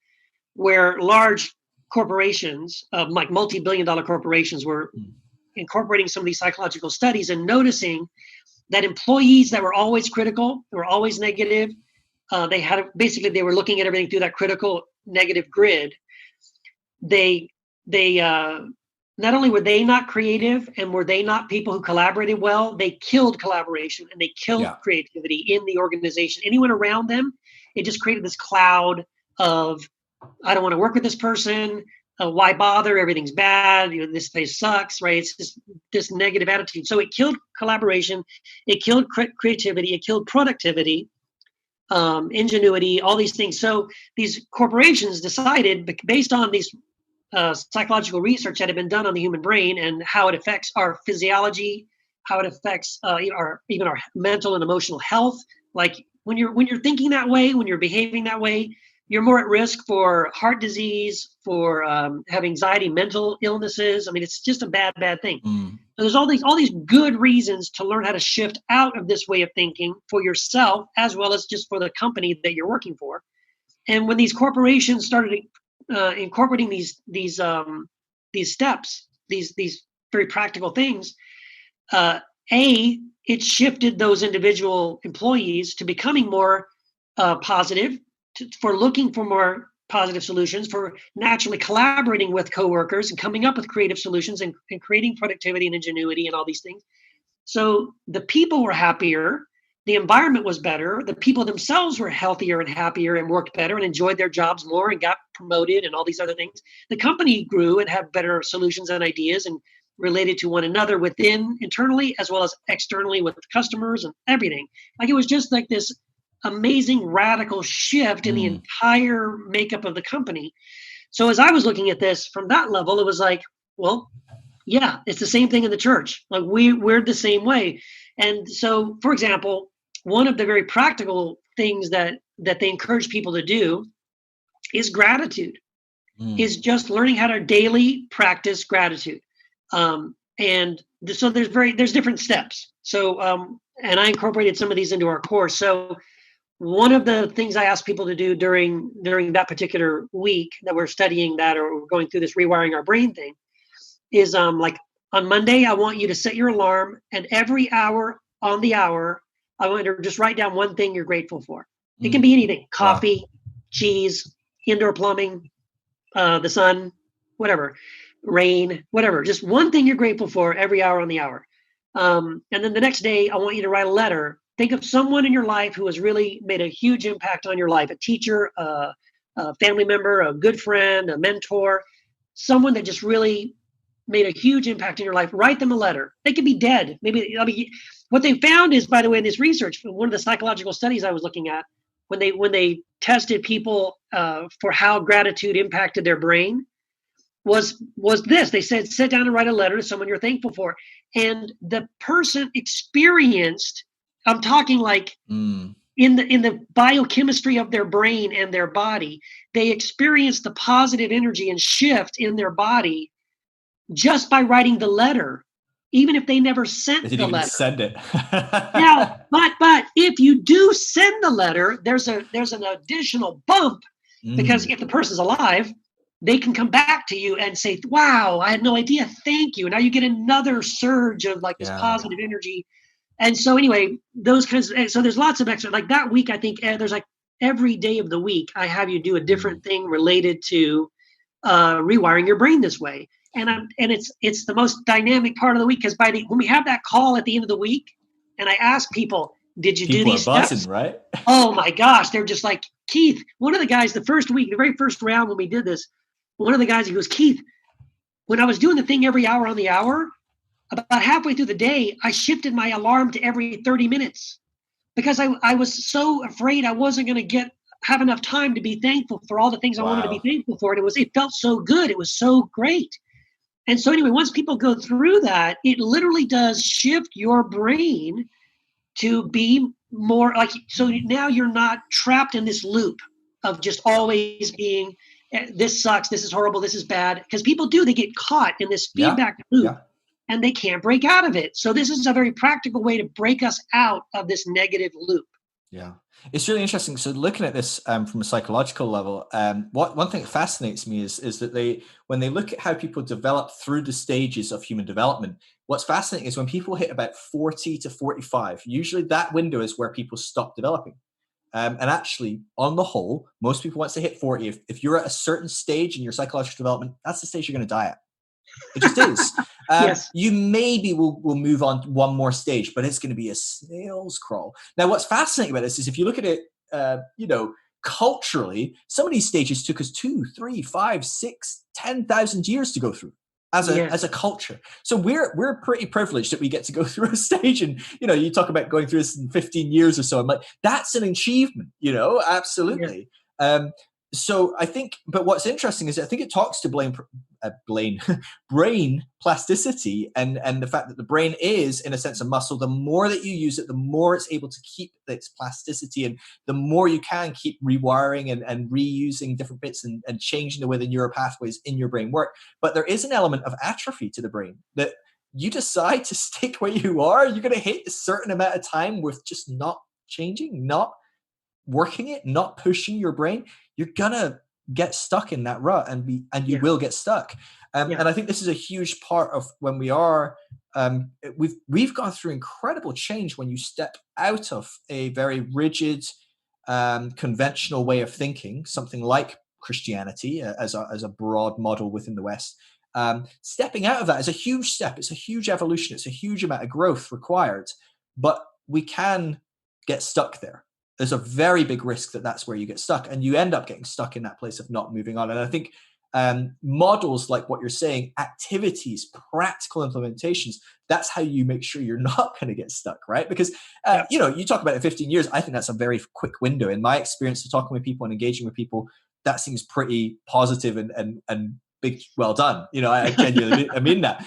where large corporations, like multi-billion-dollar corporations, were incorporating some of these psychological studies and noticing that employees that were always critical, were always negative, they were looking at everything through that critical negative grid. They not only were they not creative and were they not people who collaborated well, they killed collaboration and they killed creativity in the organization. Anyone around them, it just created this cloud of, I don't want to work with this person. Why bother? Everything's bad. This place sucks, right? It's just this negative attitude. So it killed collaboration. It killed creativity. It killed productivity, ingenuity, all these things. So these corporations decided, based on these psychological research that had been done on the human brain and how it affects our physiology, how it affects our mental and emotional health. Like when you're thinking that way, when you're behaving that way, you're more at risk for heart disease, for have anxiety, mental illnesses. I mean, it's just a bad thing. So there's all these good reasons to learn how to shift out of this way of thinking for yourself, as well as just for the company that you're working for. And when these corporations started incorporating these steps, these very practical things, it shifted those individual employees to becoming more positive, for looking for more positive solutions, for naturally collaborating with coworkers and coming up with creative solutions and creating productivity and ingenuity and all these things. So the people were happier, the environment was better, the people themselves were healthier and happier and worked better and enjoyed their jobs more and got promoted and all these other things. The company grew and had better solutions and ideas and related to one another within internally as well as externally with customers and everything. Like it was just like this amazing radical shift in the entire makeup of the company. So as I was looking at this from that level, it was like, well, yeah, it's the same thing in the church. Like we're the same way. And so, for example, one of the very practical things that they encourage people to do is gratitude. Is just learning how to daily practice gratitude. And so there's different steps. So and I incorporated some of these into our course. So one of the things I asked people to do during that particular week that we're studying that or we're going through this rewiring our brain thing is like on Monday, I want you to set your alarm and every hour on the hour, I want you to just write down one thing you're grateful for. It can be anything, coffee, cheese, indoor plumbing, the sun, whatever, rain, whatever, just one thing you're grateful for every hour on the hour. And then the next day, I want you to write a letter. Think of someone in your life who has really made a huge impact on your life, a teacher, a family member, a good friend, a mentor, someone that just really made a huge impact in your life. Write them a letter. They could be dead. Maybe, I mean, what they found is, by the way, in this research, one of the psychological studies I was looking at, when they tested people for how gratitude impacted their brain, was this. They said, sit down and write a letter to someone you're thankful for. And the person experienced, I'm talking like in the biochemistry of their brain and their body, they experienced the positive energy and shift in their body just by writing the letter, even if they never sent the letter. Send it. Now, but if you do send the letter, there's an additional bump because if the person's alive, they can come back to you and say, wow, I had no idea. Thank you. And now you get another surge of like this positive energy. And so anyway, those kinds of, so there's lots of extra, like that week, I think there's like every day of the week, I have you do a different thing related to rewiring your brain this way. And it's the most dynamic part of the week because when we have that call at the end of the week, and I ask people, did you do these steps? Buzzing, right? Oh my gosh, they're just like, Keith. One of the guys, the first week, the very first round when we did this, one of the guys, he goes, Keith, when I was doing the thing every hour on the hour, about halfway through the day, I shifted my alarm to every 30 minutes because I was so afraid I wasn't going to have enough time to be thankful for all the things I wanted to be thankful for. And it felt so good. It was so great. And so anyway, once people go through that, it literally does shift your brain to be more like, so now you're not trapped in this loop of just always being, this sucks, this is horrible, this is bad. Because people they get caught in this feedback loop and they can't break out of it. So this is a very practical way to break us out of this negative loop. Yeah. It's really interesting. So looking at this from a psychological level, one thing that fascinates me is that when they look at how people develop through the stages of human development, what's fascinating is when people hit about 40 to 45, usually that window is where people stop developing. And actually, on the whole, most people, once they hit 40, if you're at a certain stage in your psychological development, that's the stage you're going to die at. It just is. Yes. You maybe will move on to one more stage, but it's going to be a snail's crawl. Now, what's fascinating about this is if you look at it, culturally, some of these stages took us 2, 3, 5, 6, 10,000 years to go through as a culture. So we're pretty privileged that we get to go through a stage, and you talk about going through this in 15 years or so. I'm like, that's an achievement, absolutely. Yeah. So I think, but what's interesting is I think it talks to brain plasticity and the fact that the brain is, in a sense, a muscle. The more that you use it, the more it's able to keep its plasticity, and the more you can keep rewiring and reusing different bits and changing the way the neural pathways in your brain work. But there is an element of atrophy to the brain that you decide to stick where you are. You're going to hit a certain amount of time with just not changing, not working it, not pushing your brain. You're gonna get stuck in that rut and you will get stuck. And I think this is a huge part of when we are, we've gone through incredible change when you step out of a very rigid, conventional way of thinking, something like Christianity as a broad model within the West, stepping out of that is a huge step. It's a huge evolution. It's a huge amount of growth required, but we can get stuck there. There's a very big risk that that's where you get stuck, and you end up getting stuck in that place of not moving on. And I think models like what you're saying, activities, practical implementations, that's how you make sure you're not going to get stuck, right? Because, you talk about it 15 years. I think that's a very quick window. In my experience of talking with people and engaging with people, that seems pretty positive and big, well done. I genuinely I mean that.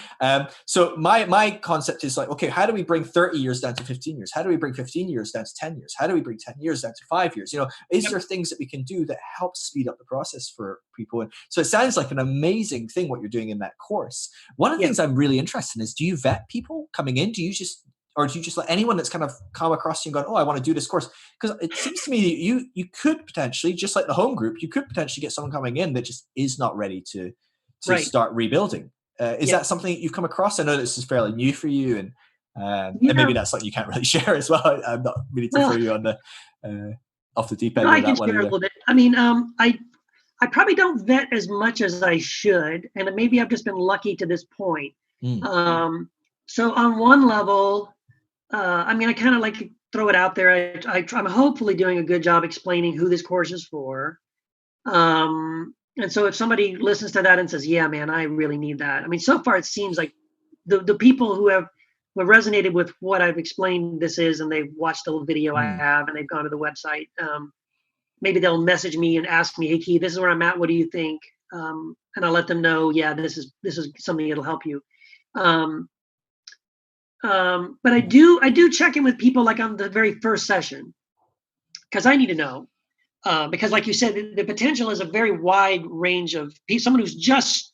So my concept is like, okay, how do we bring 30 years down to 15 years? How do we bring 15 years down to 10 years? How do we bring 10 years down to 5 years? Is there things that we can do that help speed up the process for people? And so it sounds like an amazing thing what you're doing in that course. One of the things I'm really interested in is, do you vet people coming in? Do you just let anyone that's kind of come across you and gone, oh, I want to do this course? Because it seems to me that you could potentially, just like the home group, you could potentially get someone coming in that just is not ready to start rebuilding. Is that something that you've come across? I know this is fairly new for you, and maybe that's something you can't really share as well. I'm not really to throw you on the off the deep end. I can share a little bit. I mean, I probably don't vet as much as I should, and maybe I've just been lucky to this point. So on one level, I mean, I kind of like to throw it out there. I'm hopefully doing a good job explaining who this course is for. And so if somebody listens to that and says, yeah, man, I really need that. I mean, so far it seems like the people who have resonated with what I've explained this is, and they've watched the little video I have, and they've gone to the website, maybe they'll message me and ask me, hey, Keith, this is where I'm at. What do you think? And I'll let them know, yeah, this is something that'll help you. But I do check in with people like on the very first session, because I need to know. Because like you said, the potential is a very wide range of people, someone who's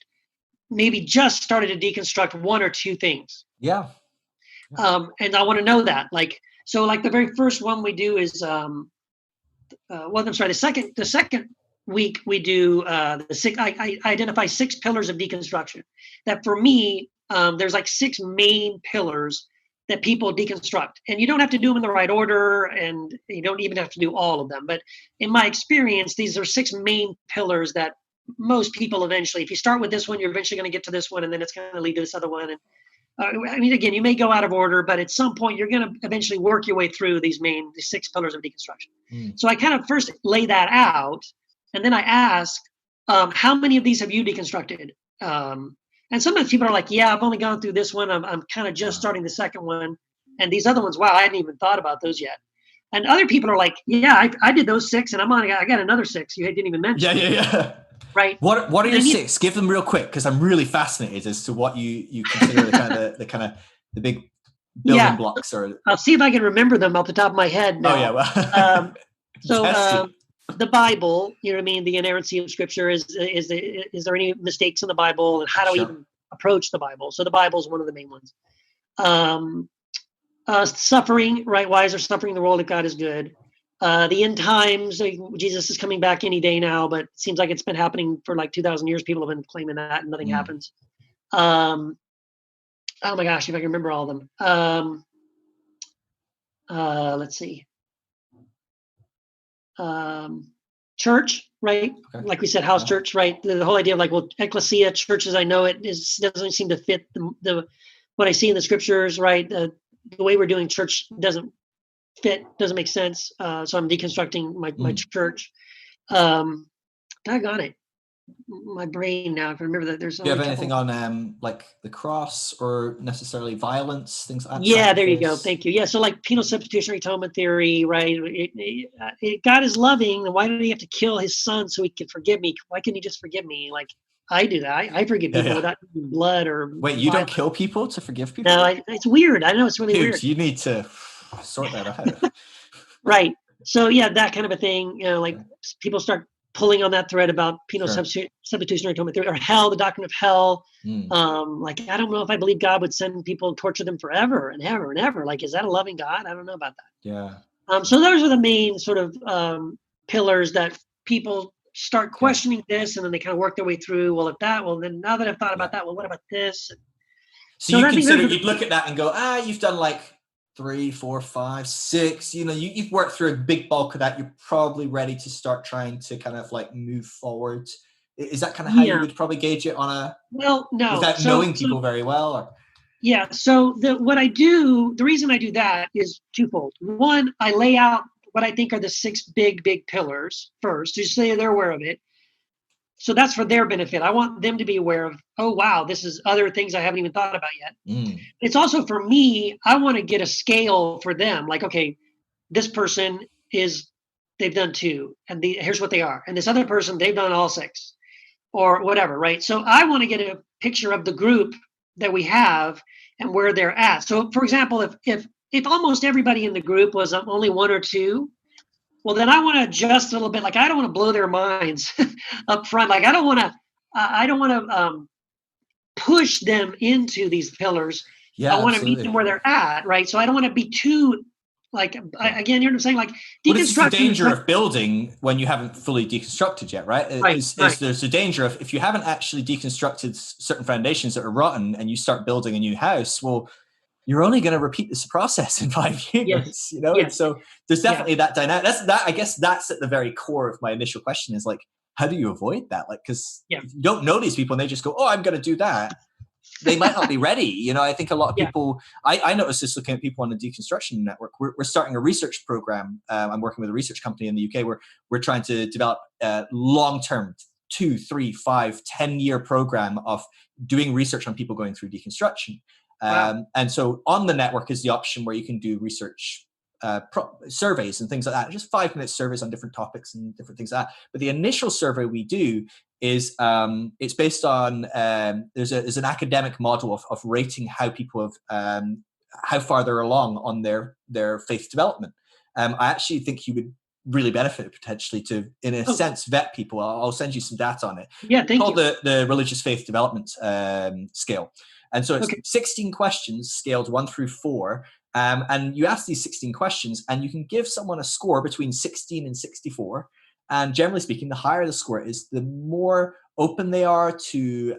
maybe just started to deconstruct one or two things. Yeah. And I want to know that. So the very first one we do is, the second week we do I identify 6 pillars of deconstruction. That for me, there's 6 main pillars that people deconstruct, and you don't have to do them in the right order, and you don't even have to do all of them. But in my experience, these are 6 main pillars that most people eventually, if you start with this one, you're eventually going to get to this one, and then it's going to lead to this other one. And I mean, again, you may go out of order, but at some point you're going to eventually work your way through these 6 pillars of deconstruction. So I kind of first lay that out, and then I ask, how many of these have you deconstructed? And sometimes people are like, yeah, I've only gone through this one. I'm kind of just starting the second one. And these other ones, wow, I hadn't even thought about those yet. And other people are like, yeah, I did those 6, and I got another 6 you didn't even mention. Yeah. Right. What are your 6? Give them real quick, because I'm really fascinated as to what you consider the big building blocks. Or I'll see if I can remember them off the top of my head now. Oh yeah, well. The Bible, you know what I mean? The inerrancy of Scripture is there any mistakes in the Bible, and how do we even approach the Bible? So the Bible is one of the main ones. Suffering, right? Why is there suffering in the world if God is good? The end times, Jesus is coming back any day now, but it seems like it's been happening for 2,000 years. People have been claiming that, and nothing happens. Oh my gosh, if I can remember all of them. Let's see. Church, right? Okay. Like we said, house church, right? The whole idea of ecclesia, church as I know it doesn't seem to fit the what I see in the scriptures, right? The way we're doing church doesn't make sense. So I'm deconstructing my church. Doggone it. My brain now, if I remember that there's do you have anything on the cross or necessarily violence, things like that? Yeah, there you go. Thank you. Yeah, so penal substitutionary atonement theory, right? God is loving, and why did he have to kill his son so he could forgive me? Why couldn't he just forgive me? I do that. I forgive people without blood or wait, you don't kill people to forgive people? No, it's weird. I know it's really weird. You need to sort that out. Right. So yeah, that kind of a thing. People start pulling on that thread about penal substitutionary atonement theory, or hell, the doctrine of hell. I don't know if I believe God would send people, torture them forever and ever and ever. Is that a loving God? I don't know about that. Yeah. So those are the main sort of pillars that people start questioning this, and then they kind of work their way through. Well, then now that I've thought about that, well, what about this? So you consider, you'd look at that and go, you've done 3, 4, 5, 6, you've worked through a big bulk of that. You're probably ready to start trying to kind of move forward Is that kind of how you Yeah. would probably gauge it on a, Well, no. without knowing people very well? Or? Yeah. So the reason I do that is twofold. One, I lay out what I think are the 6 big pillars first, just so they're aware of it. So that's for their benefit. I want them to be aware of, oh, wow, this is other things I haven't even thought about yet. It's also for me, I want to get a scale for them. Like, okay, this person they've done 2, and here's what they are. And this other person, they've done all 6 or whatever, right? So I want to get a picture of the group that we have and where they're at. So for example, if almost everybody in the group was only 1 or 2, well, then I want to adjust a little bit. Like, I don't want to blow their minds up front. Like, I don't want to push them into these pillars. Yeah, I want to meet them where they're at, right? So I don't want to be too, like, again, you know what I'm saying? Like, deconstruction. This is the danger of building when you haven't fully deconstructed yet, right? There's a danger of, if you haven't actually deconstructed certain foundations that are rotten and you start building a new house, well, you're only going to repeat this process in 5 years, you know? Yes. And so there's definitely that dynamic. I guess that's at the very core of my initial question, is like, how do you avoid that? Like, because if you don't know these people and they just go, oh, I'm going to do that, they might not be ready. You know, I think a lot of people, I noticed this looking at people on the Deconstruction Network. We're starting a research program. I'm working with a research company in the UK where we're trying to develop long-term 2, 3, 5, 10-year program of doing research on people going through deconstruction. Wow. And so on the network is the option where you can do research surveys and things like that, just 5-minute surveys on different topics and different things like that. But the initial survey we do is it's based on there's an academic model of rating how people have how far they're along on their faith development. I actually think you would really benefit potentially to, in a sense, vet people. I'll send you some data on it. Yeah, thank you. It's called the religious faith development scale. And so it's 16 questions scaled 1 through 4. And you ask these 16 questions and you can give someone a score between 16 and 64. And generally speaking, the higher the score is, the more open they are to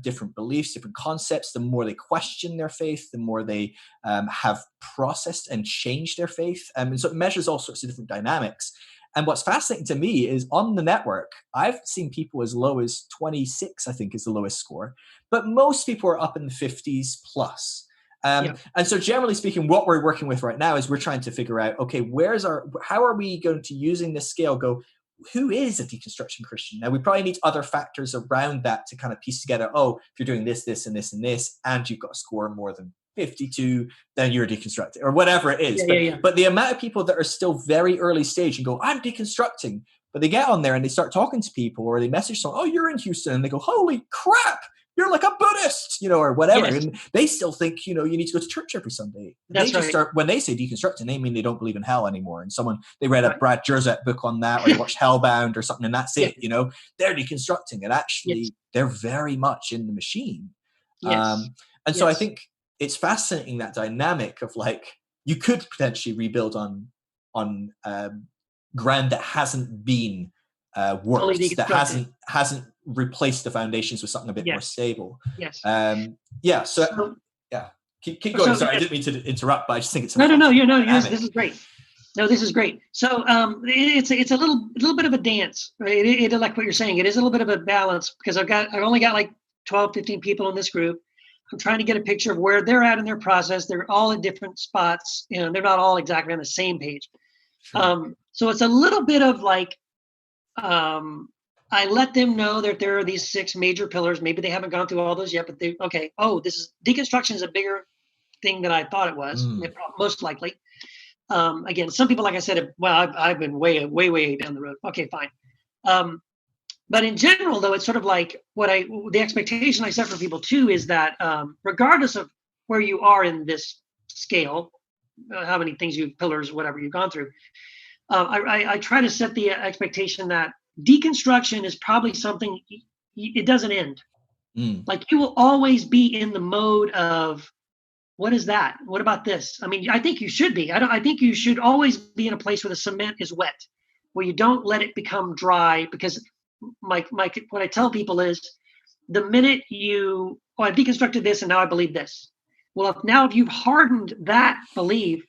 different beliefs, different concepts, the more they question their faith, the more they have processed and changed their faith. And so it measures all sorts of different dynamics. And what's fascinating to me is on the network, I've seen people as low as 26, I think is the lowest score. But most people are up in the 50s plus. And so generally speaking, what we're working with right now is we're trying to figure out, okay, how are we going to, using this scale, go, who is a deconstruction Christian? Now, we probably need other factors around that to kind of piece together, oh, if you're doing this, this, and this, and this, and you've got a score more than 52, then you're deconstructing, or whatever it is. But the amount of people that are still very early stage and go, I'm deconstructing, but they get on there and they start talking to people, or they message someone, oh, you're in Houston, and they go, holy crap, you're like a Buddhist, or whatever. Yes. And they still think, you need to go to church every Sunday. That's when they say deconstructing, they mean they don't believe in hell anymore. And they read a Brad Jersett book on that, or they watched Hellbound or something, and that's it, they're deconstructing. And actually, they're very much in the machine. Yes. And so I think it's fascinating, that dynamic of, like, you could potentially rebuild on ground that hasn't been worked, that hasn't replaced the foundations with something a bit more stable. Yes. Keep going. Sorry, I didn't mean to interrupt, but I just think it's this is great. No, this is great. So it's a little bit of a dance, right? It like what you're saying, it is a little bit of a balance, because I've only got like 12, 15 people in this group. I'm trying to get a picture of where they're at in their process. They're all in different spots. They're not all exactly on the same page. Sure. So it's a little bit of like, I let them know that there are these 6 major pillars. Maybe they haven't gone through all those yet, but deconstruction is a bigger thing than I thought it was, most likely. Again, some people, like I said, well, I've been way, way, way down the road. Okay, fine. But in general, though, it's sort of like the expectation I set for people too is that regardless of where you are in this scale, how many pillars, whatever you've gone through, I try to set the expectation that deconstruction is probably something, it doesn't end. Like, you will always be in the mode of, what is that? What about this? I mean, I think you should be. I think you should always be in a place where the cement is wet, where you don't let it become dry. Because what I tell people is, the minute I've deconstructed this and now I believe this. Well, if you've hardened that belief,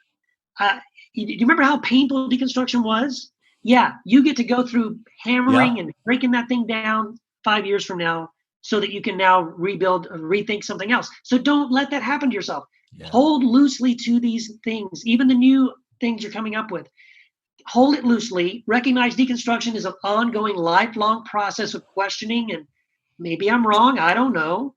do you remember how painful deconstruction was? Yeah, you get to go through hammering and breaking that thing down 5 years from now so that you can now rebuild, rethink something else. So don't let that happen to yourself. Yeah. Hold loosely to these things, even the new things you're coming up with. Hold it loosely. Recognize deconstruction is an ongoing, lifelong process of questioning, and maybe I'm wrong. I don't know.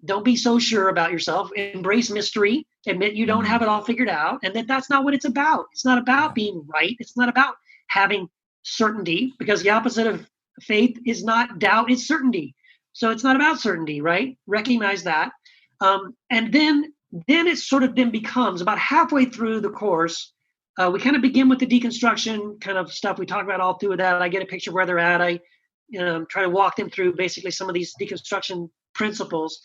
Don't be so sure about yourself. Embrace mystery. Admit you don't have it all figured out, and that's not what it's about. It's not about being right. It's not about having certainty, because the opposite of faith is not doubt, it's certainty. So it's not about certainty, right? Recognize that. And then it sort of then becomes about halfway through the course. We kind of begin with the deconstruction kind of stuff. We talk about all through that. I get a picture of where they're at. I try to walk them through basically some of these deconstruction principles.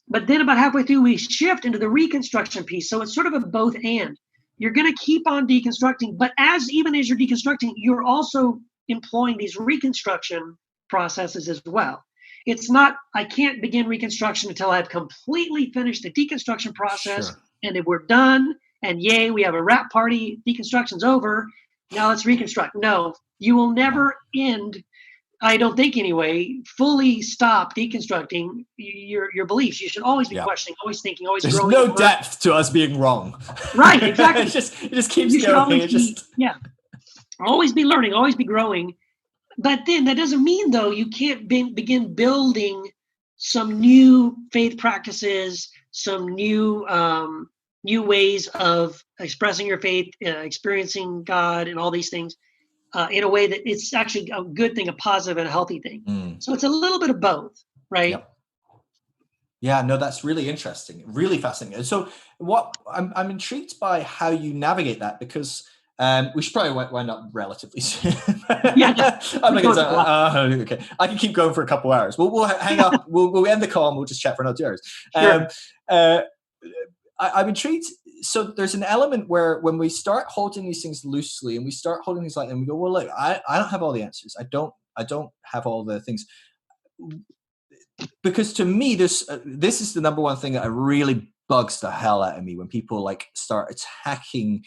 But then about halfway through, we shift into the reconstruction piece. So it's sort of a both and. You're going to keep on deconstructing, but even as you're deconstructing, you're also employing these reconstruction processes as well. It's not, I can't begin reconstruction until I've completely finished the deconstruction process. Sure. And if we're done, and yay, we have a wrap party, deconstruction's over, now let's reconstruct. No, you will never end, I don't think anyway, fully stop deconstructing your beliefs. You should always be questioning, always thinking, always There's growing. There's no depth to us being wrong. Right, exactly. it just keeps going. Always be learning, always be growing. But then that doesn't mean, though, you can't begin building some new faith practices, some new ways of expressing your faith, experiencing God, and all these things in a way that it's actually a good thing, a positive and a healthy thing. So it's a little bit of both, right? Yep. Yeah, no, that's really interesting, really fascinating. And so what I'm intrigued by how you navigate that, because we should probably wind up relatively soon. Yeah. Okay. I can keep going for a couple hours. We'll hang up. We'll end the call and we'll just chat for another 2 hours. Sure. I'm intrigued. So there's an element where when we start holding these things loosely and we start holding things like, and we go, well, look, I don't have all the answers. I don't have all the things. Because to me, this is the number one thing that really bugs the hell out of me when people like start attacking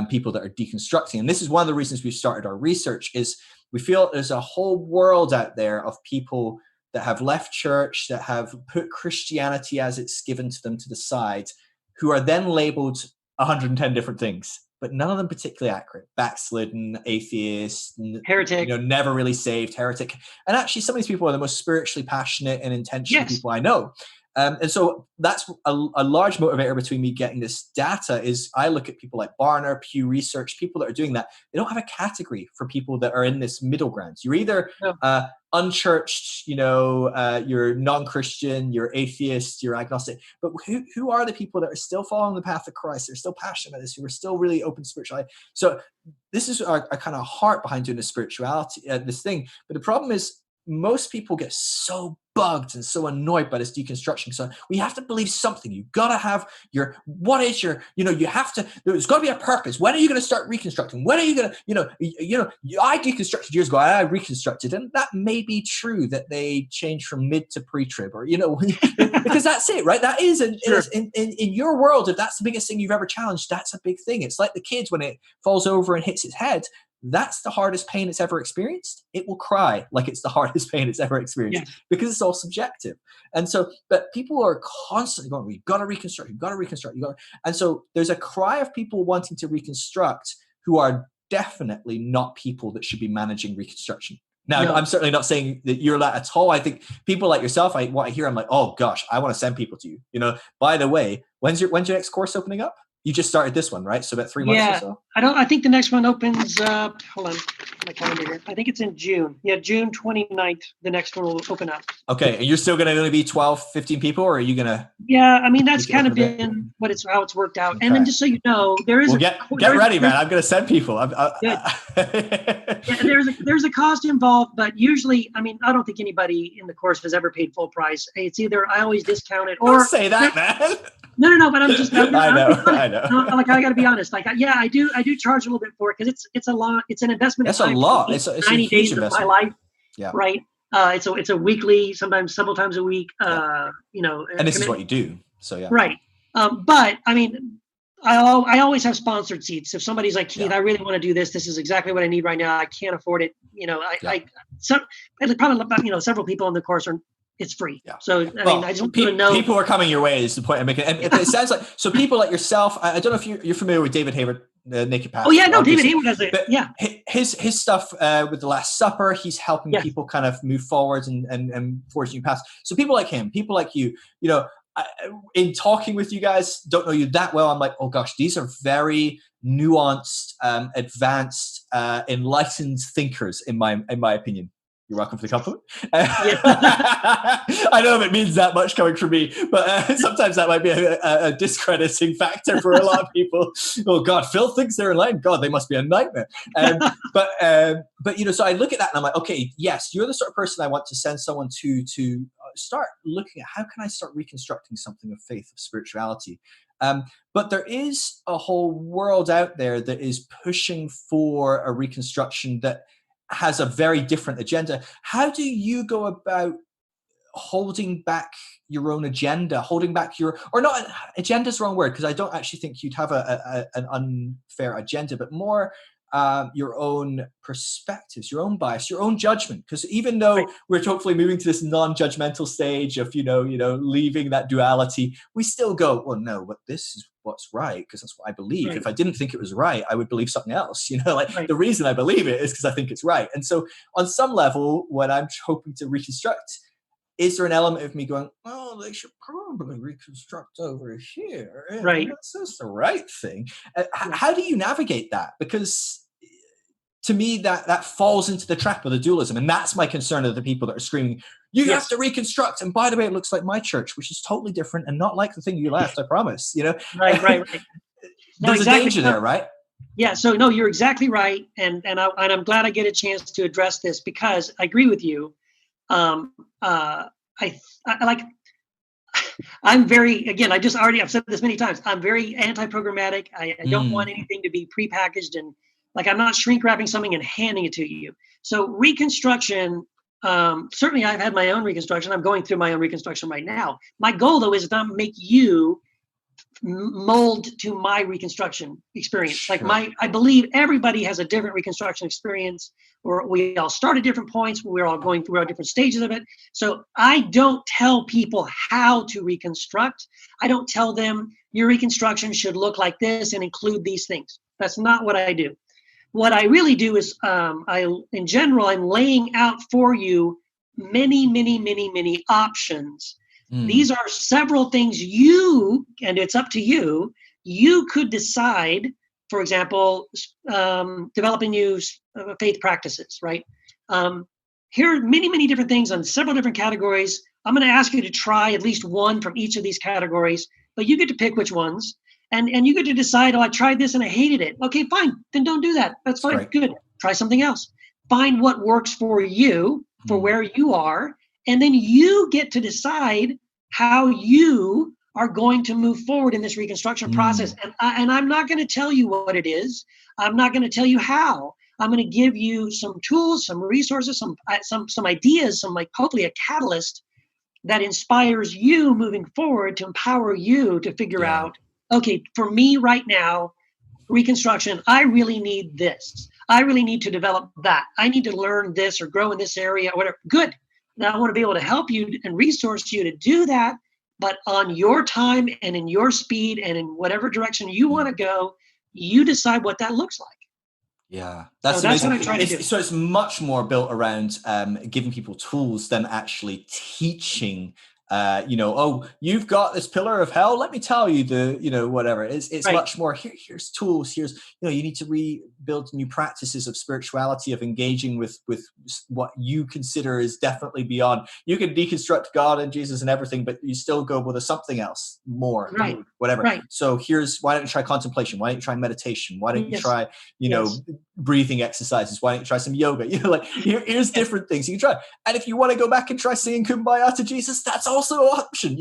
people that are deconstructing. And this is one of the reasons we've started our research, is we feel there's a whole world out there of people that have left church, that have put Christianity as it's given to them to the side, who are then labeled 110 different things, but none of them particularly accurate. Backslidden, atheist, heretic, never really saved, heretic. And actually some of these people are the most spiritually passionate and intentional people I know. And so that's a large motivator between me getting this data is I look at people like Barna, Pew Research, people that are doing that. They don't have a category for people that are in this middle ground. You're either unchurched, you're non-Christian, you're atheist, you're agnostic. But who are the people that are still following the path of Christ? They're still passionate about this, who are still really open to spirituality. So this is our kind of heart behind doing the spirituality, this thing. But the problem is most people get so bugged and so annoyed by this deconstruction. So we have to believe something. You've got to have you have to, there's got to be a purpose. When are you going to start reconstructing? When are you going to, I deconstructed years ago, I reconstructed. And that may be true that they changed from mid to pre-trib or, because that's it, right? That is, in your world, if that's the biggest thing you've ever challenged, that's a big thing. It's like the kids when it falls over and hits its head. That's the hardest pain it's ever experienced. It will cry like it's the hardest pain it's ever experienced because it's all subjective. And so, but people are constantly going, we've got to reconstruct, And so there's a cry of people wanting to reconstruct who are definitely not people that should be managing reconstruction. Now, I'm certainly not saying that you're that at all. I think people like yourself, what I hear, I'm like, oh gosh, I want to send people to you. By the way, when's your next course opening up? You just started this one, right? So about 3 months or so? I think the next one opens, hold on, my calendar here. I think it's in June. Yeah, June 29th, the next one will open up. Okay, and you're still going to only be 12, 15 people, or are you going to? Yeah, I mean, that's kind of been how it's worked out. Okay. And then just so you know, there is get ready, man. I'm going to send people. There's a cost involved, but usually, I mean, I don't think anybody in the course has ever paid full price. It's either I always discount it or. Don't say that, man. No, but I'm just. I know. Like I got to be honest. Like, I do charge a little bit for it because it's a lot. It's an investment. That's a lot. It's 90 a huge days investment. Of my life. Yeah. Right. It's a weekly, sometimes several times a week. And this is what you do. So yeah. Right. But I mean, I always have sponsored seats. If somebody's like, Keith, Yeah. I really want to do this. This is exactly what I need right now. I can't afford it. Several people in the course it's free. Yeah. So, I mean, I just want to know. People are coming your way is the point I'm making. And it sounds like, so people like yourself, I don't know if you're familiar with David Hayward, Naked Pastor. Oh yeah, no, David Hayward has it. Yeah. His stuff with the Last Supper, he's helping people kind of move forward and forge new paths. So people like him, people like you, in talking with you guys, don't know you that well, I'm like, oh gosh, these are very nuanced, advanced, enlightened thinkers in my opinion. You're welcome for the compliment. I don't know if it means that much coming from me, but sometimes that might be a discrediting factor for a lot of people. Oh God, Phil thinks they're enlightened. God, they must be a nightmare. But so I look at that and I'm like, okay, yes, you're the sort of person I want to send someone to start looking at how can I start reconstructing something of faith, of spirituality. But there is a whole world out there that is pushing for a reconstruction that has a very different agenda. How do you go about holding back your own agenda, holding back or not, agenda is the wrong word, because I don't actually think you'd have an unfair agenda, but more your own perspectives, your own bias, your own judgment. Because even though we're hopefully moving to this non-judgmental stage of, leaving that duality, we still go, well, no, but this is what's right, because that's what I believe. If I didn't think it was right, I would believe something else. The reason I believe it is because I think it's right. And so on some level, when I'm hoping to reconstruct, is there an element of me going, oh, they should probably reconstruct over here? Right. That's the right thing. How do you navigate that? Because to me, that falls into the trap of the dualism. And that's my concern of the people that are screaming, you have to reconstruct. And by the way, it looks like my church, which is totally different and not like the thing you left, I promise. Right. There's a danger there, right? Yeah. So no, you're exactly right. And I'm glad I get a chance to address this, because I agree with you. I'm very, again, I've said this many times, I'm very anti-programmatic. I don't want anything to be prepackaged, and I'm not shrink wrapping something and handing it to you. So reconstruction, certainly I've had my own reconstruction. I'm going through my own reconstruction right now. My goal though is not to make you mold to my reconstruction experience. Sure. I believe everybody has a different reconstruction experience, or we all start at different points. We're all going through our different stages of it. So I don't tell people how to reconstruct. I don't tell them your reconstruction should look like this and include these things. That's not what I do. What I really do is, I'm laying out for you many options. These are several things and it's up to you could decide, for example, developing new faith practices, right? Here are many different things on several different categories. I'm going to ask you to try at least one from each of these categories, but you get to pick which ones. And you get to decide, I tried this and I hated it. Okay, fine. Then don't do that. That's fine. Right. Good. Try something else. Find what works for you, for where you are. And then you get to decide how you are going to move forward in this reconstruction process. And I'm not going to tell you what it is. I'm not going to tell you how. I'm going to give you some tools, some resources, some ideas, hopefully a catalyst that inspires you moving forward to empower you to figure out, okay, for me right now, reconstruction, I really need this. I really need to develop that. I need to learn this or grow in this area or whatever. Good. Now I want to be able to help you and resource you to do that, but on your time and in your speed and in whatever direction you want to go, you decide what that looks like. Yeah, that's amazing. What I'm trying to do. So it's much more built around giving people tools than actually teaching. You've got this pillar of hell. Let me tell you whatever. It's right. Much more. Here's tools. Here's you need to rebuild new practices of spirituality, of engaging with what you consider is definitely beyond. You can deconstruct God and Jesus and everything, but you still go with something else more, right? Whatever. Right. So why don't you try contemplation? Why don't you try meditation? Why don't you try breathing exercises? Why don't you try some yoga? Here's different things you can try. And if you want to go back and try singing Kumbaya to Jesus, that's also an option.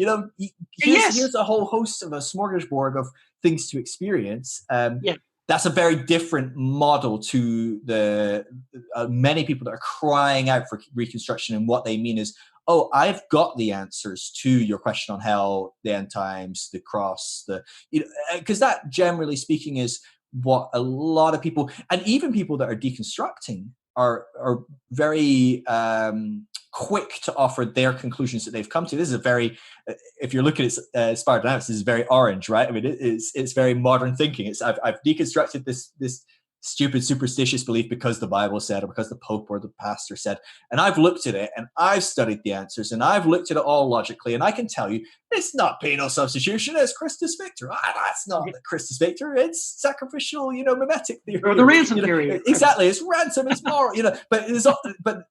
Here's a whole host of a smorgasbord of things to experience. that's a very different model to the many people that are crying out for Reconstruction. And what they mean is, oh, I've got the answers to your question on hell, the end times, the cross, because that, generally speaking, is what a lot of people, and even people that are deconstructing, are very quick to offer their conclusions that they've come to. This is a very, if you're looking at Spiral Dynamics, this is very orange, right? I mean, it's very modern thinking. I've deconstructed this stupid superstitious belief because the Bible said, or because the Pope or the pastor said, and I've looked at it and I've studied the answers and I've looked at it all logically, and I can tell you it's not penal substitution, it's Christus Victor. That's not Christus Victor, it's sacrificial, mimetic theory, or the ransom theory. Exactly, it's ransom, it's moral, but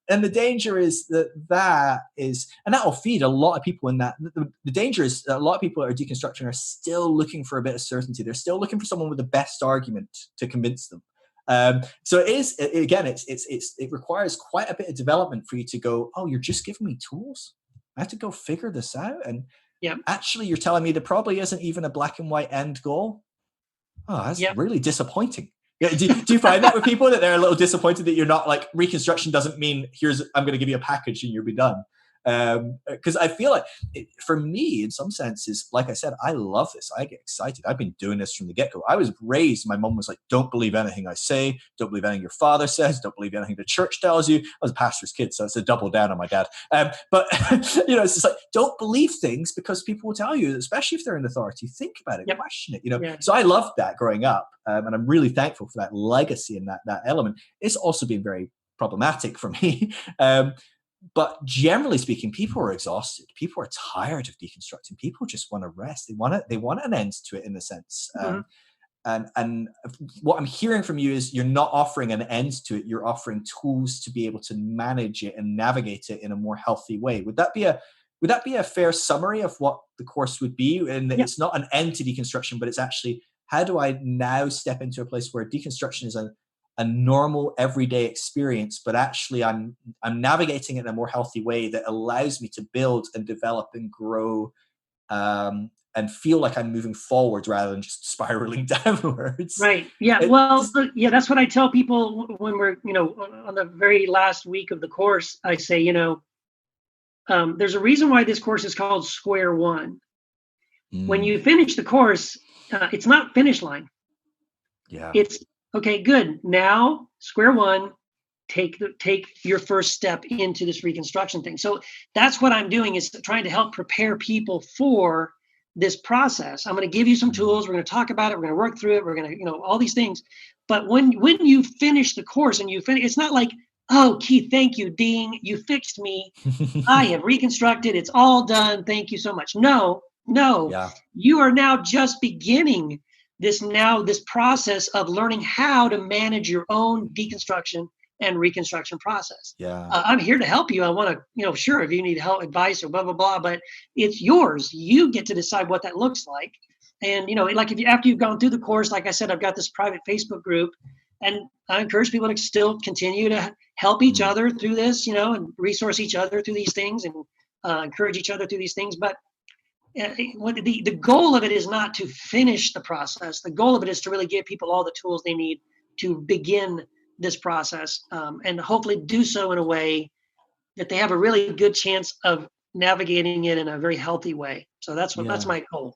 and the danger is that is, and that will feed a lot of people in that. The danger is that a lot of people that are deconstructing are still looking for a bit of certainty. They're still looking for someone with the best argument to convince them. So it requires quite a bit of development for you to go, oh, you're just giving me tools. I have to go figure this out. And actually, you're telling me there probably isn't even a black and white end goal. Oh, that's really disappointing. Do you find that with people, that they're a little disappointed that you're not like, Reconstruction doesn't mean I'm going to give you a package and you'll be done? Because I feel like for me, in some senses, like I said, I love this. I get excited. I've been doing this from the get-go. I was raised, my mom was like, don't believe anything I say. Don't believe anything your father says. Don't believe anything the church tells you. I was a pastor's kid, so it's a double down on my dad. But it's just like, don't believe things because people will tell you, especially if they're in authority. Think about it, question it. So I loved that growing up, and I'm really thankful for that legacy and that element. It's also been very problematic for me. But generally speaking, people are exhausted. People are tired of deconstructing. People just want to rest. They want an end to it, in a sense. And what I'm hearing from you is you're not offering an end to it. You're offering tools to be able to manage it and navigate it in a more healthy way. Would that be a fair summary of what the course would be? And it's not an end to deconstruction, but it's actually, how do I now step into a place where deconstruction is a normal everyday experience, but actually I'm navigating it in a more healthy way that allows me to build and develop and grow, and feel like I'm moving forward rather than just spiraling downwards. Right. Yeah. That's what I tell people when we're, on the very last week of the course. I say, there's a reason why this course is called Square One. When you finish the course, it's not finish line. Yeah. It's okay, good. Now, square one, take your first step into this Reconstruction thing. So that's what I'm doing, is trying to help prepare people for this process. I'm going to give you some tools. We're going to talk about it. We're going to work through it. We're going to, all these things. But when you finish the course and it's not like, oh, Keith, thank you, ding, you fixed me. I have reconstructed. It's all done. Thank you so much. No, you are now just beginning this process of learning how to manage your own deconstruction and reconstruction process. I'm here to help you. I want to, sure, if you need help, advice, or blah, blah, blah, but it's yours. You get to decide what that looks like. And, like after you've gone through the course, like I said, I've got this private Facebook group, and I encourage people to still continue to help each other through this, and resource each other through these things, and encourage each other through these things. But the goal of it is not to finish the process. The goal of it is to really give people all the tools they need to begin this process, and hopefully do so in a way that they have a really good chance of navigating it in a very healthy way. So that's my goal.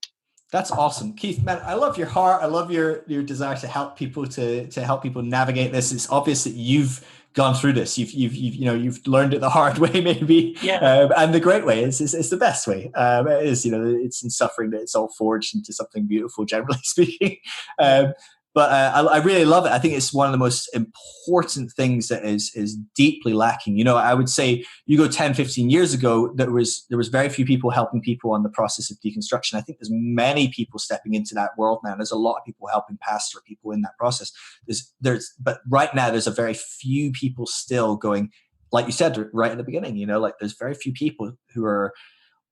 That's awesome, Keith. Man, I love your heart. I love your desire to help people to help people navigate this. It's obvious that you've gone through this. You've learned it the hard way, maybe. And the great way is the best way. It is, it's in suffering that it's all forged into something beautiful, generally speaking. But I really love it. I think it's one of the most important things that is deeply lacking. I would say you go 10, 15 years ago, there was very few people helping people on the process of deconstruction. I think there's many people stepping into that world now. There's a lot of people helping pastor people in that process. But right now there's a very few people still going, like you said right at the beginning, like there's very few people who are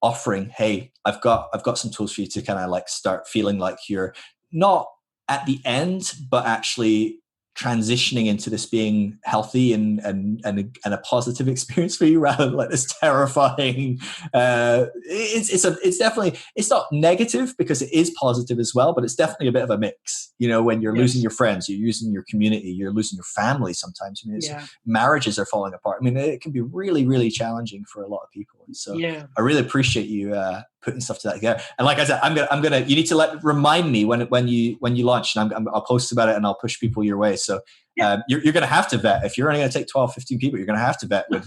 offering, hey, I've got some tools for you to kind of like start feeling like you're not at the end, but actually transitioning into this being healthy and a positive experience for you rather than like this terrifying it's definitely, it's not negative because it is positive as well, but it's definitely a bit of a mix, you know, when you're losing your friends, you're losing your community, you're losing your family sometimes. I mean, marriages are falling apart. I mean, it can be really, really challenging for a lot of people. And so I really appreciate you putting stuff to that together. And like I said, I'm gonna you need to remind me when you launch, and I'll post about it and I'll push people your way. So you're going to have to vet. If you're only going to take 12, 15 people, you're going to have to vet with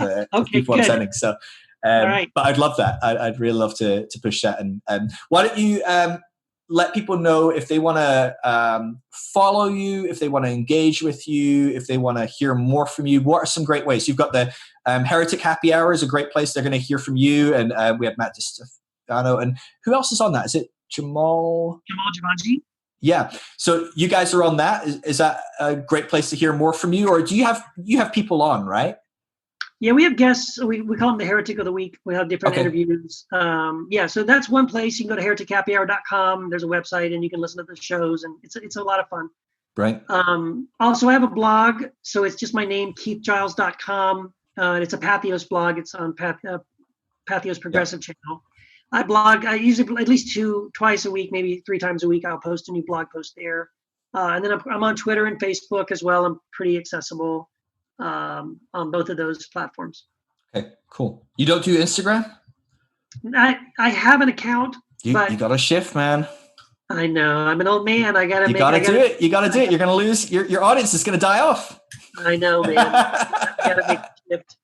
people I'm sending. So, but I'd love that. I'd really love to push that. And why don't you let people know if they want to follow you, if they want to engage with you, if they want to hear more from you? What are some great ways? You've got the Heretic Happy Hour is a great place. They're going to hear from you. And we have Matt DiStefano. And who else is on that? Is it Jamal Javanji? Yeah. So you guys are on that. Is that a great place to hear more from you? Or do you have people on, right? Yeah, we have guests. We call them the Heretic of the Week. We have different interviews. So that's one place. You can go to heretichappyhour.com. There's a website and you can listen to the shows, and it's a lot of fun. Right. Also, I have a blog. So it's just my name, keithgiles.com. And it's a Pathos blog. It's on Pathos Progressive channel. I blog. I usually at least twice a week, maybe 3 times a week. I'll post a new blog post there, and then I'm on Twitter and Facebook as well. I'm pretty accessible on both of those platforms. Okay, cool. You don't do Instagram? I have an account. You got to shift, man. I know. I'm an old man. You got to do it. You got to do it. You're going to lose your audience is going to die off. I know, man. I got to make a shift.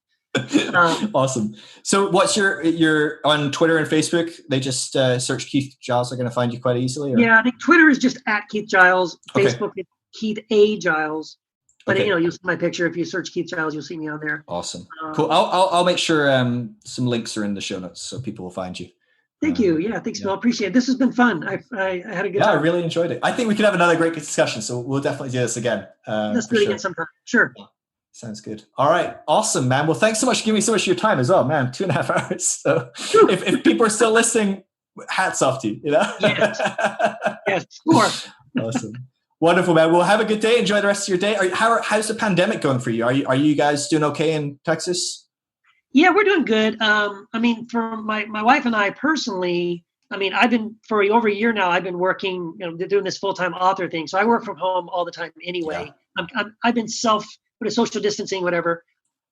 Awesome. So what's your on Twitter and Facebook? They just search Keith Giles. They're going to find you quite easily? Or? Yeah, I think Twitter is just at Keith Giles. Facebook is Keith A. Giles. But you'll see my picture. If you search Keith Giles, you'll see me on there. Awesome. Cool. I'll make sure some links are in the show notes so people will find you. Thank you. Yeah, thanks, Bill. Appreciate it. This has been fun. I had a good time. I really enjoyed it. I think we could have another great discussion. So we'll definitely do this again. Let's do it again sometime. Sure. Sounds good. All right. Awesome, man. Well, thanks so much for giving me so much of your time as well, man. 2.5 hours. So if people are still listening, hats off to you, you know? Yes, sure. Awesome. Wonderful, man. Well, have a good day. Enjoy the rest of your day. How's the pandemic going for you? Are you guys doing okay in Texas? Yeah, we're doing good. I mean, for my wife and I personally, I mean, I've been for over a year now, I've been working, doing this full-time author thing. So I work from home all the time anyway. Yeah. I've been social distancing, whatever,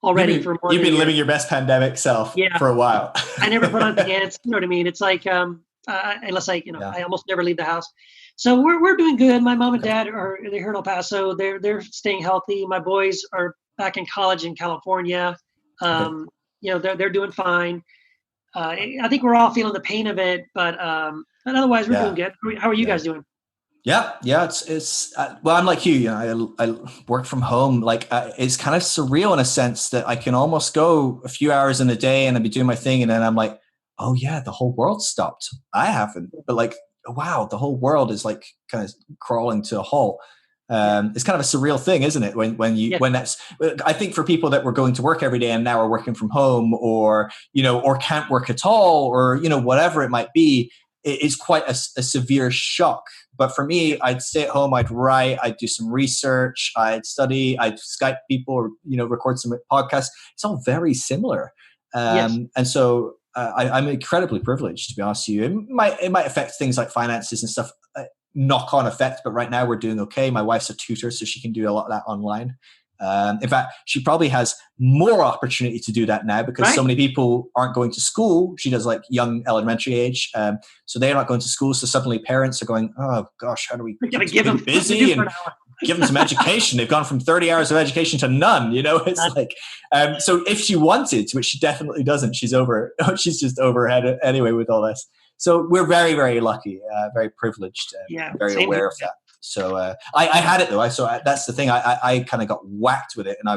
already You've been living your best pandemic self for a while. I never put on pants. You know what I mean? It's like, unless I almost never leave the house. So we're doing good. My mom and dad they're here in El Paso. They're staying healthy. My boys are back in college in California. They're doing fine. I think we're all feeling the pain of it, but otherwise we're doing good. How are you guys doing? Yeah. It's well, I'm like you. I work from home. Like it's kind of surreal in a sense that I can almost go a few hours in a day and I'd be doing my thing, and then I'm like, oh yeah, the whole world stopped. I haven't, but like, wow, the whole world is like kind of crawling to a halt. It's kind of a surreal thing, isn't it? When that's, I think for people that were going to work every day and now are working from home, or can't work at all, or whatever it might be, it's quite a severe shock. But for me, I'd stay at home, I'd write, I'd do some research, I'd study, I'd Skype people, or record some podcasts. It's all very similar, and so I'm incredibly privileged, to be honest with you. It might affect things like finances and stuff. Knock-on effect, but right now we're doing okay. My wife's a tutor, so she can do a lot of that online. In fact, she probably has more opportunity to do that now because so many people aren't going to school. She does like young elementary age, so they're not going to school. So suddenly parents are going, "Oh gosh, how do we give them busy and give them some education?" They've gone from 30 hours of education to none. It's like so. If she wanted, which she definitely doesn't, she's just overhead anyway with all this. So we're very, very lucky, very privileged, very aware of that. So I had it though. That's the thing. I kind of got whacked with it, and I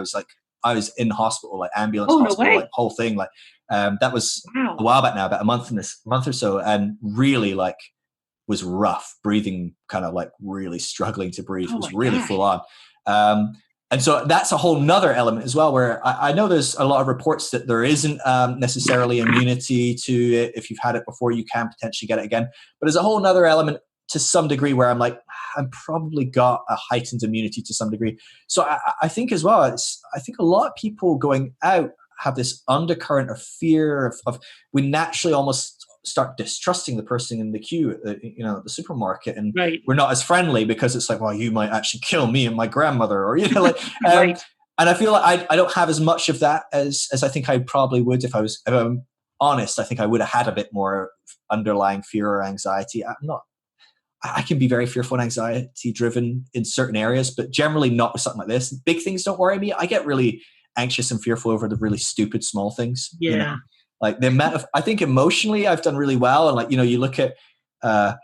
was in hospital, like ambulance hospital, like whole thing. Like that was a while back now, about a month or so, and really like was rough. Breathing, kind of like really struggling to breathe. It was really full on. And so that's a whole nother element as well, where I know there's a lot of reports that there isn't necessarily immunity to it. If you've had it before, you can potentially get it again. But there's a whole nother element to some degree where I'm like, I'm probably got a heightened immunity to some degree. So I think as well, I think a lot of people going out have this undercurrent of fear of we naturally almost start distrusting the person in the queue at the supermarket, and Right. we're not as friendly because it's like, well, you might actually kill me and my grandmother, or like Right. and I feel like I don't have as much of that as I think I probably would if I'm honest. I think I would have had a bit more underlying fear or anxiety. I can be very fearful and anxiety driven in certain areas, but generally not with something like this. Big things don't worry me. I get really anxious and fearful over the really stupid small things. Yeah. Like the amount of, I think emotionally I've done really well. And like, you look at, the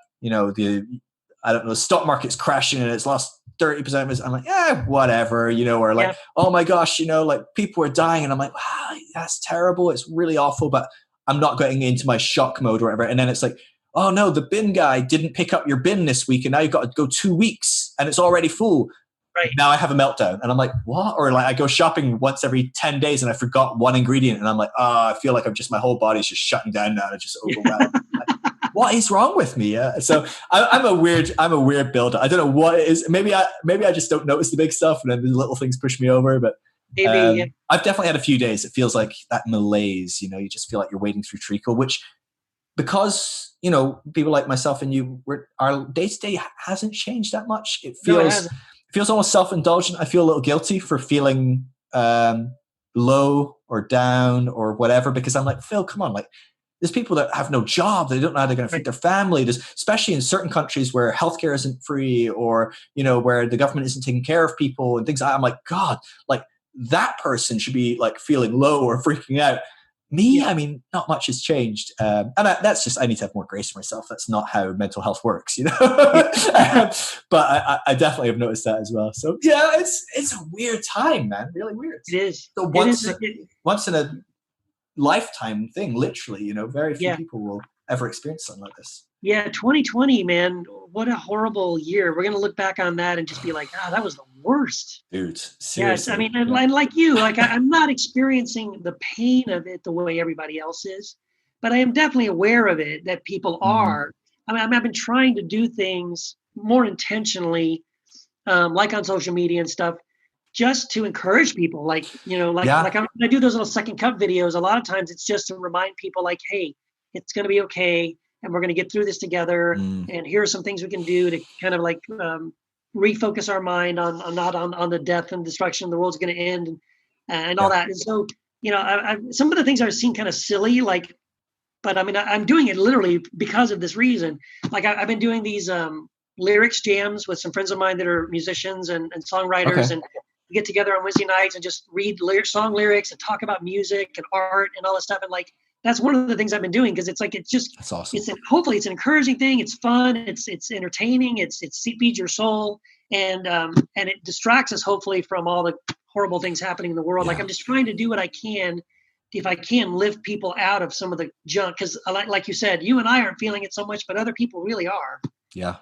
stock market's crashing and it's lost 30% of it. I'm like, whatever, or like, oh my gosh, like people are dying. And I'm like, wow, that's terrible. It's really awful, but I'm not getting into my shock mode or whatever. And then it's like, oh no, the bin guy didn't pick up your bin this week and now you've got to go 2 weeks and it's already full. Right. Now I have a meltdown and I'm like, what? Or like I go shopping once every 10 days and I forgot one ingredient and I'm like, I feel like my whole body's just shutting down now and it's just overwhelmed. Like, what is wrong with me? Yeah. So I'm a weird builder. I don't know what it is. Maybe I just don't notice the big stuff and then the little things push me over. But I've definitely had a few days. It feels like that malaise, you just feel like you're wading through treacle, which because, people like myself and you, our day-to-day hasn't changed that much. It feels almost self-indulgent. I feel a little guilty for feeling low or down or whatever, because I'm like, Phil, come on. Like, there's people that have no job. They don't know how they're going to feed their family. There's, especially in certain countries where healthcare isn't free or, where the government isn't taking care of people and things. I'm like, God, like that person should be like feeling low or freaking out. Me, I mean, not much has changed. And that's just, I need to have more grace for myself. That's not how mental health works, But I definitely have noticed that as well. So yeah, it's a weird time, man. Really weird. It is. So once in a lifetime thing, literally, very few people will ever experience something like this. Yeah, 2020, man, what a horrible year. We're going to look back on that and just be like, that was the worst. Dude, seriously. Yes, I mean, and like you, like I'm not experiencing the pain of it the way everybody else is, but I am definitely aware of it, that people are. I mean, I've been trying to do things more intentionally, like on social media and stuff, just to encourage people. Like, when I do those little second cup videos, a lot of times it's just to remind people like, hey, it's going to be okay. And we're going to get through this together. And here are some things we can do to kind of like refocus our mind on the death and destruction. The world's going to end and all that. And so, some of the things I've seen kind of silly, like, but I mean, I'm doing it literally because of this reason. Like I've been doing these lyrics jams with some friends of mine that are musicians and songwriters, and we get together on Wednesday nights and just read song lyrics and talk about music and art and all this stuff. And like, that's one of the things I've been doing, because it's like, it's just, that's awesome. Hopefully it's an encouraging thing. It's fun. It's entertaining. It feeds your soul, and it distracts us hopefully from all the horrible things happening in the world. Like I'm just trying to do what I can, if I can, lift people out of some of the junk. Because like you said, you and I aren't feeling it so much, but other people really are. Yeah.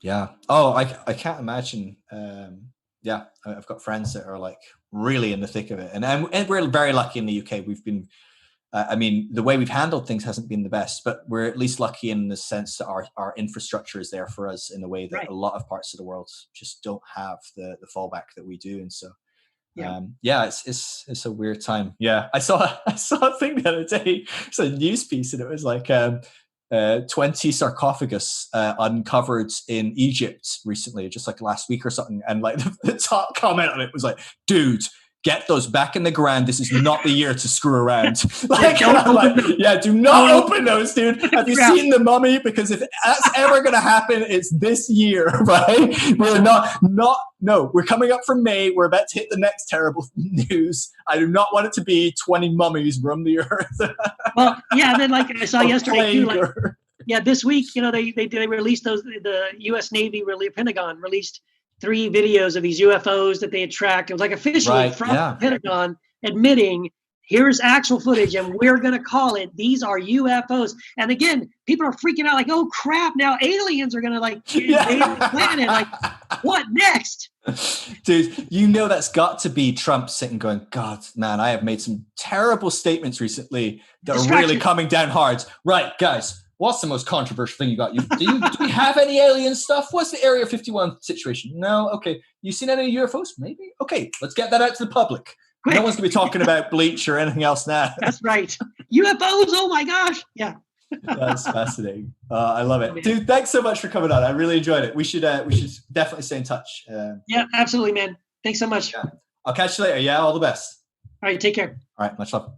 Yeah. Oh, I can't imagine. I've got friends that are like really in the thick of it, and we're very lucky in the UK. We've been. I mean, the way we've handled things hasn't been the best, but we're at least lucky in the sense that our infrastructure is there for us in a way that a lot of parts of the world just don't have the fallback that we do. And so, it's a weird time. Yeah, I saw a thing the other day. It's a news piece, and it was like 20 sarcophagus uncovered in Egypt recently, just like last week or something. And like the top comment on it was like, dude, get those back in the ground. This is not the year to screw around. Do not open those, dude. Have you seen The Mummy? Because if that's ever going to happen, it's this year, right? We're coming up from May. We're about to hit the next terrible news. I do not want it to be 20 mummies roam the earth. Well, yeah, then like I saw yesterday too, this week, they released those, the U.S. Navy, Pentagon released 3 videos of these UFOs that they had tracked. It was like officially from the Pentagon admitting, here's actual footage and we're going to call it, these are UFOs. And again, people are freaking out like, oh crap, now aliens are going to like invade the planet. Like, what next? Dude, that's got to be Trump sitting going, God, man, I have made some terrible statements recently that are really coming down hard. Right, guys. What's the most controversial thing you got? Do we have any alien stuff? What's the Area 51 situation? No? Okay. You seen any UFOs? Maybe? Okay, let's get that out to the public. Quick. No one's going to be talking about bleach or anything else now. That's right. UFOs, oh my gosh. Yeah. That's fascinating. I love it. Dude, thanks so much for coming on. I really enjoyed it. We should definitely stay in touch. Yeah, absolutely, man. Thanks so much. Yeah. I'll catch you later. Yeah, all the best. All right, take care. All right, much love.